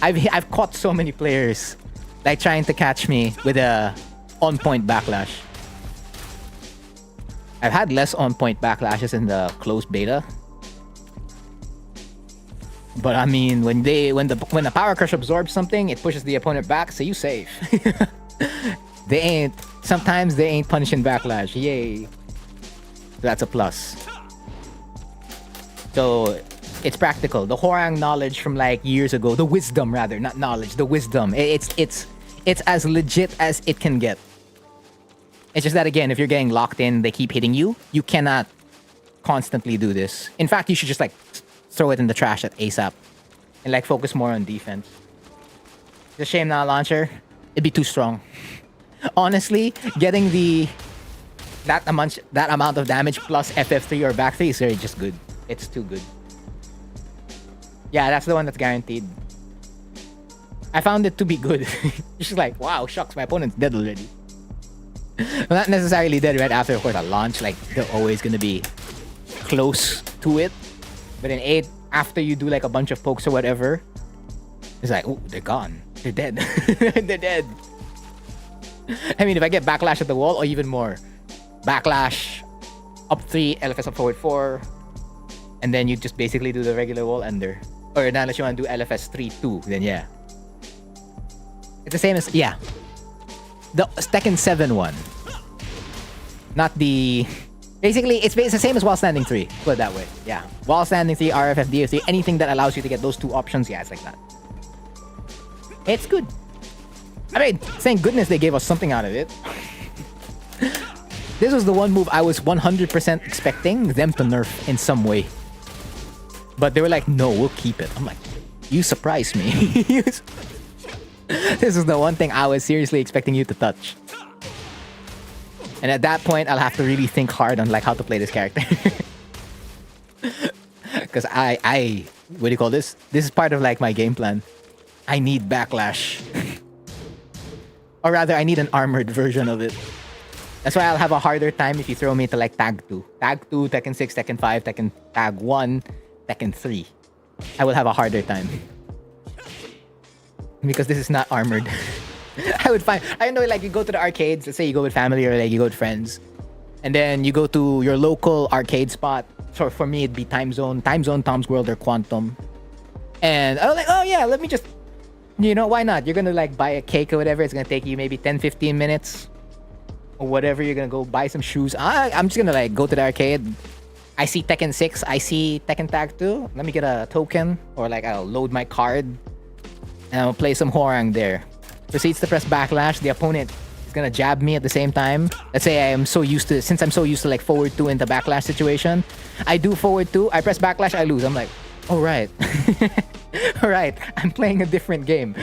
I've caught so many players, like, trying to catch me with a on-point backlash. I've had less on-point backlashes in the closed beta. But I mean, when the Power Crush absorbs something, it pushes the opponent back, so you save. Sometimes they ain't punishing backlash. Yay. That's a plus. So it's practical. The Hwoarang knowledge from like years ago, the wisdom rather, not knowledge, the wisdom. It's as legit as it can get. It's just that again, if you're getting locked in, they keep hitting you. You cannot constantly do this. In fact, you should just like throw it in the trash at ASAP and like focus more on defense. It's a shame now, launcher. It'd be too strong. Honestly, getting that amount of damage plus FF3 or back 3 is very just good. It's too good. Yeah, that's the one that's guaranteed. I found it to be good. It's just like, wow, shucks, my opponent's dead already. Well, not necessarily dead right after, of course, a launch. Like, they're always gonna be close to it. But in 8, after you do like a bunch of pokes or whatever, it's like, oh, they're gone. They're dead. They're dead. I mean, if I get backlash at the wall, or even more. Backlash, up 3, LFS up forward 4. And then you just basically do the regular wall ender. Or now unless you want to do LFS 3-2, then yeah. It's the same as, yeah. The Tekken 7 one. Not the... Basically, it's the same as Wall Standing 3. Put it that way. Yeah. Wall Standing 3, RFF, DF3, anything that allows you to get those two options, yeah, it's like that. It's good. I mean, thank goodness they gave us something out of it. This was the one move I was 100% expecting them to nerf in some way. But they were like, no, we'll keep it. I'm like, you surprised me. This is the one thing I was seriously expecting you to touch. And at that point, I'll have to really think hard on like how to play this character. Because I what do you call this? This is part of like my game plan. I need backlash. Or rather, I need an armored version of it. That's why I'll have a harder time if you throw me to like Tag 2. Tag 2, Tekken 6, Tekken 5, Tekken Tag 1, Tekken 3. I will have a harder time. Because this is not armored. I would find... I know, like, you go to the arcades. Let's say you go with family or, like, you go with friends. And then you go to your local arcade spot. So, for me, it'd be Time Zone, Tom's World, or Quantum. And I was like, oh, yeah, let me just... You know, why not? You're gonna, like, buy a cake or whatever. It's gonna take you maybe 10-15 minutes. Or whatever. You're gonna go buy some shoes. I'm just gonna, like, go to the arcade. I see Tekken 6. I see Tekken Tag 2. Let me get a token. Or, like, I'll load my card. And I'll play some Hwoarang there. Proceeds to press backlash. The opponent is gonna jab me at the same time. Let's say since I'm so used to like forward 2 in the backlash situation, I do forward 2, I press backlash, I lose. I'm like, all right. All right, I'm playing a different game.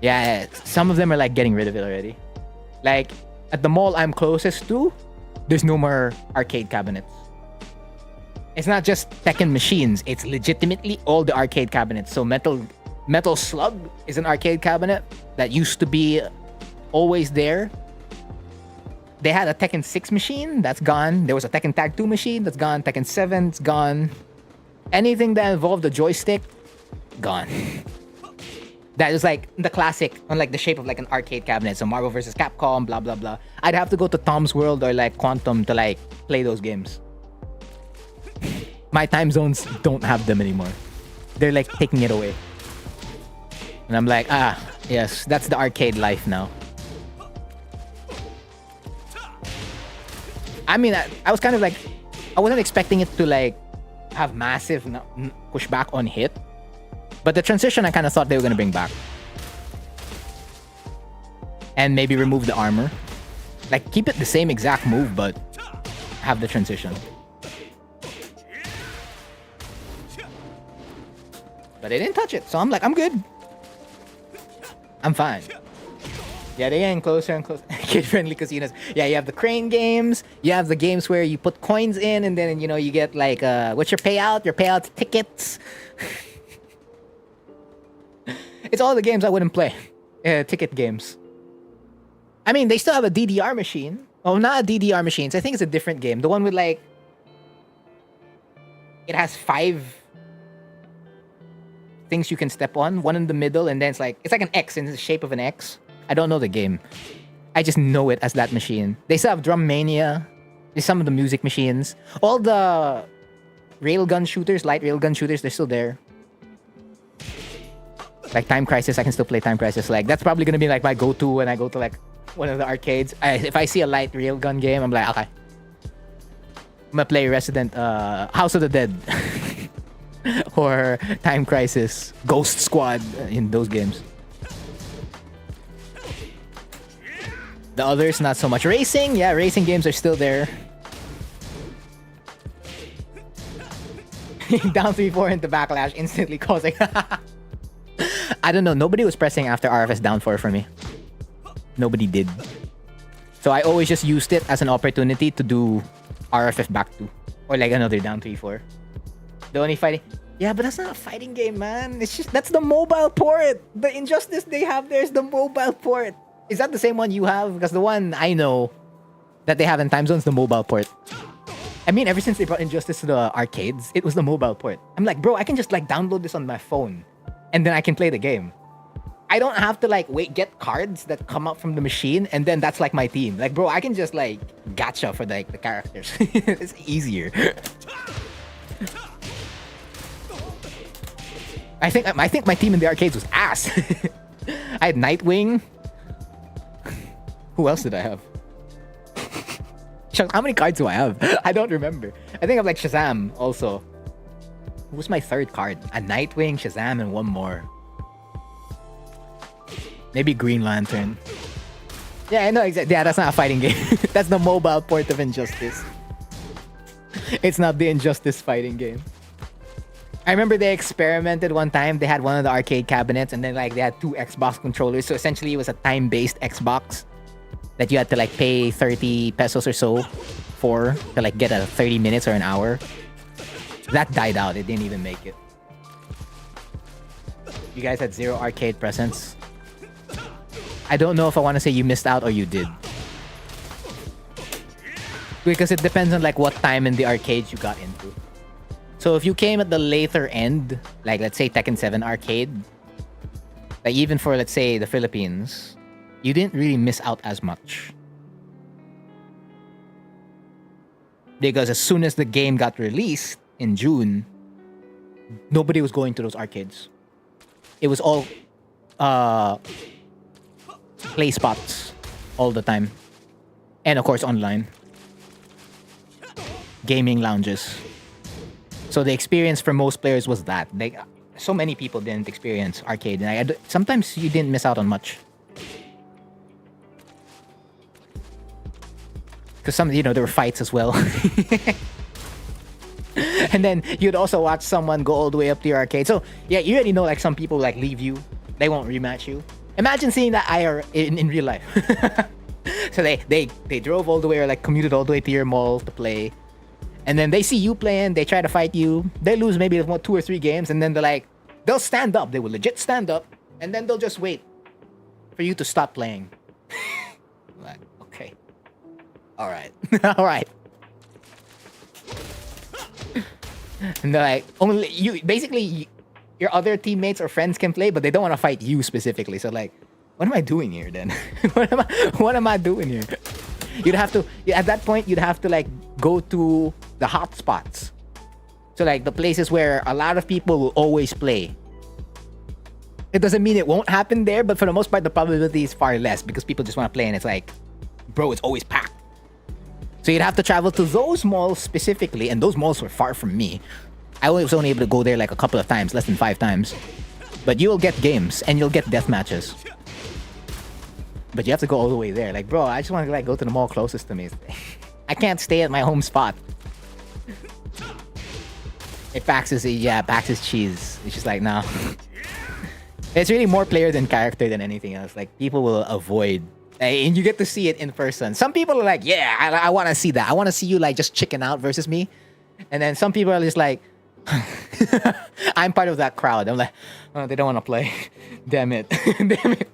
Yeah, some of them are like getting rid of it already. Like at the mall I'm closest to, there's no more arcade cabinets. It's not just Tekken machines, it's legitimately all the arcade cabinets. So Metal Slug is an arcade cabinet that used to be always there. They had a Tekken 6 machine, that's gone. There was a Tekken Tag 2 machine, that's gone. Tekken 7, it's gone. Anything that involved a joystick, gone. That is like the classic, on like the shape of like an arcade cabinet. So Marvel vs. Capcom, blah, blah, blah. I'd have to go to Tom's World or like Quantum to like play those games. My time zones don't have them anymore. They're like taking it away. And I'm like, yes, that's the arcade life now. I mean, I was kind of like, I wasn't expecting it to like have massive pushback on hit. But the transition, I kind of thought they were going to bring back. And maybe remove the armor. Like, keep it the same exact move, but have the transition. But they didn't touch it, so I'm like, I'm good. I'm fine. Yeah, they're getting closer and closer. kid-friendly casinos. Yeah, you have the crane games. You have the games where you put coins in, and then you get like what's your payout? Your payout's tickets. It's all the games I wouldn't play. Ticket games. I mean, they still have a DDR machine. Oh, not a DDR machines. I think it's a different game. The one with like, it has 5 things you can step on. One in the middle, and then it's like an X in the shape of an X. I don't know the game. I just know it as that machine. They still have Drum Mania. There's some of the music machines. All the railgun shooters, light railgun shooters, they're still there. Like Time Crisis, I can still play Time Crisis. Like that's probably gonna be like my go-to when I go to like one of the arcades. If I see a light railgun game, I'm like, okay, I'm gonna play Resident House of the Dead or Time Crisis, Ghost Squad in those games. The others, not so much. Racing, yeah, racing games are still there. Down 3-4 into backlash, instantly causing. I don't know. Nobody was pressing after RFS down 4 for me. Nobody did. So I always just used it as an opportunity to do RFF back 2. Or like another down 3-4. The only fighting... Yeah, but that's not a fighting game, man. It's just... That's the mobile port. The Injustice they have there is the mobile port. Is that the same one you have? Because the one I know that they have in Time Zone is the mobile port. I mean, ever since they brought Injustice to the arcades, it was the mobile port. I'm like, bro, I can just like download this on my phone. And then I can play the game. I don't have to like get cards that come out from the machine, and then that's like my team. Like, bro, I can just like gacha for like the characters. It's easier. I think my team in the arcades was ass. I had Nightwing. Who else did I have? How many cards do I have? I don't remember. I think I have like Shazam also. Who was my third card? A Nightwing, Shazam, and one more. Maybe Green Lantern. Yeah, I know exactly. Yeah, that's not a fighting game. That's the mobile port of Injustice. It's not the Injustice fighting game. I remember they experimented one time. They had one of the arcade cabinets, and then like they had 2 Xbox controllers. So essentially, it was a time-based Xbox that you had to like pay 30 pesos or so for to like get a 30 minutes or an hour. That died out. It didn't even make it. You guys had 0 arcade presence. I don't know if I want to say you missed out or you did. Because it depends on like what time in the arcades you got into. So if you came at the later end, like let's say Tekken 7 arcade, like even for let's say the Philippines, you didn't really miss out as much. Because as soon as the game got released in June, nobody was going to those arcades. It was all play spots all the time. And of course online. Gaming lounges. So the experience for most players was that. Like, so many people didn't experience arcade. And sometimes you didn't miss out on much. Because some, there were fights as well. And then you'd also watch someone go all the way up to your arcade. So yeah, you already know like some people like leave you. They won't rematch you. Imagine seeing that in real life. So they drove all the way or like commuted all the way to your mall to play. And then they see you playing, they try to fight you. They lose maybe 2 or 3 games, and then they'll stand up. They will legit stand up, and then they'll just wait for you to stop playing. Like, okay. Alright. Alright. And they're like, only you, basically, your other teammates or friends can play, but they don't want to fight you specifically. So like, what am I doing here then? What am I doing here? You'd have to, at that point, you'd have to like go to the hot spots. So like the places where a lot of people will always play. It doesn't mean it won't happen there, but for the most part, the probability is far less because people just want to play and it's like, bro, it's always packed. So you'd have to travel to those malls specifically, and those malls were far from me. I was only able to go there like a couple of times, less than 5 times. But you'll get games and you'll get death matches. But you have to go all the way there. Like, bro, I just want to like go to the mall closest to me. I can't stay at my home spot. If PAX is cheese. It's just like, no. It's really more player than character than anything else. Like, people will avoid And you get to see it in person. Some people are like, yeah, I want to see that. I want to see you like just chicken out versus me. And then some people are just like, I'm part of that crowd. I'm like, oh, they don't want to play. Damn it. Damn it.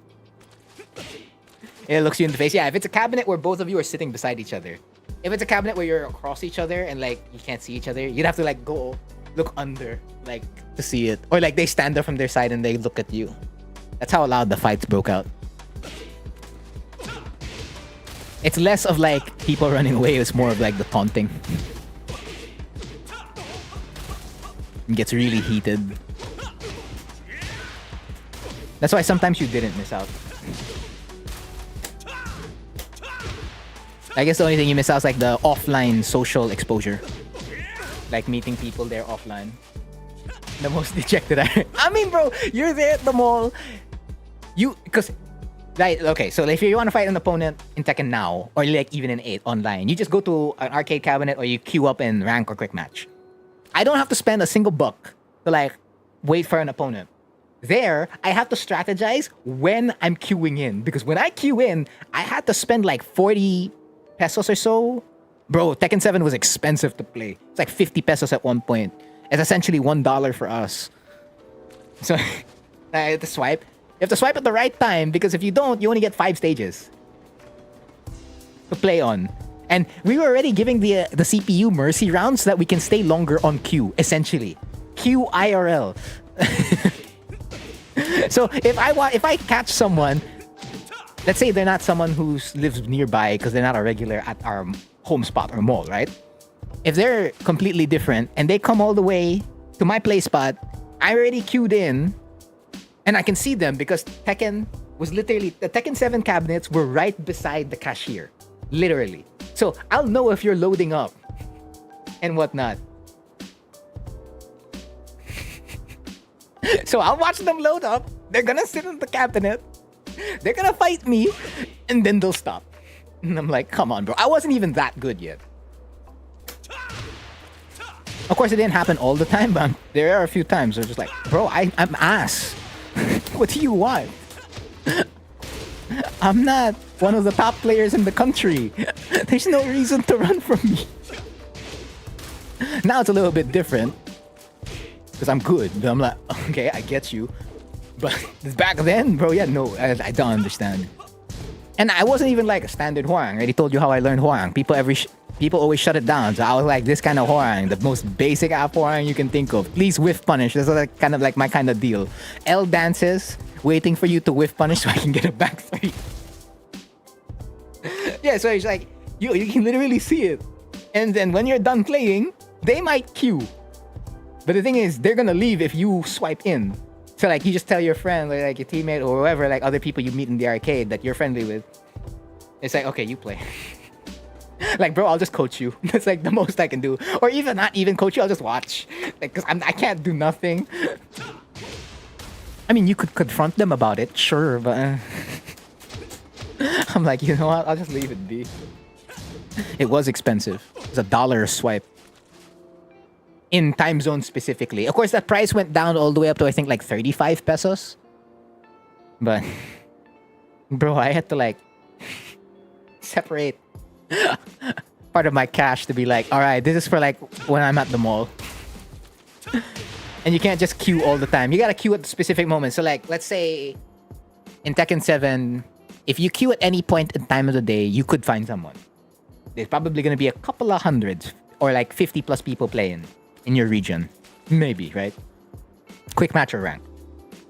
It looks you in the face. Yeah, if it's a cabinet where both of you are sitting beside each other. If it's a cabinet where you're across each other and like you can't see each other, you'd have to like go look under like to see it. Or like they stand up from their side and they look at you. That's how loud the fights broke out. It's less of like people running away, it's more of like the taunting. It gets really heated. That's why sometimes you didn't miss out. I guess the only thing you miss out is like the offline social exposure. Like meeting people there offline. The most dejected I mean, bro, you're there at the mall. Because, right, okay, so if you want to fight an opponent in Tekken now, or like even in 8 online, you just go to an arcade cabinet or you queue up in rank or quick match. I don't have to spend a single buck to like wait for an opponent. There, I have to strategize when I'm queuing in. Because when I queue in, I had to spend like 40 pesos or so. Bro, Tekken 7 was expensive to play. It's like 50 pesos at one point. It's essentially $1 for us. So, I have to swipe. You have to swipe at the right time because if you don't, you only get 5 stages to play on. And we were already giving the CPU mercy rounds so that we can stay longer on queue, essentially. Queue IRL. So if I catch someone, let's say they're not someone who lives nearby because they're not a regular at our home spot or mall, right? If they're completely different and they come all the way to my play spot, I already queued in and I can see them because Tekken was literally, the Tekken 7 cabinets were right beside the cashier. Literally. So I'll know if you're loading up and whatnot. So I'll watch them load up. They're gonna sit in the cabinet. They're gonna fight me. And then they'll stop. And I'm like, come on, bro. I wasn't even that good yet. Of course, it didn't happen all the time, but there are a few times where it's just like, bro, I'm ass. What do you want? I'm not one of the top players in the country. There's no reason to run from me. Now it's a little bit different. Because I'm good. But I'm like, okay, I get you. But back then, bro, yeah, no, I don't understand. And I wasn't even like a standard Hwoarang. I already told you how I learned Hwoarang. People always shut it down. So I was like this kind of Hwoarang, the most basic app Hwoarang you can think of. Please whiff punish. That's like, kind of like my kind of deal. L dances, waiting for you to whiff punish so I can get a back 3. Yeah, so it's like, you can literally see it. And then when you're done playing, they might queue. But the thing is, they're gonna leave if you swipe in. So like, you just tell your friend, or like your teammate, or whoever, like other people you meet in the arcade that you're friendly with. It's like, okay, you play. Like, bro, I'll just coach you. That's like the most I can do. Or even not even coach you, I'll just watch. Like, cause I can't do nothing. I mean, you could confront them about it, sure, but I'm like, you know what? I'll just leave it be. It was expensive. It was $1 a swipe. In time zone specifically. Of course, that price went down all the way up to, I think, like 35 pesos. But, bro, I had to, like, separate part of my cash to be like, all right, this is for, like, when I'm at the mall. And you can't just queue all the time. You gotta queue at the specific moment. So, like, let's say in Tekken 7, if you queue at any point in time of the day, you could find someone. There's probably gonna be a couple of hundreds or, like, 50 plus people playing in your region. Maybe, right? Quick match or rank.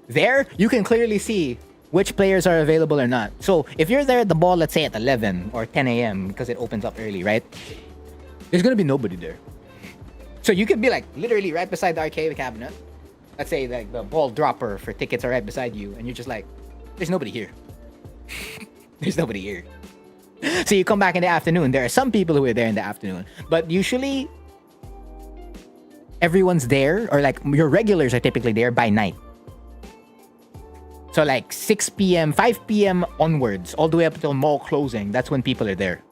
There, you can clearly see which players are available or not. So, if you're there at the ball, let's say at 11 or 10 a.m. because it opens up early, right? There's gonna be nobody there. So you could be like literally right beside the arcade cabinet. Let's say like the ball dropper for tickets are right beside you and you're just like, there's nobody here. There's nobody here. So you come back in the afternoon. There are some people who are there in the afternoon. But usually everyone's there, or like your regulars are typically there by night. So like 6 p.m., 5 p.m. onwards, all the way up until mall closing, that's when people are there.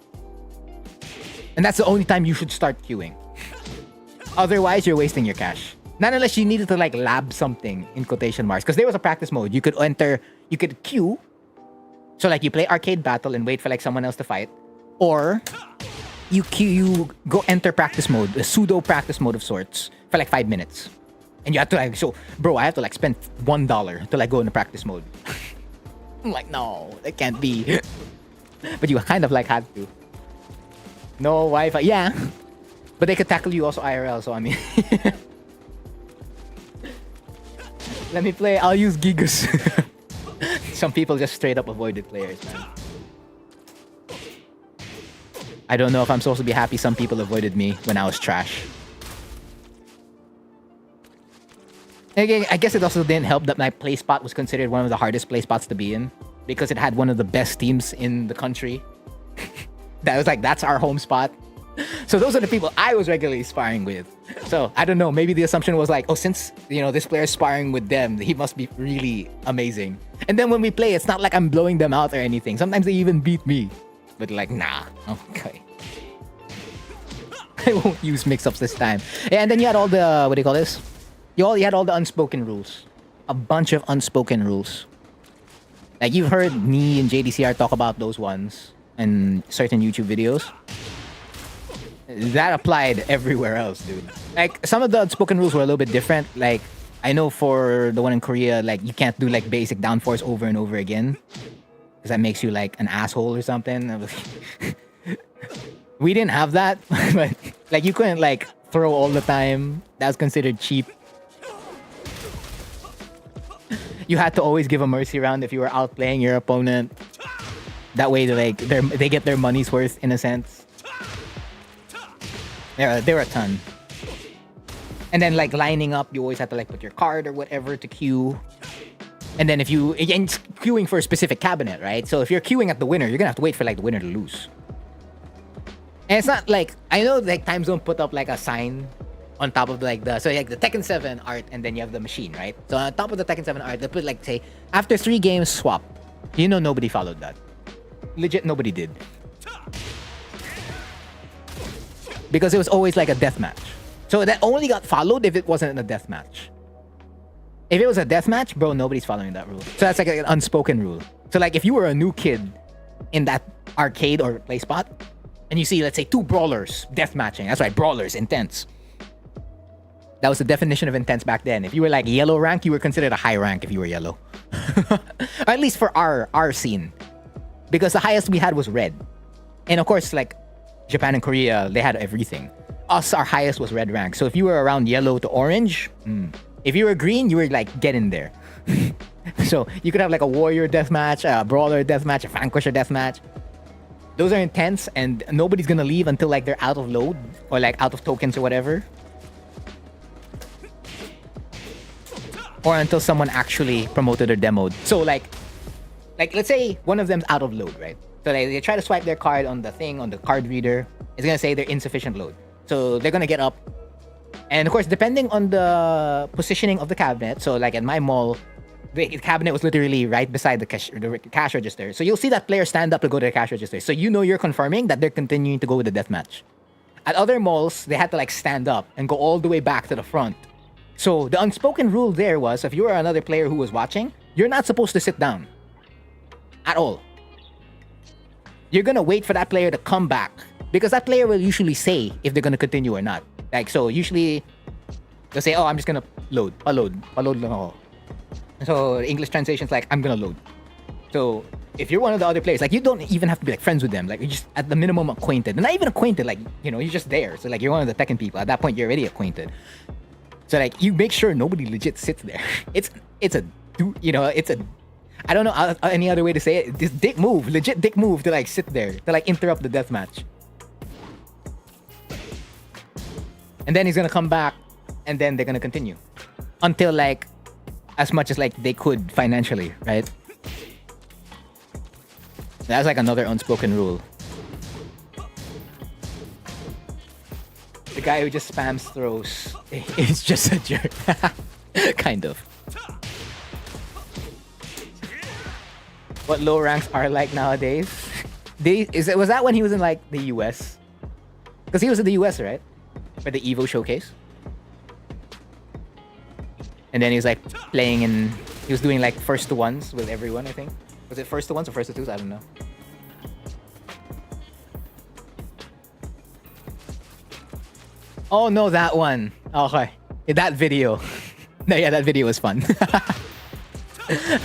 And that's the only time you should start queuing. Otherwise, you're wasting your cash. Not unless you needed to like lab something in quotation marks. Because there was a practice mode. You could enter, you could queue So like you play arcade battle and wait for like someone else to fight, or you go enter practice mode, a pseudo practice mode of sorts, for like 5 minutes. And you have to like, so bro, I have to like spend $1 to like go into practice mode. I'm like, no, that can't be. But you kind of like had to. No Wi-Fi, yeah. But they could tackle you also IRL, so I mean. Let me play, I'll use Gigas. Some people just straight up avoided players, man. I don't know if I'm supposed to be happy some people avoided me when I was trash. Again, I guess it also didn't help that my play spot was considered one of the hardest play spots to be in, because it had one of the best teams in the country. That was like, that's our home spot. So those are the people I was regularly sparring with. So I don't know, maybe the assumption was like, oh, since, you know, this player's sparring with them, he must be really amazing. And then when we play, it's not like I'm blowing them out or anything. Sometimes they even beat me. But like, nah, okay. I won't use mix-ups this time. Yeah, and then you had all the, what do you call this? You had all the unspoken rules. A bunch of unspoken rules. Like, you've heard me and JDCR talk about those ones in certain YouTube videos. That applied everywhere else, dude. Like, some of the unspoken rules were a little bit different. Like, I know for the one in Korea, like, you can't do, like, basic downforce over and over again. Because that makes you, like, an asshole or something. We didn't have that. But, like, you couldn't, like, throw all the time. That was considered cheap. You had to always give a mercy round if you were outplaying your opponent. That way, they get their money's worth, in a sense. There were a ton. And then, like, lining up, you always have to, like, put your card or whatever to queue. And then if you... And it's queuing for a specific cabinet, right? So if you're queuing at the winner, you're gonna have to wait for, like, the winner to lose. And it's not, like... I know, like, Time Zone put up, like, a sign on top of, like, the... So, like, the Tekken 7 art, and then you have the machine, right? So on top of the Tekken 7 art, they put, like, say, after 3 games, swap. You know nobody followed that. Legit, nobody did. Because it was always like a deathmatch. So that only got followed if it wasn't a deathmatch. If it was a deathmatch, bro, nobody's following that rule. So that's like an unspoken rule. So like if you were a new kid in that arcade or play spot, and you see, let's say, 2 brawlers deathmatching. That's right, brawlers, intense. That was the definition of intense back then. If you were like yellow rank, you were considered a high rank if you were yellow. Or at least for our scene. Because the highest we had was red. And of course, like, Japan and Korea, they had everything. Us, our highest was red rank. So if you were around yellow to orange, if you were green, you were like, get in there. So you could have like a warrior deathmatch, a brawler deathmatch, a vanquisher deathmatch. Those are intense, and nobody's gonna leave until like they're out of load or like out of tokens or whatever. Or until someone actually promoted or demoed. So like let's say one of them's out of load, right? So they try to swipe their card on the thing, on the card reader. It's gonna say they're insufficient load. So they're gonna get up. And of course, depending on the positioning of the cabinet, so like at my mall, the cabinet was literally right beside the cash register. So you'll see that player stand up to go to the cash register. So you know you're confirming that they're continuing to go with the deathmatch. At other malls, they had to like stand up and go all the way back to the front. So the unspoken rule there was, if you were another player who was watching, you're not supposed to sit down. At all. You're gonna wait for that player to come back, because that player will usually say if they're gonna continue or not. Like, so usually they'll say, oh, I'm just gonna load. Paload lang ako. So English translation's like, I'm gonna load. So if you're one of the other players, like, you don't even have to be like friends with them. Like, you're just at the minimum acquainted. And not even acquainted, like, you know, you're just there. So like, you're one of the Tekken people. At that point, you're already acquainted. So like, you make sure nobody legit sits there. It's a I don't know any other way to say it. This dick move, legit dick move to like sit there, to like interrupt the deathmatch. And then he's gonna come back, and then they're gonna continue. Until like, as much as like they could financially, right? That's like another unspoken rule. The guy who just spams throws is just a jerk. Kind of. What low ranks are like nowadays? Was that when he was in like the US? Because he was in the US, right? For the Evo showcase. And then he was like playing in... He was doing like first to ones with everyone, I think. Was it first to ones or first to twos? I don't know. Oh no, that one. Okay. That video. No, yeah, that video was fun.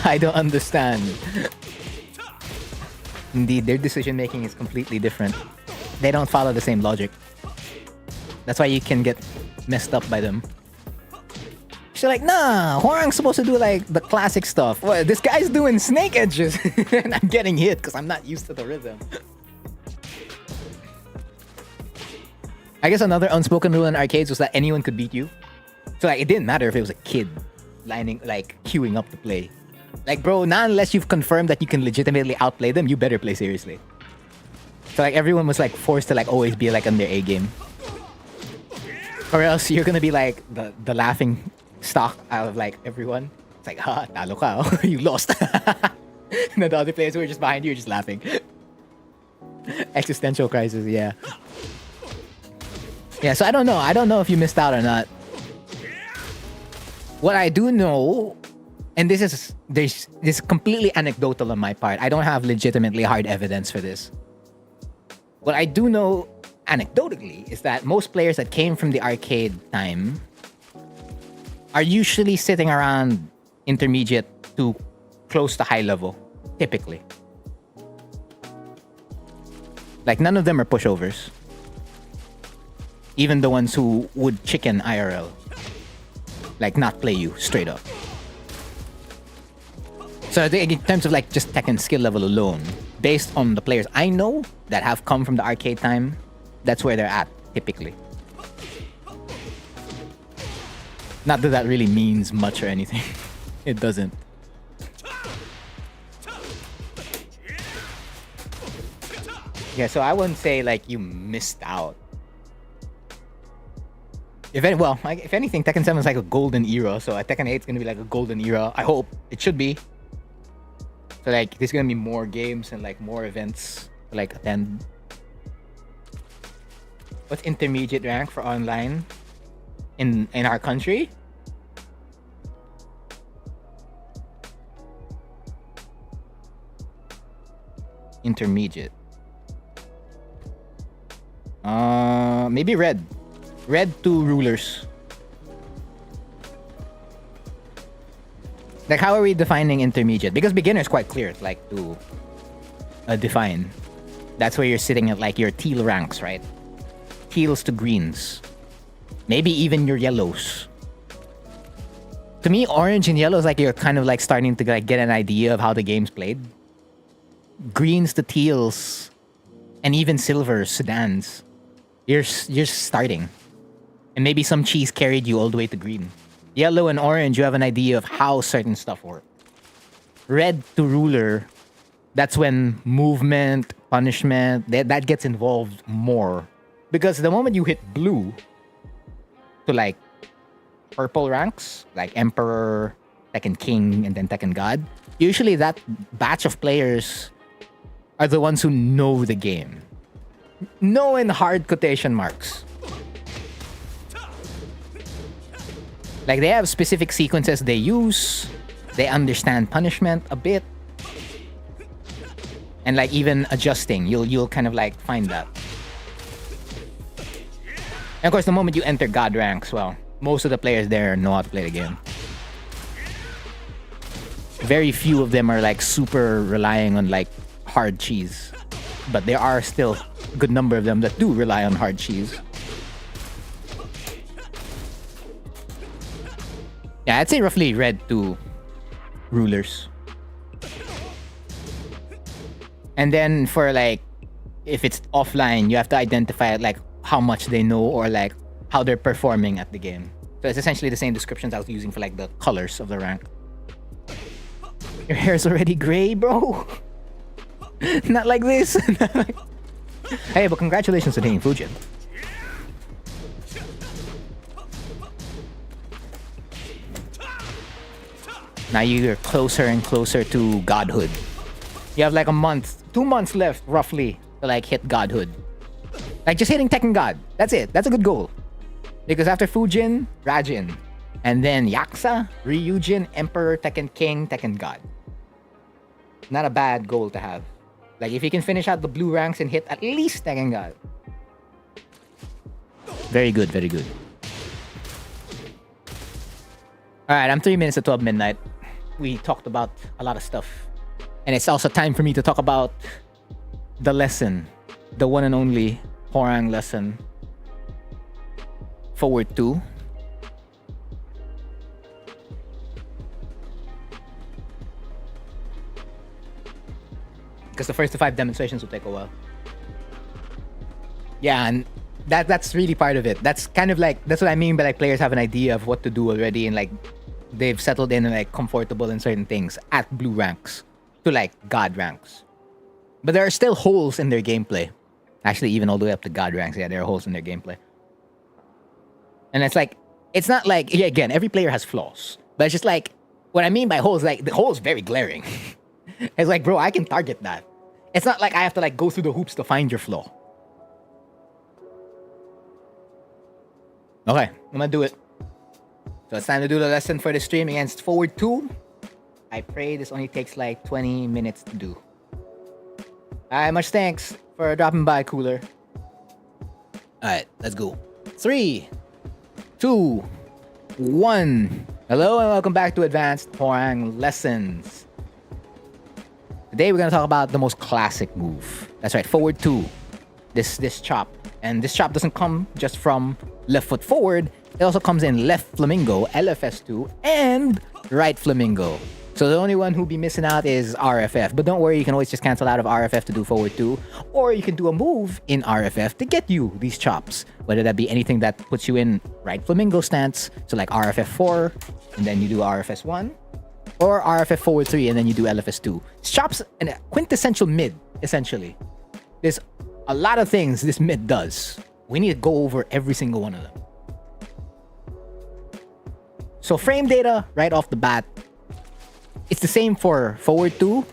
I don't understand. Indeed, their decision making is completely different. They don't follow the same logic. That's why you can get messed up by them. She's like, nah, Hwoarang's supposed to do like the classic stuff. What, this guy's doing snake edges. And I'm getting hit because I'm not used to the rhythm. I guess another unspoken rule in arcades was that anyone could beat you. So like, it didn't matter if it was a kid lining, like queuing up to play. Like, bro, not unless you've confirmed that you can legitimately outplay them, you better play seriously. So like, everyone was like forced to like always be like on their A game. Or else you're gonna be like the laughing stock out of like everyone. It's like, ha, talo ka, oh. You lost. And the other players who are just behind you are just laughing. Existential crisis, yeah. Yeah, so I don't know. I don't know if you missed out or not. What I do know, and this is completely anecdotal on my part. I don't have legitimately hard evidence for this. What I do know anecdotally is that most players that came from the arcade time are usually sitting around intermediate to close to high level, typically. Like, none of them are pushovers. Even the ones who would chicken IRL. Like, not play you straight up. So I think in terms of like just Tekken skill level alone, based on the players I know that have come from the arcade time, that's where they're at, typically. Not that that really means much or anything. It doesn't. Yeah, so I wouldn't say like you missed out. If anything, Tekken 7 is like a golden era, so Tekken 8 is gonna be like a golden era. I hope it should be. So like, there's gonna be more games and like more events to like attend. What's intermediate rank for online in our country? Intermediate. Maybe red. Red to rulers. Like, how are we defining intermediate? Because beginner is quite clear, like, to define. That's where you're sitting at, like, your teal ranks, right? Teals to greens. Maybe even your yellows. To me, orange and yellow is like you're kind of, like, starting to, like, get an idea of how the game's played. Greens to teals, and even silvers, sedans. You're starting. And maybe some cheese carried you all the way to green. Yellow and orange, you have an idea of how certain stuff work. Red to ruler, that's when movement, punishment, that gets involved more. Because the moment you hit blue to like purple ranks, like Emperor, Tekken King, and then Tekken God, usually that batch of players are the ones who know the game. Know in hard quotation marks. Like, they have specific sequences they use. They understand punishment a bit. And like, even adjusting, you'll kind of like find that. And of course, the moment you enter God ranks, well, most of the players there know how to play the game. Very few of them are like super relying on like hard cheese. But there are still a good number of them that do rely on hard cheese. Yeah, I'd say roughly red to rulers. And then for like, if it's offline, you have to identify like how much they know or like how they're performing at the game. So it's essentially the same descriptions I was using for like the colors of the rank. Your hair's already gray, bro. Not like this. Hey, but congratulations to taking Fujin. Now you're closer and closer to godhood. You have like a month, 2 months left, roughly, to like hit godhood. Like just hitting Tekken God. That's it. That's a good goal. Because after Fujin, Rajin. And then Yaksa, Ryujin, Emperor, Tekken King, Tekken God. Not a bad goal to have. Like, if you can finish out the blue ranks and hit at least Tekken God. Very good, very good. Alright, I'm 3 minutes to 12 midnight. We talked about a lot of stuff. And it's also time for me to talk about the lesson. The one and only Hwoarang lesson. Forward 2. Because the first 5 demonstrations will take a while. Yeah, and that's really part of it. That's kind of like, that's what I mean by like players have an idea of what to do already, and like they've settled in and like comfortable in certain things at blue ranks to like god ranks. But there are still holes in their gameplay. Actually, even all the way up to god ranks, yeah, there are holes in their gameplay. And it's like, it's not like, yeah, again, every player has flaws. But it's just like, what I mean by holes, like the hole is very glaring. It's like, bro, I can target that. It's not like I have to like go through the hoops to find your flaw. Okay, I'm gonna do it. So it's time to do the lesson for the stream against Forward 2. I pray this only takes like 20 minutes to do. Alright, much thanks for dropping by, Cooler. Alright, let's go. 3, 2, 1. Hello and welcome back to Advanced Hwoarang Lessons. Today we're gonna talk about the most classic move. That's right, Forward 2. This chop. And this chop doesn't come just from left foot forward. It also comes in left flamingo, LFS2, and right flamingo. So the only one who'll be missing out is RFF. But don't worry, you can always just cancel out of RFF to do Forward 2. Or you can do a move in RFF to get you these chops. Whether that be anything that puts you in right flamingo stance. So like RFF 4, and then you do RFS 1. Or RFF Forward 3, and then you do LFS 2. Chops a quintessential mid, essentially. There's a lot of things this mid does. We need to go over every single one of them. So frame data, right off the bat, it's the same for Forward 2,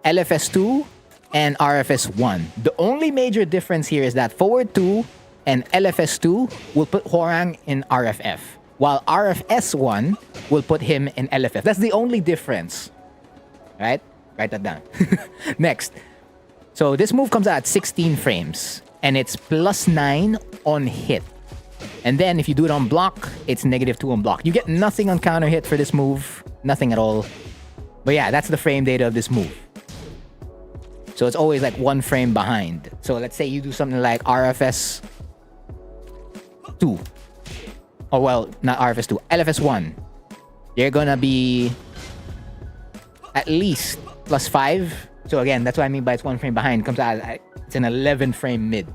LFS 2, and RFS 1. The only major difference here is that Forward 2 and LFS 2 will put Hwoarang in RFF, while RFS 1 will put him in LFF. That's the only difference. Right? Write that down. Next. So this move comes out at 16 frames, and it's +9 on hit. And then if you do it on block, it's -2 on block. You get nothing on counter hit for this move. Nothing at all. But yeah, that's the frame data of this move. So it's always like 1 frame behind. So let's say you do something like RFS 2. Or well, not RFS 2, LFS 1. You're gonna be at least +5. So again, that's what I mean by it's 1 frame behind. It comes out, it's an 11 frame mid.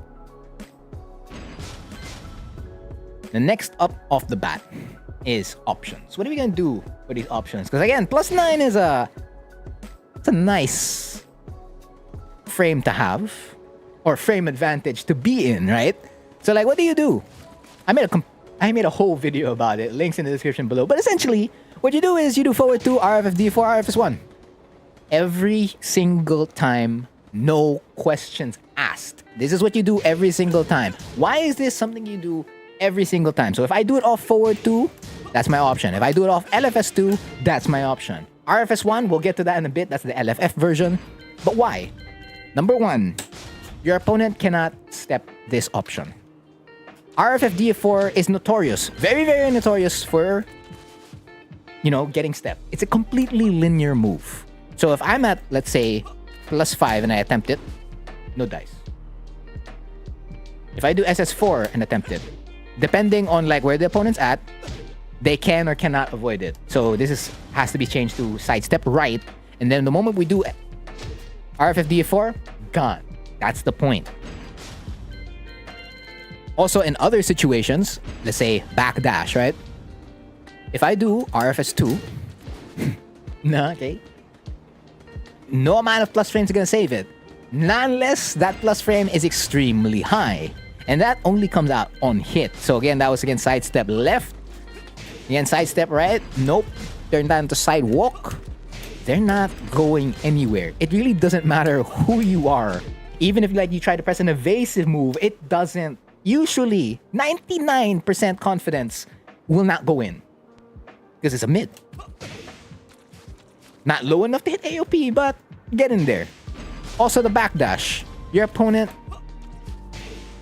The next up off the bat is options. What are we gonna do for these options? Because again, +9 is it's a nice frame to have, or frame advantage to be in, right? So like, what do? I made a whole video about it. Links in the description below. But essentially, what you do is you do Forward 2, RFF D4, RFS 1. Every single time, no questions asked. This is what you do every single time. Why is this something you do every single time? So if I do it off Forward 2, that's my option. If I do it off LFS 2, that's my option. RFS 1, we'll get to that in a bit. That's the LFF version. But why? Number 1, your opponent cannot step this option. RFF D4 is notorious, very, very notorious for, you know, getting step. It's a completely linear move. So if I'm at, let's say, +5 and I attempt it, no dice. If I do SS4 and attempt it, depending on like where the opponent's at, they can or cannot avoid it. So this has to be changed to sidestep right. And then the moment we do RFF D4, gone. That's the point. Also, in other situations, let's say backdash, right? If I do RFS 2, nah, okay. No amount of plus frames is gonna save it. Not unless that plus frame is extremely high. And that only comes out on hit. So again, that was against sidestep left. Again, sidestep right. Nope. Turn down to sidewalk. They're not going anywhere. It really doesn't matter who you are. Even if like you try to press an evasive move, it doesn't. Usually, 99% confidence will not go in. Because it's a mid. Not low enough to hit AOP, but get in there. Also the backdash. Your opponent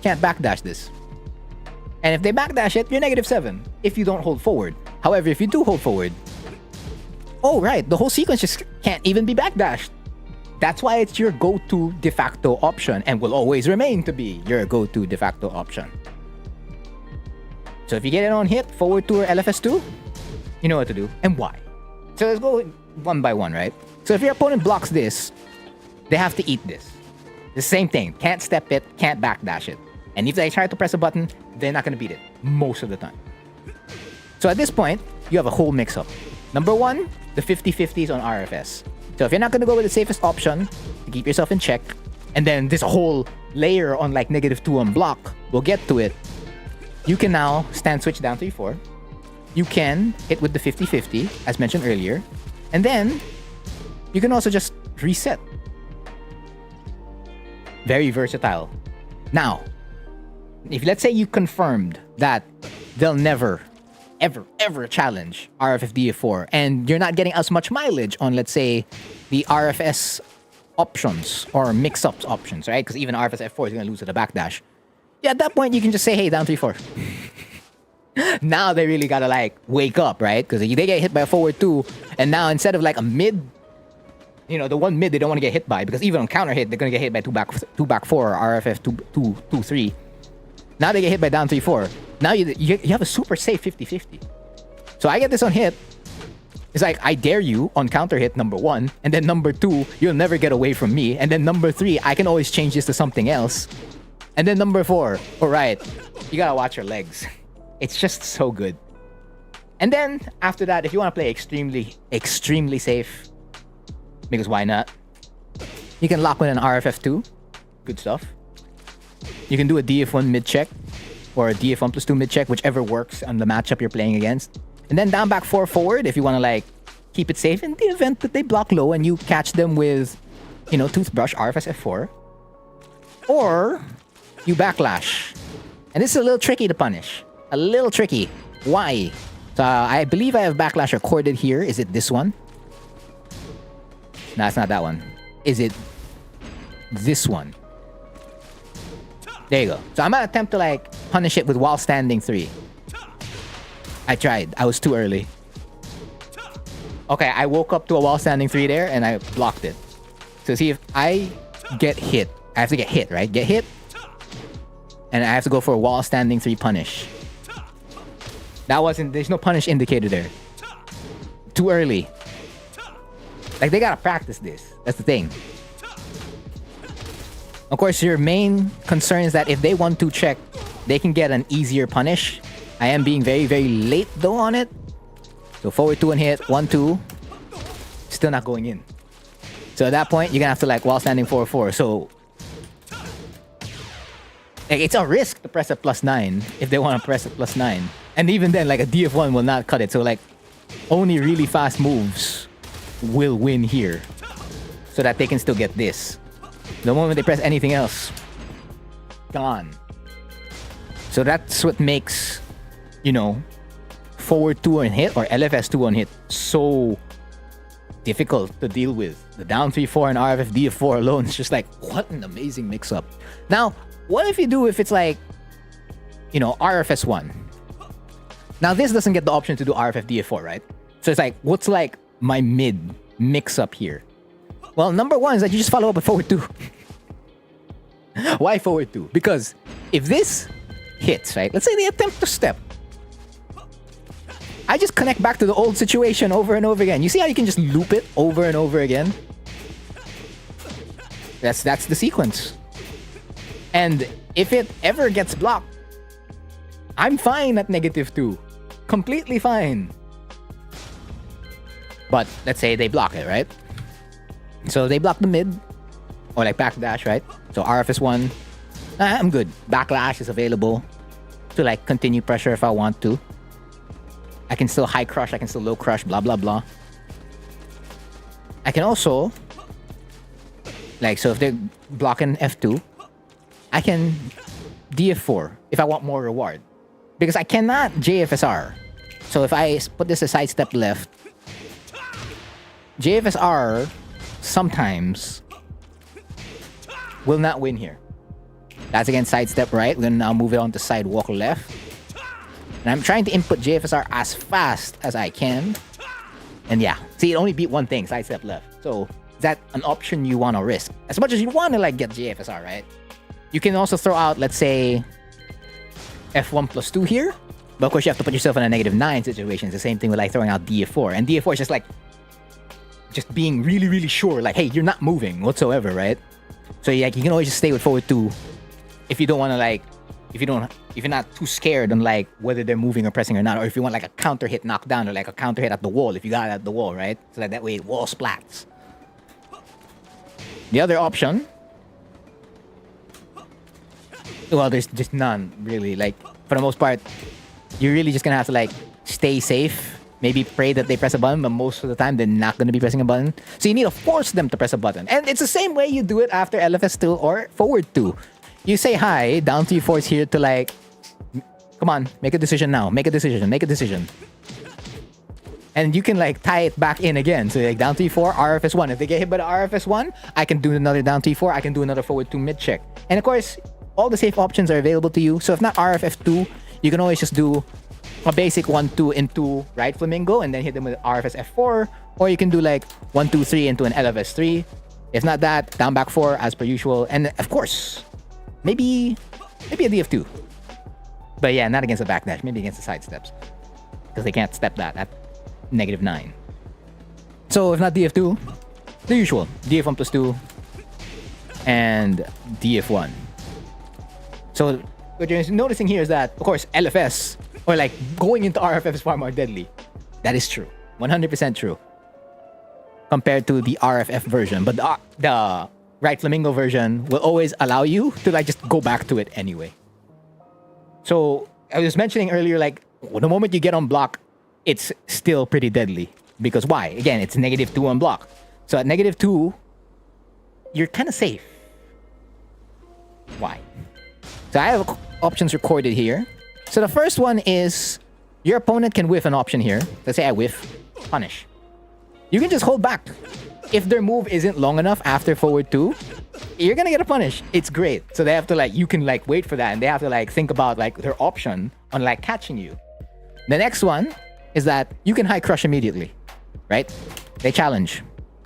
can't backdash this. And if they backdash it, you're -7 if you don't hold forward. However, if you do hold forward, oh right, the whole sequence just can't even be backdashed. That's why it's your go-to de facto option and will always remain to be your go-to de facto option. So if you get it on hit, forward 2 or LFS2, you know what to do and why. So let's go one by one, right? So if your opponent blocks this, they have to eat this. The same thing. Can't step it, can't backdash it. And if they try to press a button, they're not going to beat it most of the time. So at this point, you have a whole mix-up. Number one, the 50-50s on RFS. So if you're not going to go with the safest option to keep yourself in check, and then this whole layer on like -2 on block, we'll get to it. You can now stand switch down 3-4. You can hit with the 50-50, as mentioned earlier. And then, you can also just reset. Very versatile. Now, if let's say you confirmed that they'll never, ever challenge RFF DF4, and you're not getting as much mileage on, let's say, the RFS options or mix-ups options, right? Because even RFS F4 is going to lose to the backdash. Yeah, at that point, you can just say, hey, down 3-4. Now they really got to, like, wake up, right? Because they get hit by a forward 2, and now instead of, like, a mid, you know, the one mid they don't want to get hit by, because even on counter hit, they're going to get hit by 2 back 4 or RFF 2-3. Now they get hit by down 3-4. Now you have a super safe 50-50. So I get this on hit. It's like, I dare you on counter hit, number 1. And then number 2, you'll never get away from me. And then number 3, I can always change this to something else. And then number 4, alright, you gotta watch your legs. It's just so good. And then, after that, if you want to play extremely safe, because why not? You can lock with an RFF2. Good stuff. You can do a DF1 mid-check, or a DF1 plus 2 mid-check, whichever works on the matchup you're playing against. And then down back 4 forward if you want to, like, keep it safe in the event that they block low and you catch them with, you know, toothbrush, RFS F4. Or you backlash. And this is a little tricky to punish. A little tricky. Why? So I believe I have backlash recorded here. Is it this one? No, it's not that one. Is it this one? There you go. So I'm gonna attempt to, like, punish it with while standing 3. I tried. I was too early. Okay, I woke up to a while standing 3 there and I blocked it. So see, if I get hit, I have to get hit, right? Get hit. And I have to go for a while standing 3 punish. That wasn't, there's no punish indicator there. Too early. Like, they gotta practice this. That's the thing. Of course, your main concern is that if they 1-2 check, they can get an easier punish. I am being very, very late, though, on it. So forward 2 and hit, 1-2. Still not going in. So at that point, you're gonna have to, like, while standing 4-4. So, like, it's a risk to press a +9 if they want to press a +9. And even then, like, a DF1 will not cut it. So, like, only really fast moves will win here. So that they can still get this. The moment they press anything else, gone. So that's what makes, you know, forward 2 on hit or LFS 2 on hit so difficult to deal with. The down 3-4 and RFF DF4 alone is just like, what an amazing mix-up. Now, what if you do if it's like, you know, RFS 1? Now, this doesn't get the option to do RFF DF4, right? So it's like, what's like my mid mix-up here? Well, number 1 is that you just follow up with forward 2. Why forward 2? Because if this hits, right? Let's say they attempt to step. I just connect back to the old situation over and over again. You see how you can just loop it over and over again? That's the sequence. And if it ever gets blocked, I'm fine at -2. Completely fine. But let's say they block it, right? So they block the mid, or like backdash, right? So RFS 1, I'm good. Backlash is available to like continue pressure if I want to. I can still high crush, I can still low crush, blah, blah, blah. I can also, like, so if they're blocking F2, I can DF4 if I want more reward. Because I cannot JFSR. So if I put this aside step left, JFSR sometimes will not win here. That's against sidestep right. We're gonna now move it on to sidewalk left. And I'm trying to input JFSR as fast as I can. And yeah, see, it only beat one thing, sidestep left. So is that an option you want to risk? As much as you want to like get JFSR, right? You can also throw out, let's say, F1+2 here. But of course, you have to put yourself in a -9 situation. It's the same thing with like throwing out DF4. And DF4 is just like, just being really, really sure. Like, hey, you're not moving whatsoever, right? So like, you can always just stay with forward 2 if you don't want to like, if you're not too scared on like whether they're moving or pressing or not, or if you want like a counter hit knockdown or like a counter hit at the wall, if you got it at the wall, right? So that way it wall splats. The other option, well, there's just none really. Like for the most part, you're really just gonna have to like stay safe. Maybe pray that they press a button, but most of the time they're not gonna be pressing a button. So you need to force them to press a button, and it's the same way you do it after LFS2 or forward 2. You say hi, down 3/4 here to like, come on, make a decision now. Make a decision, make a decision. And you can like tie it back in again. So like down 3/4, RFS1. If they get hit by the RFS1, I can do another down 3/4. I can do another forward 2 mid check. And of course, all the safe options are available to you. So if not RFF2, you can always just do a basic 1-2 into right flamingo and then hit them with RFS F4. Or you can do like 1-2-3 into an LFS3. If not that, down back 4 as per usual. And of course, maybe a DF2. But yeah, not against the backdash. Maybe against the side steps. Because they can't step that at -9. So if not DF2, the usual. DF1+2 and DF1. So what you're noticing here is that, of course, LFS, or like going into RFF is far more deadly. That is true. 100% true. Compared to the RFF version. But the right flamingo version will always allow you to like just go back to it anyway. So I was mentioning earlier, like the moment you get on block, it's still pretty deadly. Because why? Again, it's -2 on block. So at -2, you're kind of safe. Why? So I have options recorded here. So the first one is your opponent can whiff an option here. Let's say I whiff, punish. You can just hold back. If their move isn't long enough after forward 2, you're gonna get a punish. It's great. So they have to like, you can like wait for that, and they have to like think about like their option on like catching you. The next one is that you can high crush immediately, right? They challenge.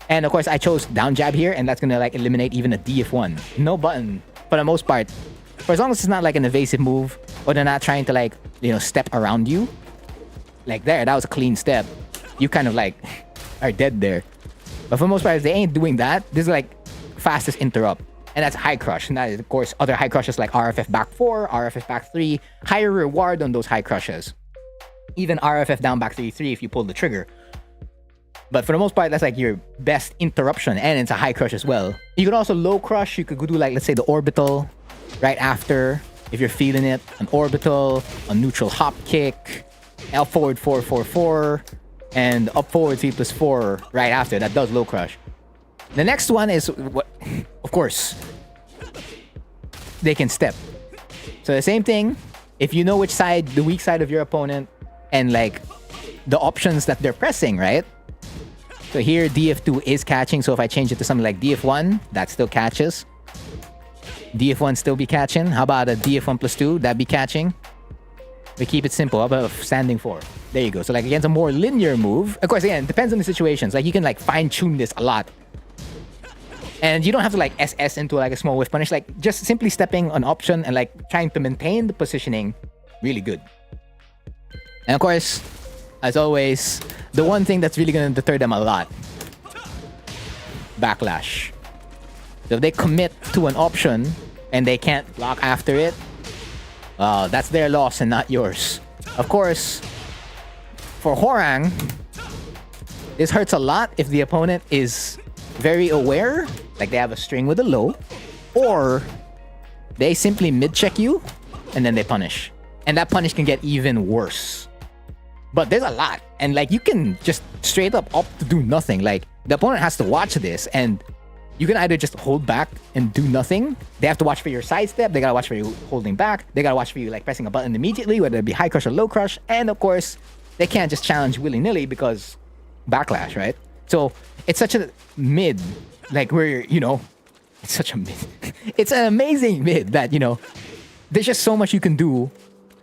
And of course I chose down jab here, and that's gonna like eliminate even a DF1. No button for the most part. For as long as it's not like an evasive move, or they're not trying to like, you know, step around you. Like there, that was a clean step. You kind of like are dead there. But for the most part, if they ain't doing that, this is like fastest interrupt. And that's high crush. And that is, of course, other high crushes like RFF back 4, RFF back 3. Higher reward on those high crushes. Even RFF down back 3-3 if you pull the trigger. But for the most part, that's like your best interruption. And it's a high crush as well. You could also low crush. You could do like, let's say, the orbital right after. If you're feeling it. An orbital, a neutral hop kick, L forward 4-4-4. And up forward 3+4 right after. That does low crush. The next one is, of course, they can step. So the same thing. If you know which side, the weak side of your opponent, and like the options that they're pressing, right? So here DF2 is catching. So if I change it to something like DF1, that still catches. DF1 still be catching. How about a DF1+2? That be catching. We keep it simple. How about standing 4? There you go. So like against a more linear move, of course, again, it depends on the situations. Like you can like fine tune this a lot. And you don't have to like SS into like a small whiff punish. Like just simply stepping an option and like trying to maintain the positioning, really good. And of course, as always, the one thing that's really going to deter them a lot, backlash. So if they commit to an option and they can't block after it, that's their loss and not yours. Of course, for Hwoarang, this hurts a lot if the opponent is very aware, like they have a string with a low, or they simply mid-check you and then they punish. And that punish can get even worse. But there's a lot. And like you can just straight up opt to do nothing. Like the opponent has to watch this, and you can either just hold back and do nothing. They have to watch for your sidestep. They gotta watch for you holding back. They gotta watch for you like pressing a button immediately, whether it be high crush or low crush. And of course, they can't just challenge willy-nilly because backlash, right? So it's such a mid like where, it's such a mid. It's an amazing mid that, there's just so much you can do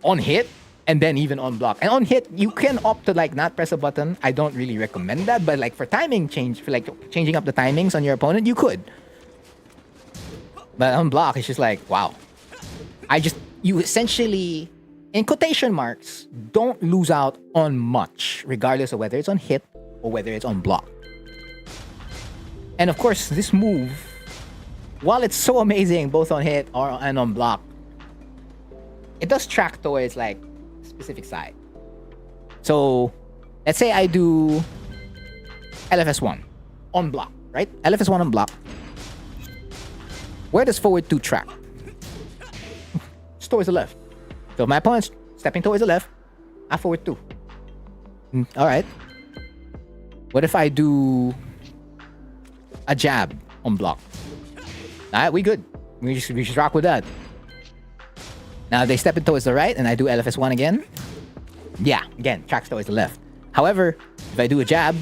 on hit and then even on block. And on hit, you can opt to like not press a button. I don't really recommend that, but like for timing change, for like changing up the timings on your opponent, you could. But on block, it's just like, wow. You essentially, in quotation marks, don't lose out on much, regardless of whether it's on hit or whether it's on block. And of course, this move, while it's so amazing both on hit and on block, it does track towards like a specific side. So let's say I do LFS1 on block, right? LFS1 on block. Where does forward 2 track? It's towards the left. So if my opponent's stepping towards the left, I forward 2. Alright. What if I do a jab on block? Alright, we good. We just rock with that. Now they step in towards the right and I do LFS1 again. Yeah, again, tracks towards the left. However, if I do a jab,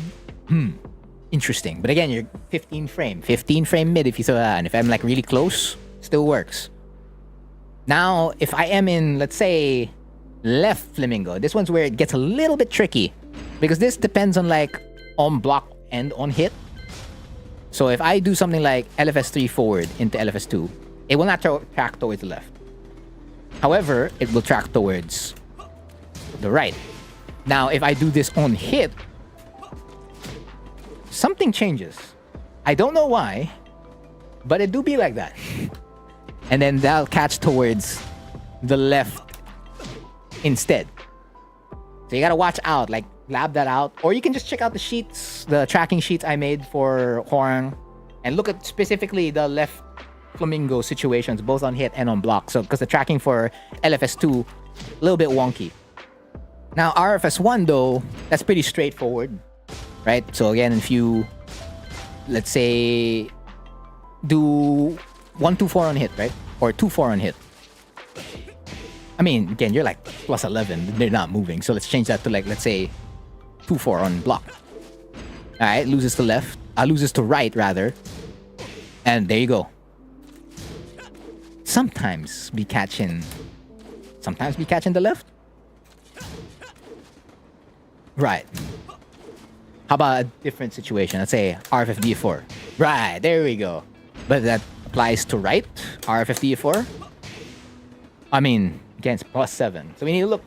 interesting. But again, you're 15 frame mid if you throw that. And if I'm like really close, still works. Now, if I am in, let's say, left flamingo, this one's where it gets a little bit tricky. Because this depends on like on block and on hit. So if I do something like LFS3 forward into LFS2, it will not track towards the left. However, it will track towards the right. Now, if I do this on hit, something changes. I don't know why, but it do be like that. And then that'll catch towards the left instead. So you gotta watch out, like lab that out. Or you can just check out the sheets, the tracking sheets I made for Hwoarang, and look at specifically the left flamingo situations, both on hit and on block. So, because the tracking for LFS2, a little bit wonky. Now, RFS1 though, that's pretty straightforward, right? So again, if you, let's say, do 1-2-4 on hit, right? Or 2-4 on hit. I mean, again, you're like plus 11. They're not moving. So let's change that to like, let's say, 2-4 on block. All right, loses to left. Loses to right, rather. And there you go. Sometimes be catching the left. Right. How about a different situation? Let's say RFFD4. Right, there we go. But that applies to right, RFFD4. I mean, against plus 7. So we need to look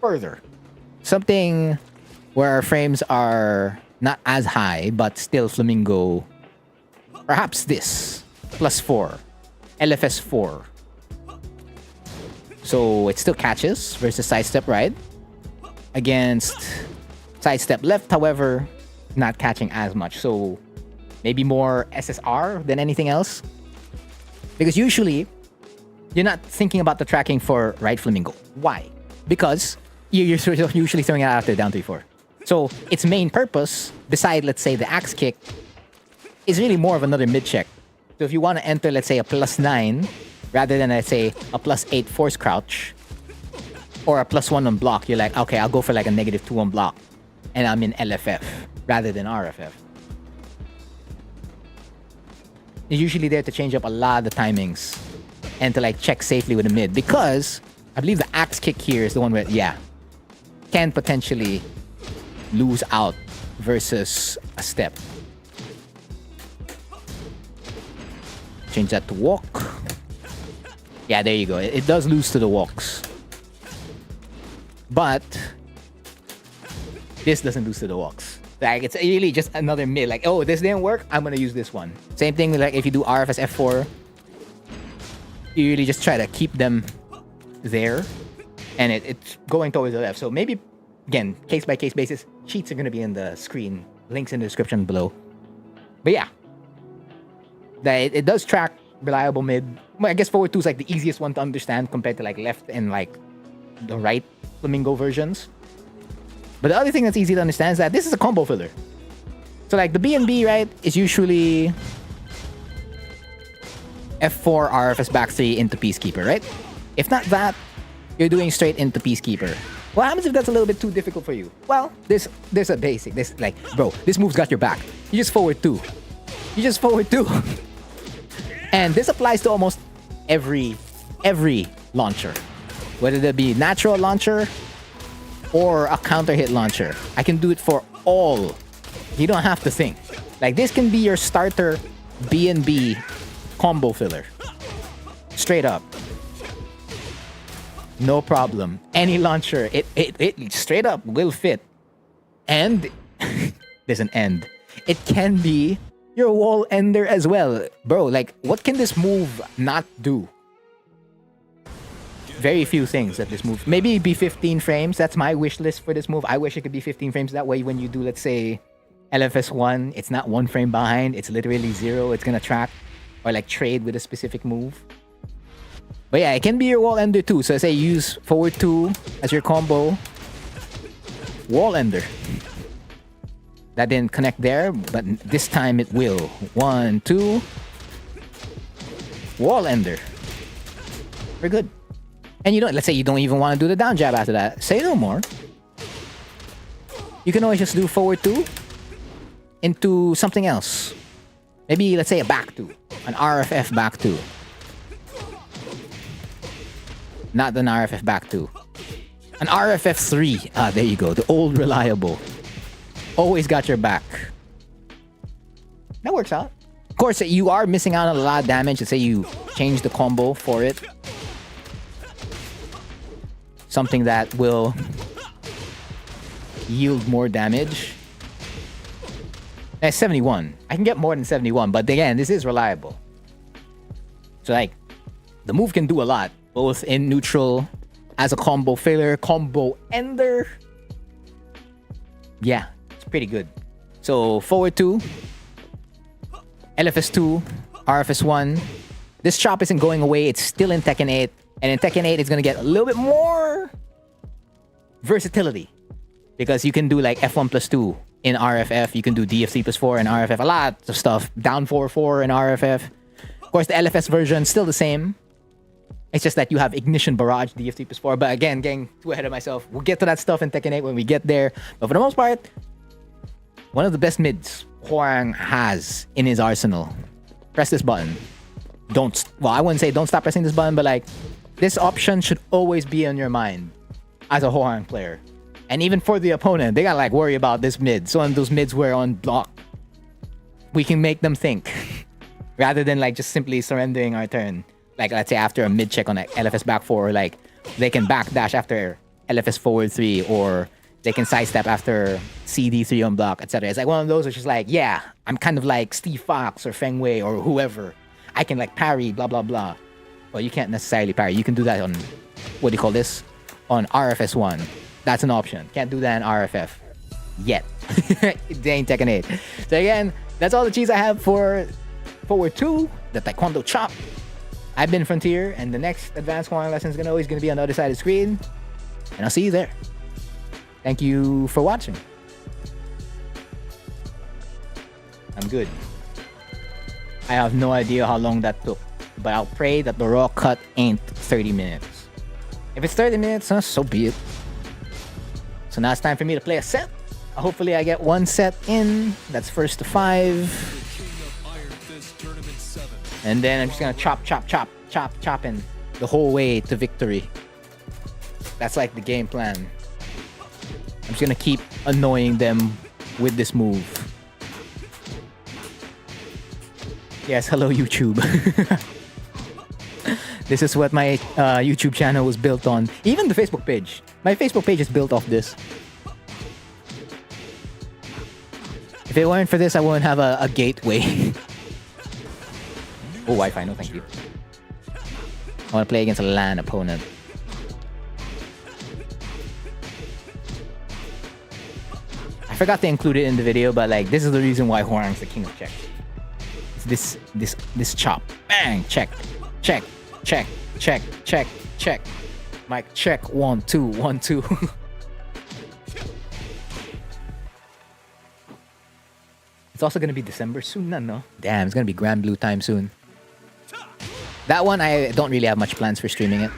further. Something where our frames are not as high, but still flamingo. Perhaps this. Plus 4. LFS4. So it still catches versus sidestep right. Against sidestep left, however, not catching as much. So maybe more SSR than anything else. Because usually, you're not thinking about the tracking for right flamingo. Why? Because you're usually throwing it out after down 3-4. So its main purpose, beside, let's say, the axe kick, is really more of another mid-check. So if you want to enter, let's say, a plus 9, rather than, let's say, a plus 8 force crouch, or a plus 1 on block, you're like, okay, I'll go for like a negative 2 on block, and I'm in LFF, rather than RFF. You're usually there to change up a lot of the timings, and to like check safely with the mid, because I believe the axe kick here is the one where, yeah, can potentially lose out versus a step. Change that to walk. Yeah, there you go. It does lose to the walks. But this doesn't lose to the walks. Like, it's really just another mid. Like, oh, this didn't work, I'm gonna use this one. Same thing with like if you do RFS F4, you really just try to keep them there, and it's going towards the left. So maybe, again, case by case basis. Sheets are gonna be in the screen. Links in the description below. But yeah, that it does track reliable mid. Well, I guess forward 2 is like the easiest one to understand compared to like left and like the right flamingo versions. But the other thing that's easy to understand is that this is a combo filler. So like the B&B, right, is usually F4 RFS back 3 into Peacekeeper, right? If not that, you're doing straight into Peacekeeper. What happens if that's a little bit too difficult for you? Well, there's a basic. This like, bro, this move's got your back. You just forward 2. You just forward 2. And this applies to almost every launcher. Whether it be natural launcher or a counter hit launcher. I can do it for all. You don't have to think. Like this can be your starter B&B combo filler. Straight up. No problem. Any launcher, it straight up will fit. And there's an end. It can be your wall ender as well. Bro, like what can this move not do? Very few things that this move. Maybe be 15 frames. That's my wish list for this move. I wish it could be 15 frames. That way when you do, let's say, LFS1, it's not 1 frame behind. It's literally 0. It's gonna track or like trade with a specific move. But yeah, it can be your wall ender too. So say use forward 2 as your combo. Wall ender. That didn't connect there, but this time it will. 1, 2. Wall ender. Very good. And you don't, let's say you don't even want to do the down jab after that. Say no more. You can always just do forward 2 into something else. Maybe, let's say a back 2. An RFF back 2. Not an RFF back 2. An RFF 3. Ah, there you go. The old reliable. Always got your back. That works out. Of course, you are missing out on a lot of damage. Let's say you change the combo for it. Something that will yield more damage. That's 71. I can get more than 71, but again, this is reliable. So like, the move can do a lot, both in neutral, as a combo filler, combo ender. Yeah, it's pretty good. So forward 2, LFS 2, RFS 1. This chop isn't going away. It's still in Tekken 8. And in Tekken 8, it's going to get a little bit more versatility. Because you can do like F1 plus 2 in RFF. You can do DF3 plus 4 in RFF. A lot of stuff. Down 4-4 in RFF. Of course, the LFS version still the same. It's just that you have Ignition Barrage DF3 plus 4. But again, getting too ahead of myself. We'll get to that stuff in Tekken 8 when we get there. But for the most part, one of the best mids Hwoarang has in his arsenal. Press this button. Well, I wouldn't say don't stop pressing this button, but like, this option should always be on your mind as a Hwoarang player. And even for the opponent, they gotta like worry about this mid. So when those mids were on block, we can make them think. Rather than like just simply surrendering our turn. Like let's say after a mid check on like LFS back 4, or like they can backdash after LFS forward 3, or they can sidestep after CD3 on block, etc. It's like one of those which is like, yeah, I'm kind of like Steve Fox or Feng Wei or whoever. I can like parry, blah, blah, blah. Well, you can't necessarily parry. You can do that on, what do you call this? On RFS 1. That's an option. Can't do that in RFF. Yet. It ain't Tekken 8. So again, that's all the cheese I have for forward 2, the Taekwondo chop. I've been Frontier, and the next advanced Hwoarang lesson is always going to be on the other side of the screen. And I'll see you there. Thank you for watching. I'm good. I have no idea how long that took, but I'll pray that the raw cut ain't 30 minutes. If it's 30 minutes, so be it. So now it's time for me to play a set. Hopefully I get one set in. That's first to 5. And then I'm just gonna chopping the whole way to victory. That's like the game plan. I'm just gonna keep annoying them with this move. Yes, hello YouTube. This is what my YouTube channel was built on. Even the Facebook page. My Facebook page is built off this. If it weren't for this, I wouldn't have a gateway. Oh, Wi-Fi, no thank you. I want to play against a LAN opponent. I forgot to include it in the video, but like, this is the reason why Hwoarang's the king of checks. It's this chop. Bang! Check. Check. Check. Check. Check. Check. Mic check. 1, 2, 1, 2. It's also gonna be December soon, no? Damn, it's gonna be Grand Blue time soon. That one, I don't really have much plans for streaming it.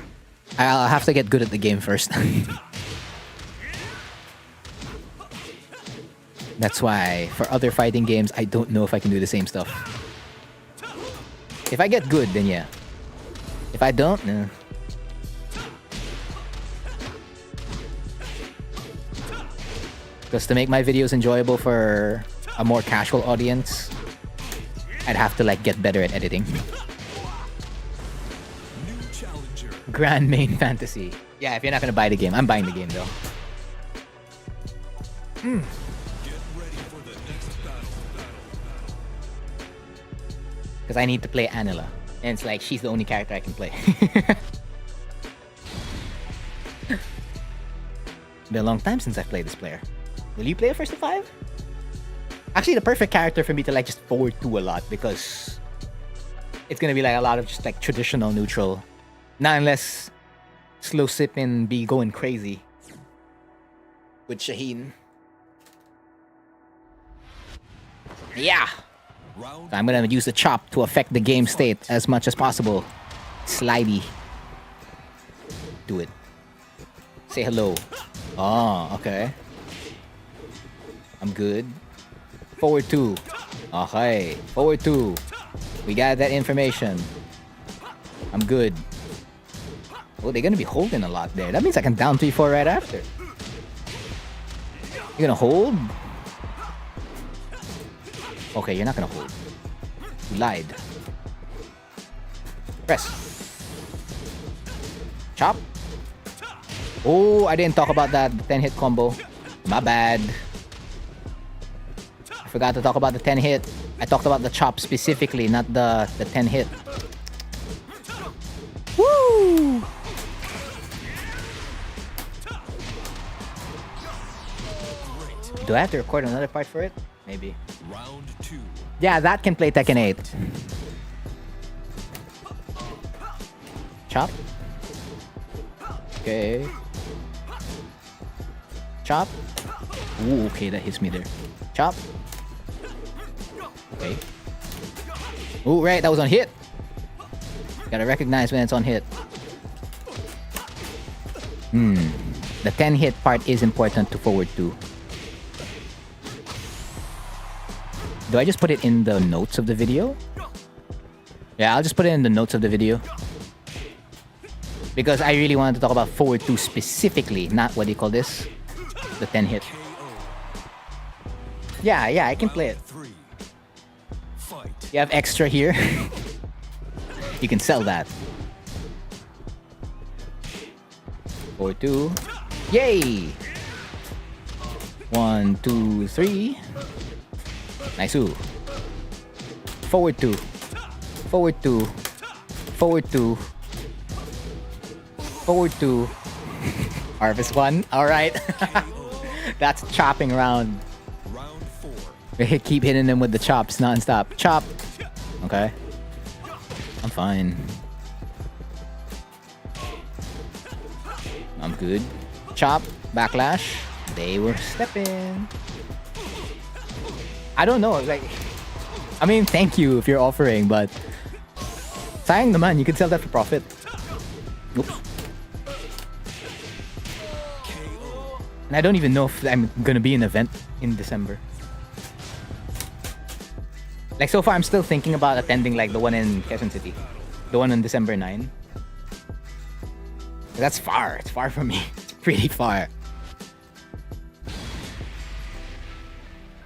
I'll have to get good at the game first. That's why for other fighting games, I don't know if I can do the same stuff. If I get good, then yeah. If I don't, no. Because to make my videos enjoyable for a more casual audience, I'd have to like get better at editing. Grand Main Fantasy. Yeah, if you're not gonna buy the game, I'm buying the game though. Because I need to play Anila. And it's like, she's the only character I can play. Been a long time since I've played this player. Will you play a first to 5? Actually, the perfect character for me to like just forward to a lot because it's gonna be like a lot of just like traditional neutral. Not unless slow sip and be going crazy with Shaheen. Yeah. So I'm gonna use the chop to affect the game state as much as possible. Slidey. Do it. Say hello. Oh, okay. I'm good. Forward 2. Okay. Forward 2. We got that information. I'm good. Oh, they're gonna be holding a lot there. That means I can down 3-4 right after. You're gonna hold? Okay, you're not gonna hold. You lied. Press. Chop. Oh, I didn't talk about that 10-hit combo. My bad. I forgot to talk about the 10-hit. I talked about the chop specifically, not the 10-hit. Woo! Do I have to record another part for it? Maybe. Round 2. Yeah, that can play Tekken 8. Chop. Okay. Chop. Ooh, okay, that hits me there. Chop. Okay. Ooh, right, that was on hit. Gotta recognize when it's on hit. The 10 hit part is important to forward to. Do I just put it in the notes of the video? Yeah, I'll just put it in the notes of the video. Because I really wanted to talk about forward 2 specifically, not what do you call this? The 10 hit. Yeah, I can play it. You have extra here. You can sell that. Forward 2. Yay! 1, 2, 3. Nice. Forward 2. Forward 2. Forward 2. Forward 2. Harvest 1. Alright. That's chopping round. We keep hitting them with the chops non-stop. Chop. Okay. I'm fine. I'm good. Chop. Backlash. They were stepping. I don't know, like, I mean, thank you if you're offering, but sayang naman, you can sell that for profit. Oops. And I don't even know if I'm gonna be an event in December. Like, so far, I'm still thinking about attending, like, the one in Quezon City. The one on December 9. That's far. It's far from me. It's pretty far.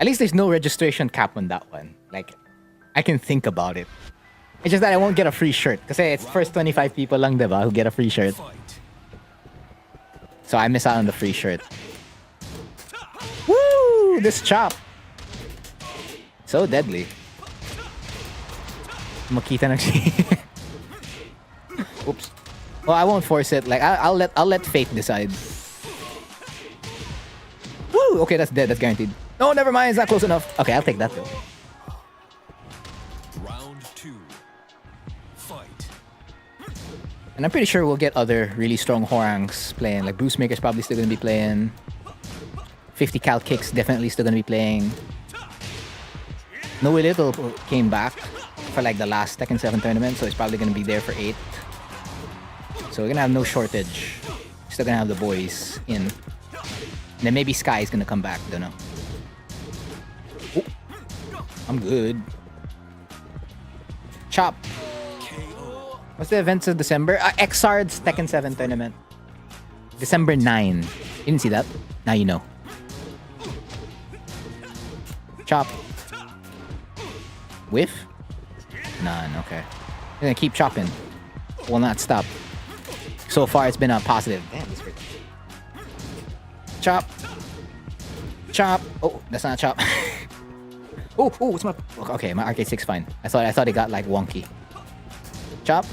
At least there's no registration cap on that one. Like, I can think about it. It's just that I won't get a free shirt. Because it's first 25 people lang, diba, who get a free shirt. So I miss out on the free shirt. Woo! This chop. So deadly. Makita na siya. Oops. Well, I won't force it. Like, I'll let fate decide. Woo! Okay, that's dead. That's guaranteed. No, never mind. It's not close enough. Okay, I'll take that though. Round 2. Fight. And I'm pretty sure we'll get other really strong Hwoarangs playing. Like Bruce Maker's probably still gonna be playing. 50 cal kicks definitely still gonna be playing. Noe Little came back for like the last Tekken 7 tournament, so he's probably gonna be there for 8. So we're gonna have no shortage. Still gonna have the boys in. And then maybe Sky is gonna come back. Don't know. I'm good. Chop. What's the events of December? Xard's Tekken 7 tournament. December 9. You didn't see that? Now you know. Chop. Whiff? None, okay. I'm gonna keep chopping. Will not stop. So far, it's been a positive. Damn, this hurt. Chop. Chop. Oh, that's not a chop. Oh, what's my... Okay, my arcade 6 fine. I thought it got, like, wonky. Chop.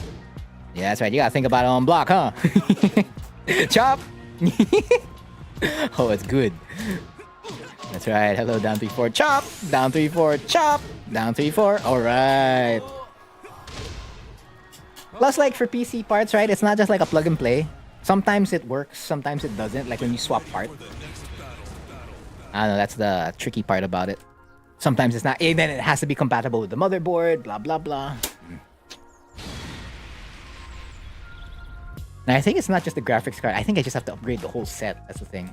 Yeah, that's right. You gotta think about it on block, huh? Chop. Oh, it's good. That's right. Hello, down 3-4. Chop. Down 3-4. Chop. Down 3-4. All right. Plus, like, for PC parts, right? It's not just like a plug and play. Sometimes it works. Sometimes it doesn't. Like when you swap part. I don't know. That's the tricky part about it. Sometimes it's not. And then it has to be compatible with the motherboard. Blah, blah, blah. Now, I think it's not just the graphics card. I think I just have to upgrade the whole set. That's the thing.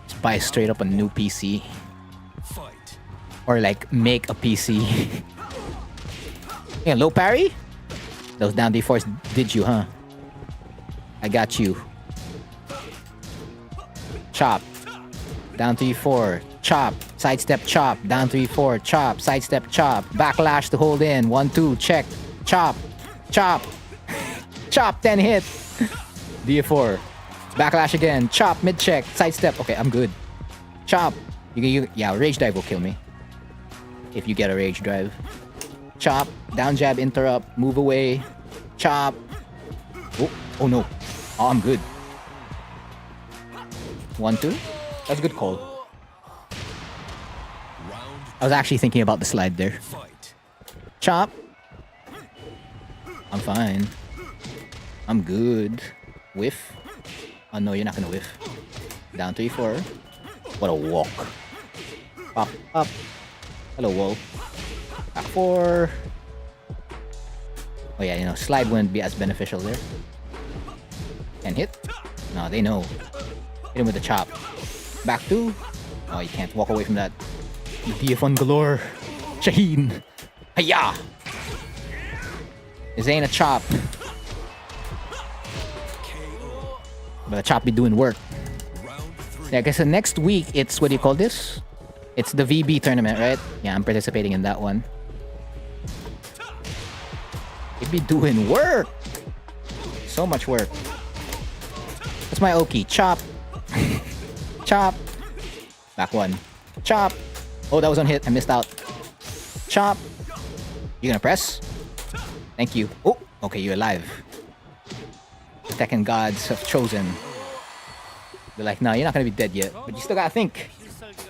Just buy straight up a new PC. Fight. Or like make a PC. Yeah, low parry? Those down D4s did you, huh? I got you. Chop. Down 3-4. Chop. Sidestep chop. Down 3-4. Chop. Sidestep chop. Backlash to hold in. 1-2. Check. Chop. Chop. Chop. 10 hit. D4. Backlash again. Chop. Mid check. Sidestep. Okay, I'm good. Chop. Yeah, rage drive will kill me. If you get a rage drive. Chop. Down jab. Interrupt. Move away. Chop. Oh no. Oh, I'm good. 1-2. That's a good call. I was actually thinking about the slide there. Fight. Chop. I'm fine. I'm good. Whiff. Oh no, you're not gonna whiff. Down 3-4. What a walk. Pop up. Hello, wall. Back 4. Oh yeah, you know, slide wouldn't be as beneficial there. And hit. No, they know. Hit him with the chop. Back 2. Oh, you can't walk away from that. DF1 galore. Shaheen. Hiya! This ain't a chop. But the chop be doing work. Yeah, I guess next week it's, what do you call this? It's the VB tournament, right? Yeah, I'm participating in that one. It be doing work. So much work. What's my Oki? Chop. Chop. Back 1. Chop. Oh, that was on hit. I missed out. Chop. You gonna press? Thank you. Oh, okay, you're alive. The Tekken gods have chosen. They're like, no, you're not gonna be dead yet. But you still gotta think.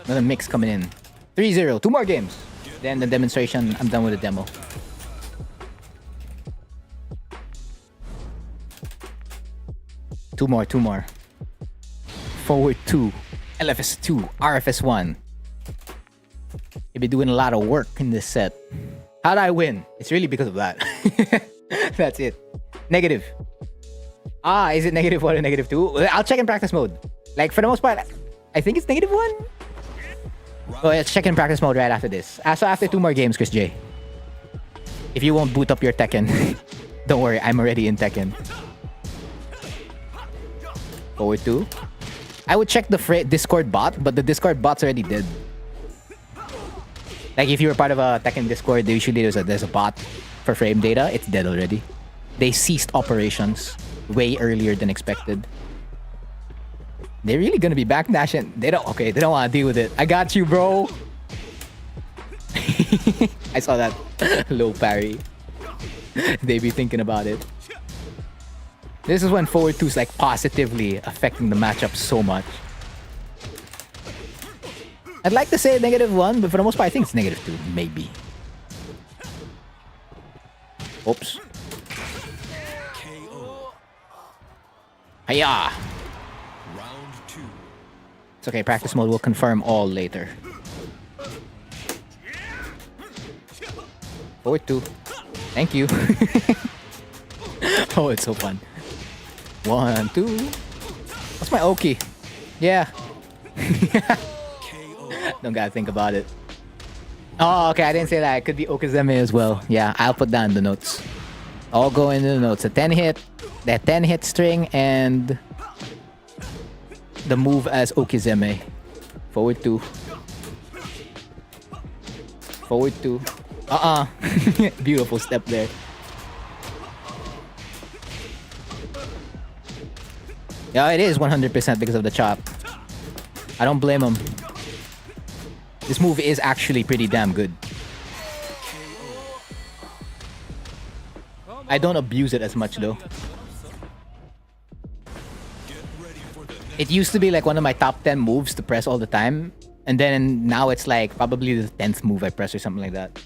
Another mix coming in. 3-0. 2 more games. Then the demonstration, I'm done with the demo. Two more. Forward 2. LFS 2. RFS 1. You'll be doing a lot of work in this set. How'd I win? It's really because of that. That's it. Negative. Is it -1 or -2? I'll check in practice mode. Like, for the most part, I think it's -1. Oh, let's check in practice mode right after this. So after 2 more games, Chris J. If you won't boot up your Tekken, don't worry, I'm already in Tekken. Forward 2. I would check the Discord bot, but the Discord bot's already dead. Like, if you were part of a Tekken Discord, usually there's a bot for frame data. It's dead already. They ceased operations way earlier than expected. They're really gonna be backdashing. They don't want to deal with it. I got you, bro. I saw that low parry. They be thinking about it. This is when forward 2 is like positively affecting the matchup so much. I'd like to say -1, but for the most part, I think it's -2, maybe. Oops. Hiya! Round 2. It's okay, practice mode will confirm all later. Forward 2. Thank you. Oh, it's so fun. 1, 2. What's my Oki? Yeah. Don't gotta think about it. Oh, okay. I didn't say that. It could be Okazeme as well. Yeah, I'll put that in the notes. All go into the notes. A 10 hit, that 10 hit string, and the move as Okazeme. Forward 2. Forward 2. Beautiful step there. Yeah, it is 100% because of the chop. I don't blame him. This move is actually pretty damn good. I don't abuse it as much though. It used to be like one of my top 10 moves to press all the time. And then now it's like probably the 10th move I press or something like that.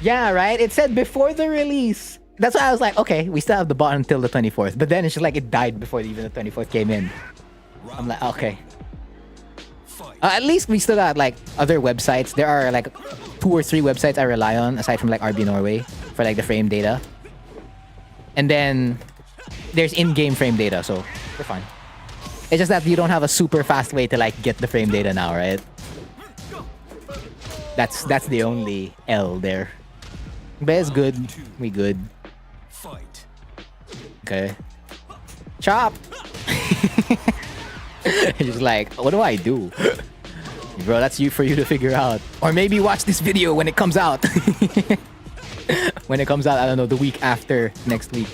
Yeah, right? It said before the release. That's why I was like, okay, we still have the bot until the 24th. But then it's just like it died before even the 24th came in. I'm like, okay. At least we still got like other websites. There are like 2 or 3 websites I rely on aside from like RB Norway for like the frame data. And then there's in-game frame data, so we're fine. It's just that you don't have a super fast way to like get the frame data now, right? That's the only L there. But it's good. We good. Okay. Chop! Just like, what do I do? Bro, that's for you to figure out. Or maybe watch this video when it comes out. When it comes out, I don't know, the week after next week.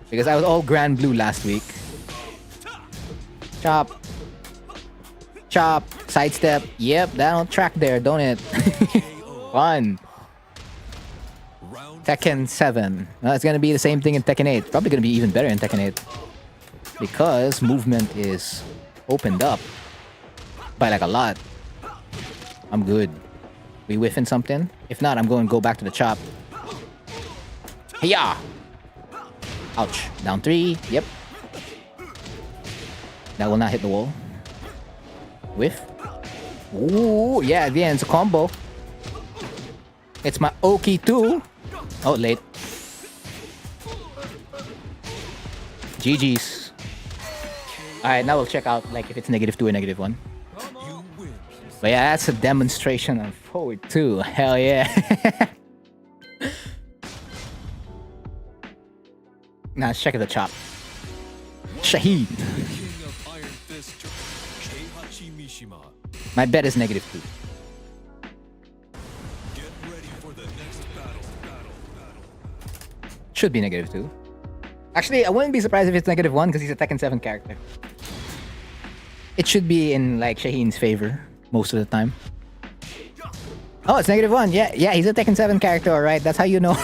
Because I was all Grand Blue last week. Chop. Chop. Sidestep. Yep, that'll track there, don't it? Fun. Tekken 7. Well, it's gonna be the same thing in Tekken 8. Probably gonna be even better in Tekken 8. Because movement is opened up by like a lot. I'm good. We whiffing something? If not, I'm going to go back to the chop. Hiya! Ouch. Down 3. Yep. That will not hit the wall. Whiff. Ooh, yeah, at the end, it's a combo. It's my Oki too. Oh, late. GG's. Alright, now we'll check out like if it's -2 or -1. But yeah, that's a demonstration of forward 2. Hell yeah. Now let's check the chop. Shahid. My bet is -2. Should be -2. Actually, I wouldn't be surprised if it's -1 because he's a Tekken 7 character. It should be in like Shaheen's favor most of the time. Oh, it's -1. Yeah, he's a Tekken 7 character, alright. That's how you know.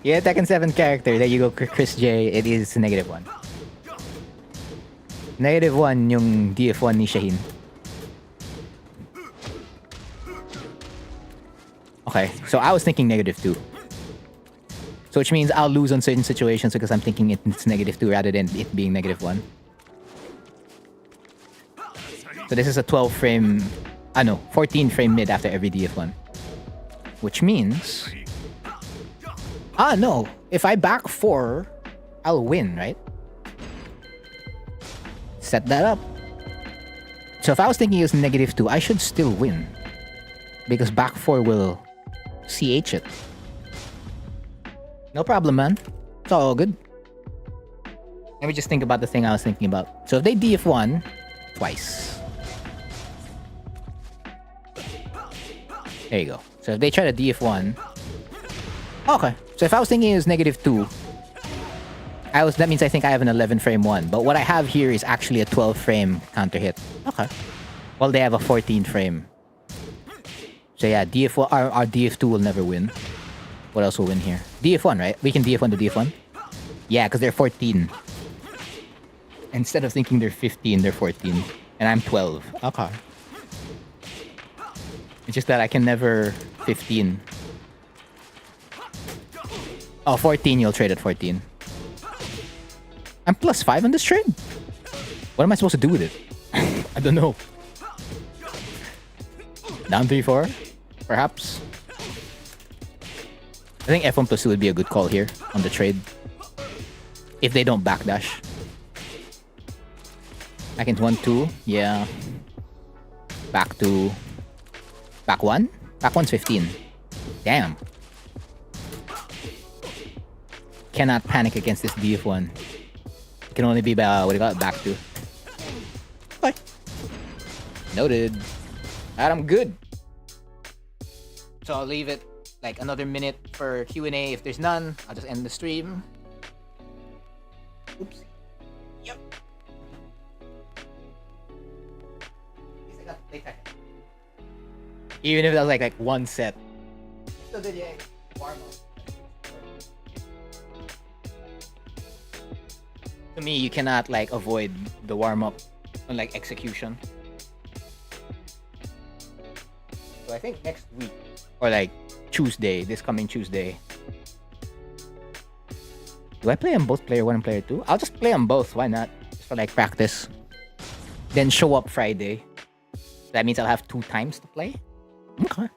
Yeah, Tekken 7 character. There you go, Chris J. It is -1. -1 yung DF1 ni Shaheen. Okay, so I was thinking -2. So which means I'll lose on certain situations because I'm thinking it's -2 rather than it being -1. So this is a 12 frame, 14 frame mid after every DF1. Which means, no, if I back 4, I'll win, right? Set that up. So if I was thinking it was -2, I should still win. Because back 4 will CH it. No problem, man. It's all good. Let me just think about the thing I was thinking about. So if they DF1 twice. There you go. So if they try to DF1. Okay. So if I was thinking it was -2, that means I think I have an 11 frame one. But what I have here is actually a 12 frame counter hit. Okay. Well, they have a 14 frame. So yeah, DF1, our DF2 will never win. What else will win here? DF1, right? We can DF1 to DF1? Yeah, because they're 14. Instead of thinking they're 15, they're 14. And I'm 12. Okay. It's just that I can never 15. Oh, 14, you'll trade at 14. I'm +5 on this trade? What am I supposed to do with it? I don't know. Down 3-4? Perhaps? I think F1 +2 would be a good call here on the trade. If they don't backdash. I can 1-2. Yeah. Back to... Back 1? Back 1's 15. Damn. Cannot panic against this DF1. It can only be, what do you call it, back 2. Bye. Noted. Alright, I'm good. So I'll leave it like another minute for Q&A. If there's none, I'll just end the stream. Oops. Yep. Even if that was like one set. Still did, yeah. Warm up. To me, you cannot like avoid the warm up on like execution. So I think next week or like Tuesday, this coming Tuesday. Do I play on both player 1 and player 2? I'll just play on both. Why not? Just for like practice. Then show up Friday. That means I'll have 2 times to play. Okay.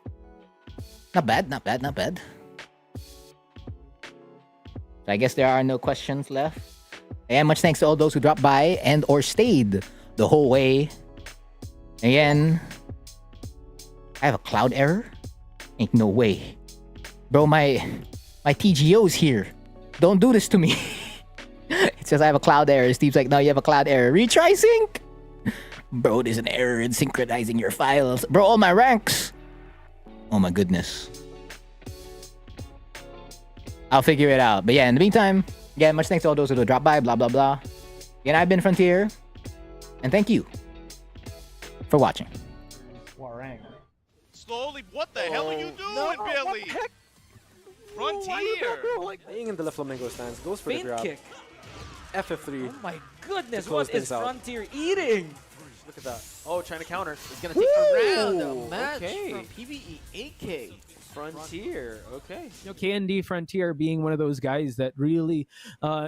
Not bad, not bad, not bad. So I guess there are no questions left. And much thanks to all those who dropped by and or stayed the whole way. Again, I have a cloud error? Ain't no way. Bro, my TGO's here. Don't do this to me. It says I have a cloud error. Steve's like, no, you have a cloud error. Retry sync. Bro, there's an error in synchronizing your files. Bro, all my ranks. Oh my goodness. I'll figure it out. But yeah, in the meantime, again, much thanks to all those who dropped by, blah, blah, blah. Again, I've been Frontier. And thank you for watching. Hwoarang. Slowly, what the hell are you doing, Billy? Frontier. Being in the left flamingo stance goes for the Feint grab. kick. FF3. Oh my goodness, close what is things out. Frontier eating? Look at that. Oh, trying to counter. It's gonna take a round Ooh, match okay. from PvE 8K. Frontier. Okay. KND Frontier being one of those guys that really